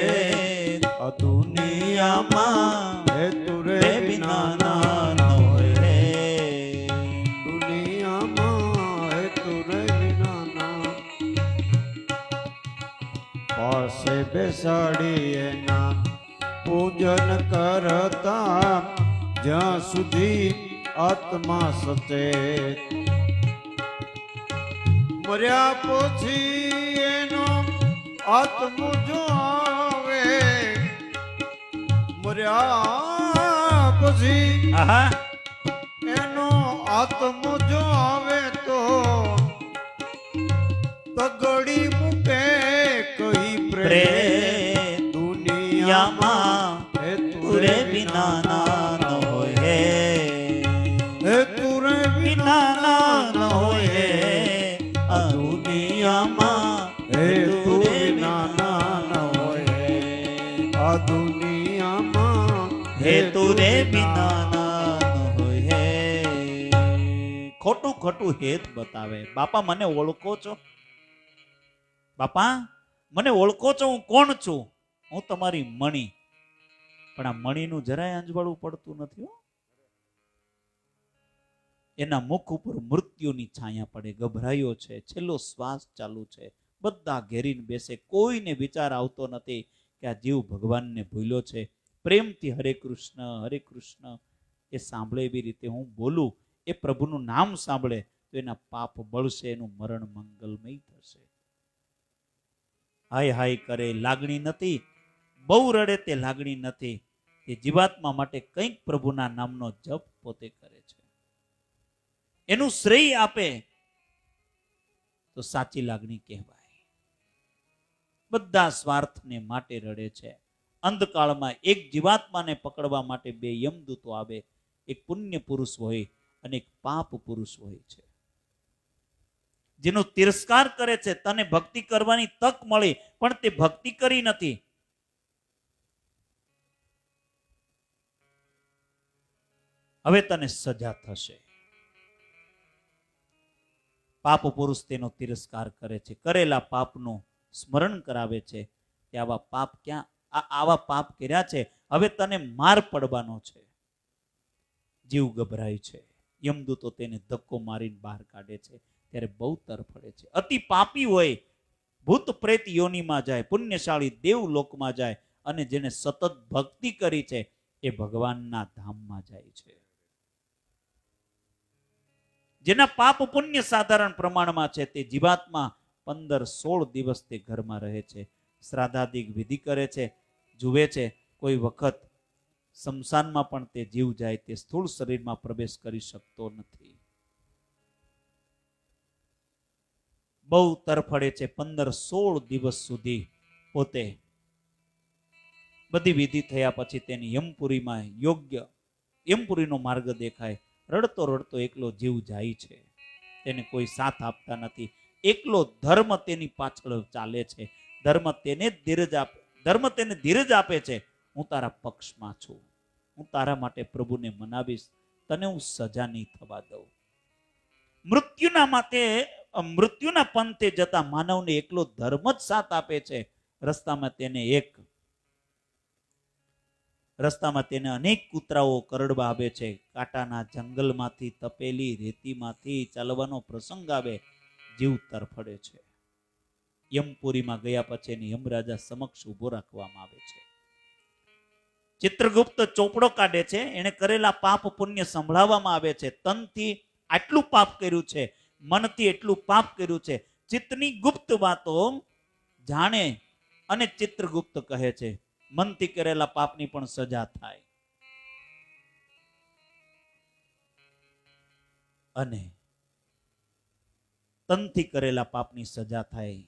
આ દુનિયામાં હેતુ રે વિના ના હોય. દુનિયામાં હેતુ રે વિના ના. પાસે બેસાડી એના પૂજન કરતા જ્યાં સુધી આત્મા સચેત. મર્યા પછી એનો આત્મો જો આવે, મર્યા પછી આહા, એનો આત્મો જો આવે તો તગડી મૂકે કઈ પ્રેમ. દુનિયામાં હેતુ રે વિના ના હોય. હેતુ રે વિના ના હોય. આ દુનિયામાં હેતુ વિના ના હોય. આ દુનિયામાં હેતુ રે વિના ના હોય. ખોટું ખોટું હેત બતાવે. બાપા મને ઓળખો છો? બાપા મને ઓળખો છો? હું કોણ છું? હું તમારી મણી. પણ આ મણીનું જરાય અંજવાળું પડતું નથી હો. એના મુખ ઉપર મૃત્યુની છાયા પડે. ગભરાયો છે, છેલ્લો શ્વાસ ચાલુ છે. બધા ઘેરીને બેસે. કોઈને વિચાર આવતો નથી કે આ જીવ ભગવાનને ભૂલ્યો છે. પ્રેમથી હરે કૃષ્ણ એ સાંભળે એવી રીતે હું બોલું, એ પ્રભુનું નામ સાંભળે તો એના પાપ બળશે, એનું મરણ મંગલમય થશે. હાય હાય કરે, લાગણી નથી. બહુ રડે તે લાગણી નથી. તે જીવાત્મા માટે કંઈક પ્રભુના નામનો જપ પોતે કરે છે. એનું શ્રેય આપે તો સાચી લાગણી કહેવાય. બધા સ્વાર્થને માટે રડે છે. અંધકાળમાં એક જીવાત્માને પકડવા માટે 2 યમદૂતો આવે. એક પુણ્ય પુરુષ હોય અને એક પાપ પુરુષ હોય છે. જેનો તિરસ્કાર કરે છે. તને ભક્તિ કરવાની તક મળી પણ તે ભક્તિ કરી નથી. હવે તને સજા થશે. પાપ પુરુષ તેનો તિરસ્કાર કરે છે, કરેલા પાપનું સ્મરણ કરાવે છે કે આવા પાપ ક્યાં, આવા પાપ કર્યા છે, હવે તને માર પડવાનો છે. જીવ ગભરાય છે. યમદૂતો તેને ધક્કો મારીને બહાર કાઢે છે. ત્યારે બહુ તરફડે છે. અતિ પાપી હોય ભૂત પ્રેત યોનિમાં જાય, પુણ્યશાળી દેવલોકમાં જાય, અને જેને સતત ભક્તિ કરી છે એ ભગવાનના ધામમાં જાય છે. જેના પાપ પુણ્ય સાધારણ પ્રમાણમાં છે તે જીવાત્મા 15-16 દિવસ તે ઘરમાં રહે છે. શ્રાદ્ધાદિક વિધિ કરે છે, જુએ છે. કોઈ વખત શમશાનમાં પણ તે જીવ જાય તે સ્થૂળ શરીરમાં પ્રવેશ કરી શકતો નથી. બહુ તરફડે છે. 15-16 દિવસ સુધી પોતે બધી વિધિ થયા પછી તેની યમપુરીમાં યોગ્ય યમપુરીનો માર્ગ દેખાય. રડતો રડતો એકલો જીવ જાય છે. તેને કોઈ સાથ આપતા નથી. એકલો ધર્મ તેની પાછળ ચાલે છે. ધર્મ તેને ધીરજ આપે છે. હું તારા પક્ષમાં છું, હું તારા માટે પ્રભુને મનાવીશ, તને હું સજા નહીં થવા દઉં. મૃત્યુના પંથે જતા માનવને એકલો ધર્મ જ સાથ આપે છે. રસ્તામાં તેને અનેક કૂતરાઓ કરડવા આવે છે. કાંટાના જંગલમાંથી, તપેલી રેતીમાંથી ચાલવાનો પ્રસંગ આવે, જીવ તરફડે છે. યમપુરીમાં ગયા પછી એને યમરાજા સમક્ષ ઉભો રાખવામાં આવે છે. ચિત્રગુપ્ત ચોપડો કાઢે છે. એને કરેલા પાપ પુણ્ય સંભળાવવામાં આવે છે. તનથી આટલું પાપ કર્યું છે, મનથી એટલું પાપ કર્યું છે. ચિત્તની ગુપ્ત વાતો જાણે અને ચિત્રગુપ્ત કહે છે મનથી કરેલા પાપની પણ સજા થાય અને તનથી કરેલા પાપની સજા થાય.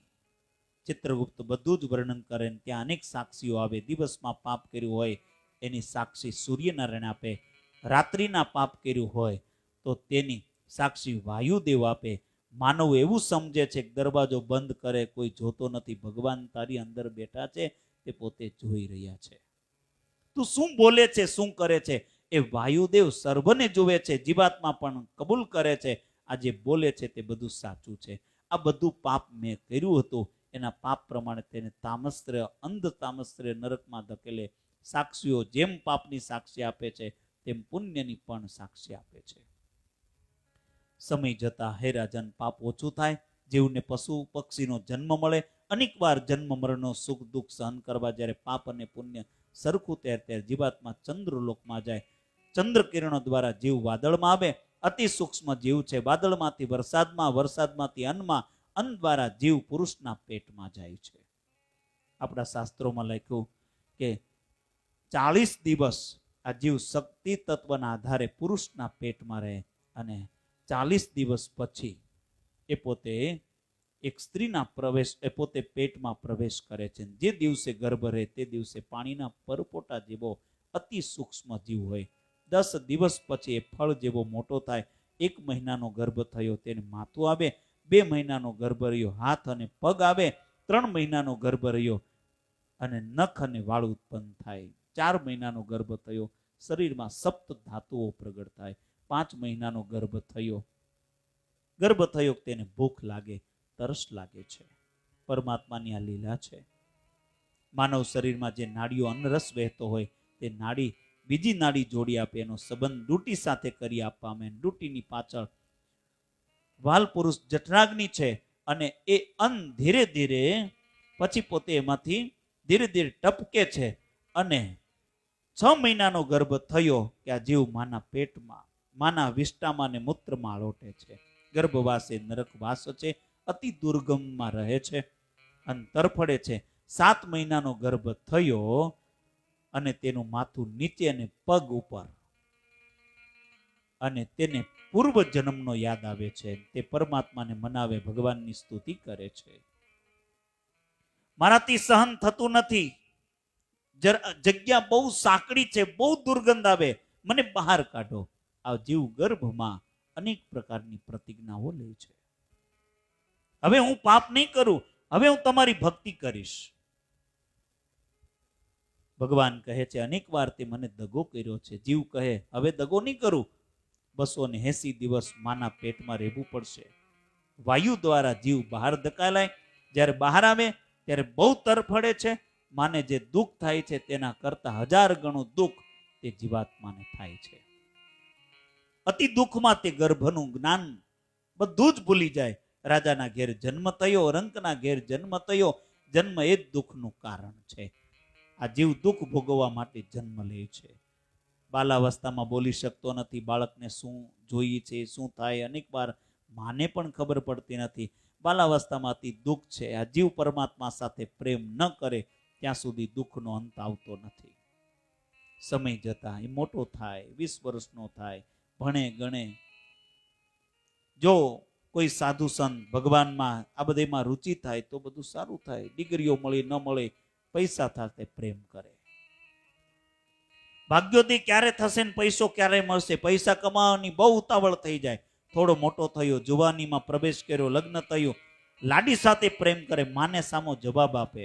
ચિત્રગુપ્ત બધું જ વર્ણન કરે. ત્યાં અનેક સાક્ષીઓ આવે. દિવસમાં પાપ કર્યું હોય એની સાક્ષી સૂર્યનારાયણ આપે. રાત્રિના પાપ કર્યું હોય તો તેની સાક્ષી વાયુદેવ આપે. માનવ એવું સમજે છે કે દરવાજો બંધ કરે કોઈ જોતો નથી, ભગવાન તારી અંદર બેઠા છે, તે પોતે જોઈ રહ્યા છે. તું શું બોલે છે, શું કરે છે, એ વાયુદેવ સર્વને જુએ છે. જીવાત્મા પણ કબૂલ કરે છે આ જે બોલે છે તે બધું સાચું છે. આ બધું પાપ મેં કર્યું હતું, એના પાપ પ્રમાણે તેને તામસ્ત્ય, અંધ તામસ્ત્ય નરકમાં ધકેલે. સાક્ષીઓ જેમ પાપની સાક્ષી આપે છે તેમ પુણ્યની પણ સાક્ષી આપે છે. સમય જતા હે રાજન પાપ ઓછું થાય. જીવને પશુ પક્ષીનો જન્મ મળે. અનેક વાર જન્મ મરણનો સુખ દુઃખ સહન કરવા જ્યારે પાપ અને પુણ્ય સરખું ત્યારે જીવાત્મા ચંદ્રલોકમાં જાય. ચંદ્ર કિરણો દ્વારા જીવ વાદળમાં આવે. અતિ સૂક્ષ્મ જીવ છે. વાદળમાંથી વરસાદમાં, વરસાદમાંથી અન્નમાં, અન્ન દ્વારા જીવ પુરુષના પેટમાં જાય છે. આપણા શાસ્ત્રોમાં લખ્યું કે 40 દિવસ આ જીવ શક્તિ તત્વના આધારે પુરુષના પેટમાં રહે અને 40 દિવસ પછી એ પોતે એક સ્ત્રીના પ્રવેશ, એ પોતે પેટમાં પ્રવેશ કરે છે. જે દિવસે ગર્ભ રહે તે દિવસે પાણીના પરપોટા જેવો અતિ સૂક્ષ્મ જીવ હોય. 10 દિવસ પછી એ ફળ જેવો મોટો થાય. 1 મહિનાનો ગર્ભ થયો તેને માથું આવે. 2 મહિનાનો ગર્ભ રહ્યો હાથ અને પગ આવે. 3 મહિનાનો ગર્ભ રહ્યો અને નખ અને વાળ ઉત્પન્ન થાય. 4 મહિનાનો ગર્ભ થયો શરીરમાં સપ્ત ધાતુઓ પ્રગટ થાય. 5 મહિનાનો ગર્ભ થયો તેને ભૂખ લાગે, તરસ લાગે છે. પરમાત્માની આ લીલા છે. માનવ શરીરમાં જે નાડીઓ અન્નરસ વહેતો હોય તે નાડી બીજી નાડી જોડી આપે. એનો સંબંધ ડૂટી સાથે કરી આપવામાં આવે. ડૂટીની પાછળ વાલ પુરુષ જઠરાગ્નિ છે અને એ અન્ન ધીરે ધીરે પછી પોતે એમાંથી ધીરે ધીરે ટપકે છે અને 6 મહિનાનો ગર્ભ થયો કે આ જીવ માના પેટમાં, માના વિષ્ટામાં ને મૂત્રમાં લોટે છે. ગર્ભવાસ એ નરકવાસ છે. અતિ દુર્ગમમાં રહે છે અને તરફડે છે. 7 મહિનાનો ગર્ભ થયો અને તેનું માથું નીચે અને પગ ઉપર અને તેને પૂર્વ જન્મનો યાદ આવે છે. તે પરમાત્માને મનાવે, ભગવાનની સ્તુતિ કરે છે. મારાથી સહન થતું નથી, જગ્યા બહુ સાંકડી છે, બહુ દુર્ગંધ આવે, મને બહાર કાઢો. આ જીવ ગર્ભમાં અનેક પ્રકારની પ્રતિજ્ઞાઓ લે છે. હવે હું પાપ નહીં કરું, હવે હું તમારી ભક્તિ કરીશ. ભગવાન કહે છે અનેક વાર તે મને દગો કર્યો છે. જીવ કહે હવે દગો નહીં કરું, 280 દિવસ માના પેટમાં રહેવું પડશે. વાયુ દ્વારા જીવ બહાર ધકેલાય, જ્યારે બહાર આવે ત્યારે બહુ તરફડે છે. માને જે દુઃખ થાય છે તેના કરતા 1000 ગણું દુઃખ તે જીવાત્માને થાય છે. અતિ દુઃખમાં તે ગર્ભનું જ્ઞાન બધું જ ભૂલી જાય. રાજાના ઘેર જન્મ થયો, રંકના ઘેર જન્મ થયો. જન્મ એ જ દુઃખનું કારણ છે. આ જીવ દુઃખ ભોગવવા માટે જન્મ લે છે. બાલાવસ્થામાં બોલી શકતો નથી. બાળકને શું જોઈએ છે, શું થાય, અનેક વાર માને પણ ખબર પડતી નથી. બાલાવસ્થામાં અતિ દુઃખ છે. આ જીવ પરમાત્મા સાથે પ્રેમ ન કરે ત્યાં સુધી દુઃખનો અંત આવતો નથી. સમય જતા એ મોટો થાય, 20 વર્ષનો થાય, ભણે ગણે. જો કોઈ સાધુ સંત ભગવાનમાં આ બધેમાં રુચિ થાય તો બધું સારું થાય. ડિગ્રીઓ મળી ન મળે, પૈસા સાથે પ્રેમ કરે. ભાગ્યોદય ક્યારે થશે ને પૈસો ક્યારે મળશે, પૈસા કમાવાની બહુ ઉતાવળ થઈ જાય. થોડો મોટો થયો, જુવાનીમાં પ્રવેશ કર્યો, લગ્ન થયું, લાડી સાથે પ્રેમ કરે, માને સામો જવાબ આપે.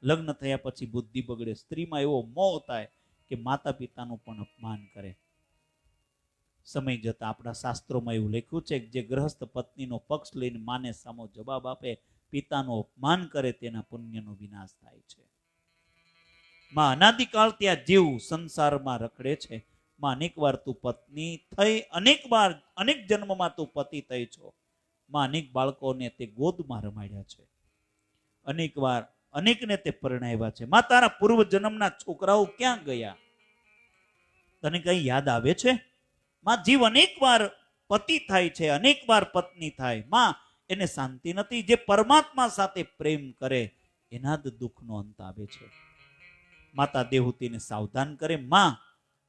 લગ્ન થયા પછી બુદ્ધિ બગડે. સ્ત્રીમાં એવો મોહ થાય કે માતા પિતાનું પણ અપમાન કરે. સમય જતા આપણા શાસ્ત્રોમાં એવું લખ્યું છે કે જે ગ્રહસ્થ પત્નીનો પક્ષ લઈને માને સામો જવાબ આપે, પિતાનું અપમાન કરે, તેના પુણ્યનો વિનાશ થાય છે. માં અનાદિકાળ ત્યાં જીવ સંસારમાં રખડે છે. માં અનેકવાર તું પત્ની થઈ, અનેક જન્મમાં તું પતિ થઈ છો. માં અનેક બાળકોને તે ગોદમાં રમાડ્યા છે. અનેકવાર અનેકને તે પરણાવ્યા છે. માં તારા પૂર્વ જન્મના છોકરાઓ ક્યાં ગયા? તને કઈ યાદ આવે છે? માં જીવ અનેકવાર પતિ થાય છે, અનેકવાર પત્ની થાય. માં એને શાંતિ નથી. જે પરમાત્મા સાથે પ્રેમ કરે એના જ દુઃખનો અંત આવે છે. માતા દેવહૂતિને સાવધાન કરે, માં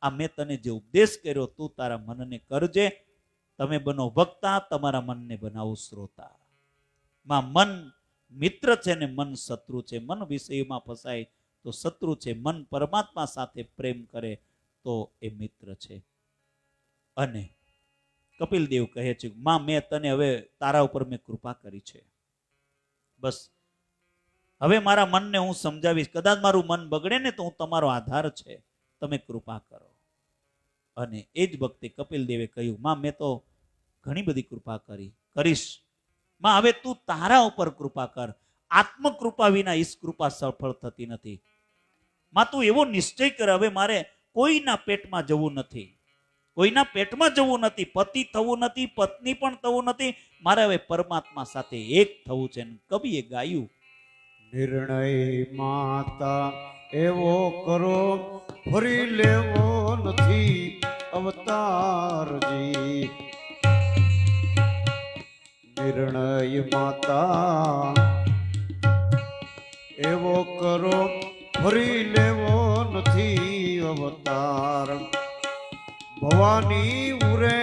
આ મેં તને જે ઉપદેશ કર્યો તું તારા મનને કરજે. તમે બનો વક્તા, તમારા મનને બનાવો શ્રોતા. માં મન મિત્ર છે ને મન શત્રુ છે. મન વિષયમાં ફસાય તો શત્રુ છે. મન પરમાત્મા સાથે પ્રેમ કરે તો એ મિત્ર છે. અને કપિલ દેવ કહે છે, માં મેં તને હવે તારા ઉપર મેં કૃપા કરી છે. બસ હવે મારા મનને હું સમજાવીશ. કદાચ મારું મન બગડે ને તો હું તમારો આધાર છે, તમે કૃપા કરો. અને એ જ વખતે કપિલ દેવે કહ્યું, માં મેં તો ઘણી બધી કૃપા કરીશ. માં હવે તું તારા ઉપર કૃપા કર. આત્મકૃપા વિના ઈશ કૃપા સફળ થતી નથી. માં તું એવો નિશ્ચય કર, હવે મારે કોઈના પેટમાં જવું નથી, કોઈના પેટમાં જવું નથી, પતિ થવું નથી, પત્ની પણ થવું નથી. મારે હવે પરમાત્મા સાથે એક થવું છે. કવિએ ગાયું, નિર્ણય માતા એવો કરો, ફરી લેવો નથી અવતારજી. નિર્ણય માતા એવો કરો, ફરી લેવો નથી અવતાર. ભવાની ઉરે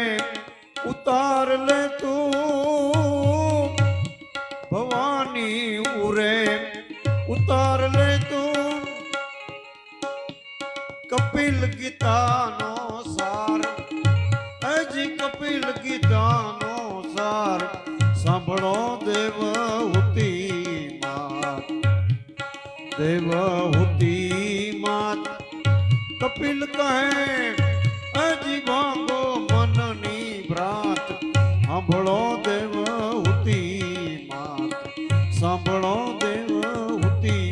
ઉતાર લે તું, ભવાની ઉરે ઉતાર લે તું. કપિલ ગીતાનો સાર, હજી કપિલ ગીતાનો સાર સાંભળો દેવહૂતી માત. દેવહૂતી માત કપિલ કહે, હજી ભાંગો મનની ભ્રાત. સાંભળો દેવહૂતી માત, સાંભળો દેવહૂતી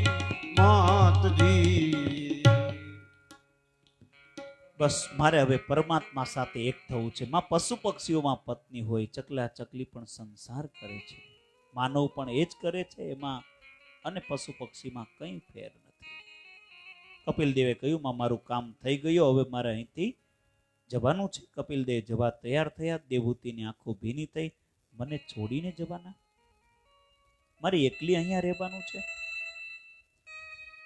માતજી. બસ મારે હવે પરમાત્મા સાથે એક થવું છે. માં પશુ પક્ષીઓમાં પત્ની હોય, ચકલા ચકલી પણ સંસાર કરે છે, માનવ પણ એ જ કરે છે એમાં, અને પશુ પક્ષીમાં કંઈ ફેર નથી. કપિલ દેવે કહ્યું, માં મારું કામ થઈ ગયું, હવે મારે અહીંથી જવાનું છે. કપિલ દેવ જવા તૈયાર થયા. દેવહૂતિની આંખો ભીની થઈ. મને છોડીને જવાના? મારે એકલી અહીંયા રહેવાનું છે?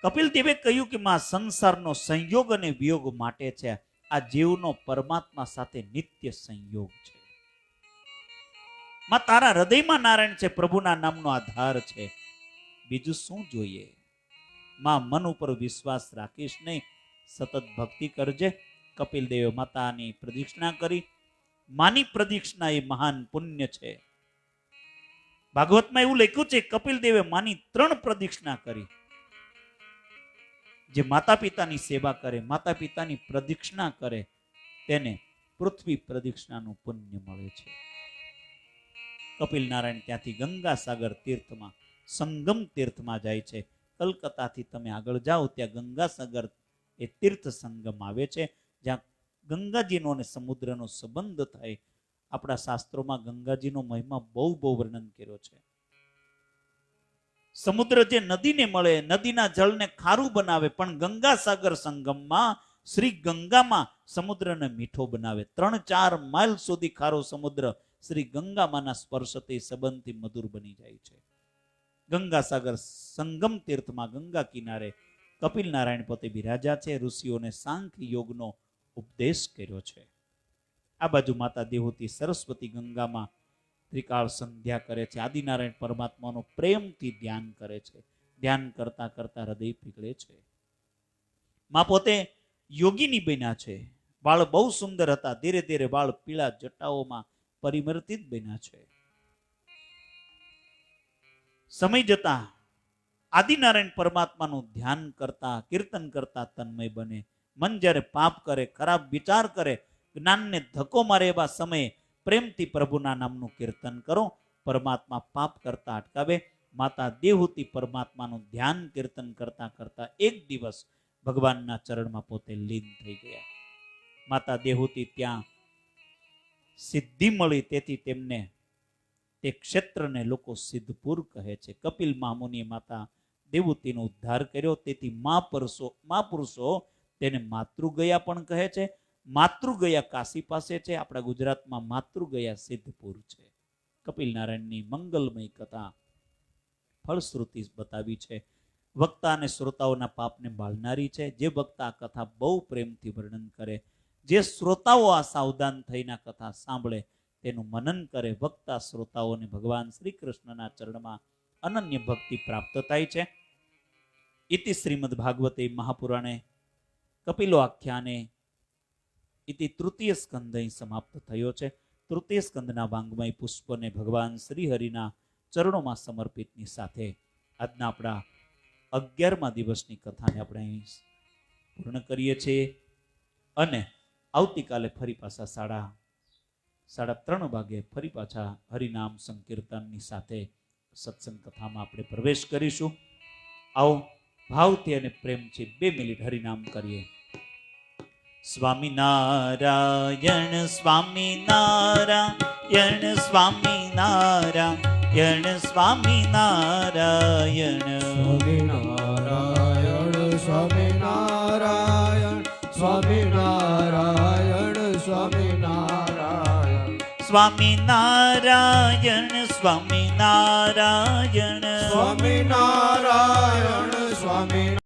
કપિલ દેવે કહ્યું કે માં સંસારનો સંયોગ અને વિયોગ માટે છે, આ જીવનો પરમાત્મા સાથે નિત્ય સંયોગ છે. માં તારા હૃદયમાં નારાયણ છે, પ્રભુના નામનો આધાર છે, બીજું શું જોઈએ? માં મન ઉપર વિશ્વાસ રાખીશ નહીં, સતત ભક્તિ કરજે. કપિલ દેવે માતાની પ્રદક્ષિણા કરી. માની પ્રદક્ષિણા એ મહાન પુણ્ય છે. ભાગવતમાં એવું લખ્યું છે, કપિલ દેવે માની 3 પ્રદક્ષિણા કરી. જે માતા પિતાની સેવા કરે, માતા પિતાની પ્રદક્ષિણા કરે, તેને પૃથ્વી પ્રદક્ષિણાનું પુણ્ય મળે છે. કપિલ નારાયણ ત્યાંથી ગંગાસાગર તીર્થમાં સંગમ તીર્થમાં જાય છે. કલકત્તાથી તમે આગળ જાઓ ત્યાં ગંગાસાગર એ તીર્થ સંગમ આવે છે, જ્યાં ગંગાજીનો અને સમુદ્રનો સંબંધ થાય. આપણા શાસ્ત્રોમાં ગંગાજીનો મહિમા બહુ વર્ણન કર્યો છે. સમુદ્ર જે નદીને મળે, નદીના જળને ખારું બનાવે, પણ ગંગાસાગર સંગમમાં શ્રી ગંગામાં સમુદ્રને મીઠો બનાવે. 3-4 માઇલ સુધી ખારો સમુદ્ર શ્રી ગંગામાના સ્પર્શથી સંબંધથી મધુર બની જાય છે. ગંગાસાગર સંગમ તીર્થમાં ગંગા કિનારે કપિલ નારાયણ પોતે બિરાજા છે. ઋષિઓને સાંખ્ય યોગનો ઉપદેશ કર્યો છે. આ બાજુ માતા દેહૂતી સરસ્વતી ગંગામાં ત્રિકાળ સંધ્યા કરે છે. આદિનારાયણ પરમાત્માનો પ્રેમથી ધ્યાન કરે છે. ધ્યાન કરતા કરતા હૃદય પીગળે છે. માં પોતે યોગીની બન્યા છે. વાળ બહુ સુંદર હતા, ધીરે ધીરે વાળ પીળા જટાઓમાં પરિવર્તિત બન્યા છે. સમય જતા આદિનારાયણ પરમાત્માનું ધ્યાન કરતા, કીર્તન કરતા તન્મય બને. મન જ્યારે પાપ કરે, ખરાબ વિચાર કરે, જ્ઞાનને ધક્કો મારે, એવા સમયે પ્રેમથી પ્રભુના નામનું કીર્તન કરો. પરમાત્મા પાપ કરતા અટકાવે. માતા દેહૂતી પરમાત્માનું ધ્યાન કીર્તન કરતા કરતા એક દિવસ ભગવાનના ચરણમાં પોતે લીન થઈ ગયા. માતા દેહૂતી ત્યાં સિદ્ધિ મળી, તેથી તેમને તે ક્ષેત્રને લોકો સિદ્ધપુર કહે છે. કપિલ મહામુનિએ માતા દેવૂતીનો ઉદ્ધાર કર્યો, તેથી મહાપુરુષો તેને માતૃગયા પણ કહે છે. માતૃગયા કાશી પાસે છે. આપણા ગુજરાતમાં માતૃગયા સિદ્ધપુર છે. કપિલ નારાયણની મંગલમય કથા ફળશ્રુતિ બતાવી છે. વક્તા અને શ્રોતાઓના પાપને બાળનારી છે. જે વક્તા આ કથા બહુ પ્રેમથી વર્ણન કરે, જે શ્રોતાઓ આ સાવધાન થઈને કથા સાંભળે, તેનું મનન કરે, વક્તા શ્રોતાઓને ભગવાન શ્રી કૃષ્ણના ચરણમાં અનન્ય ભક્તિ પ્રાપ્ત થાય છે. ઇતિ શ્રીમદ ભાગવતે મહાપુરાણે કપિલો આખ્યાને ઇતિ તૃતીય સ્કંદ અહીં સમાપ્ત થયો છે. તૃતીય સ્કંદના વાંગમય પુષ્પને ભગવાન શ્રી હરિના ચરણોમાં સમર્પિતની સાથે આજના આપણા 11મા દિવસની કથાને આપણે અહીં પૂર્ણ કરીએ છીએ. અને આવતીકાલે ફરી પાછા 3:30 વાગે ફરી પાછા હરિનામ સંકીર્તનની સાથે સત્સંગ કથામાં આપણે પ્રવેશ કરીશું. આવો ભાવથી અને પ્રેમથી 2 મિનિટ હરિનામ કરીએ. સ્વામિનારાયણ સ્વામિનારાયણ સ્વામિનારાયણ સ્વામિનારાયણ સ્વામિનારાયણ સ્વામિનારાયણ સ્વામિનારાયણ સ્વામિનારાયણ સ્વામિનારાયણ સ્વામિનારાયણ સ્વામિનારાયણ સ્વામિનારાયણ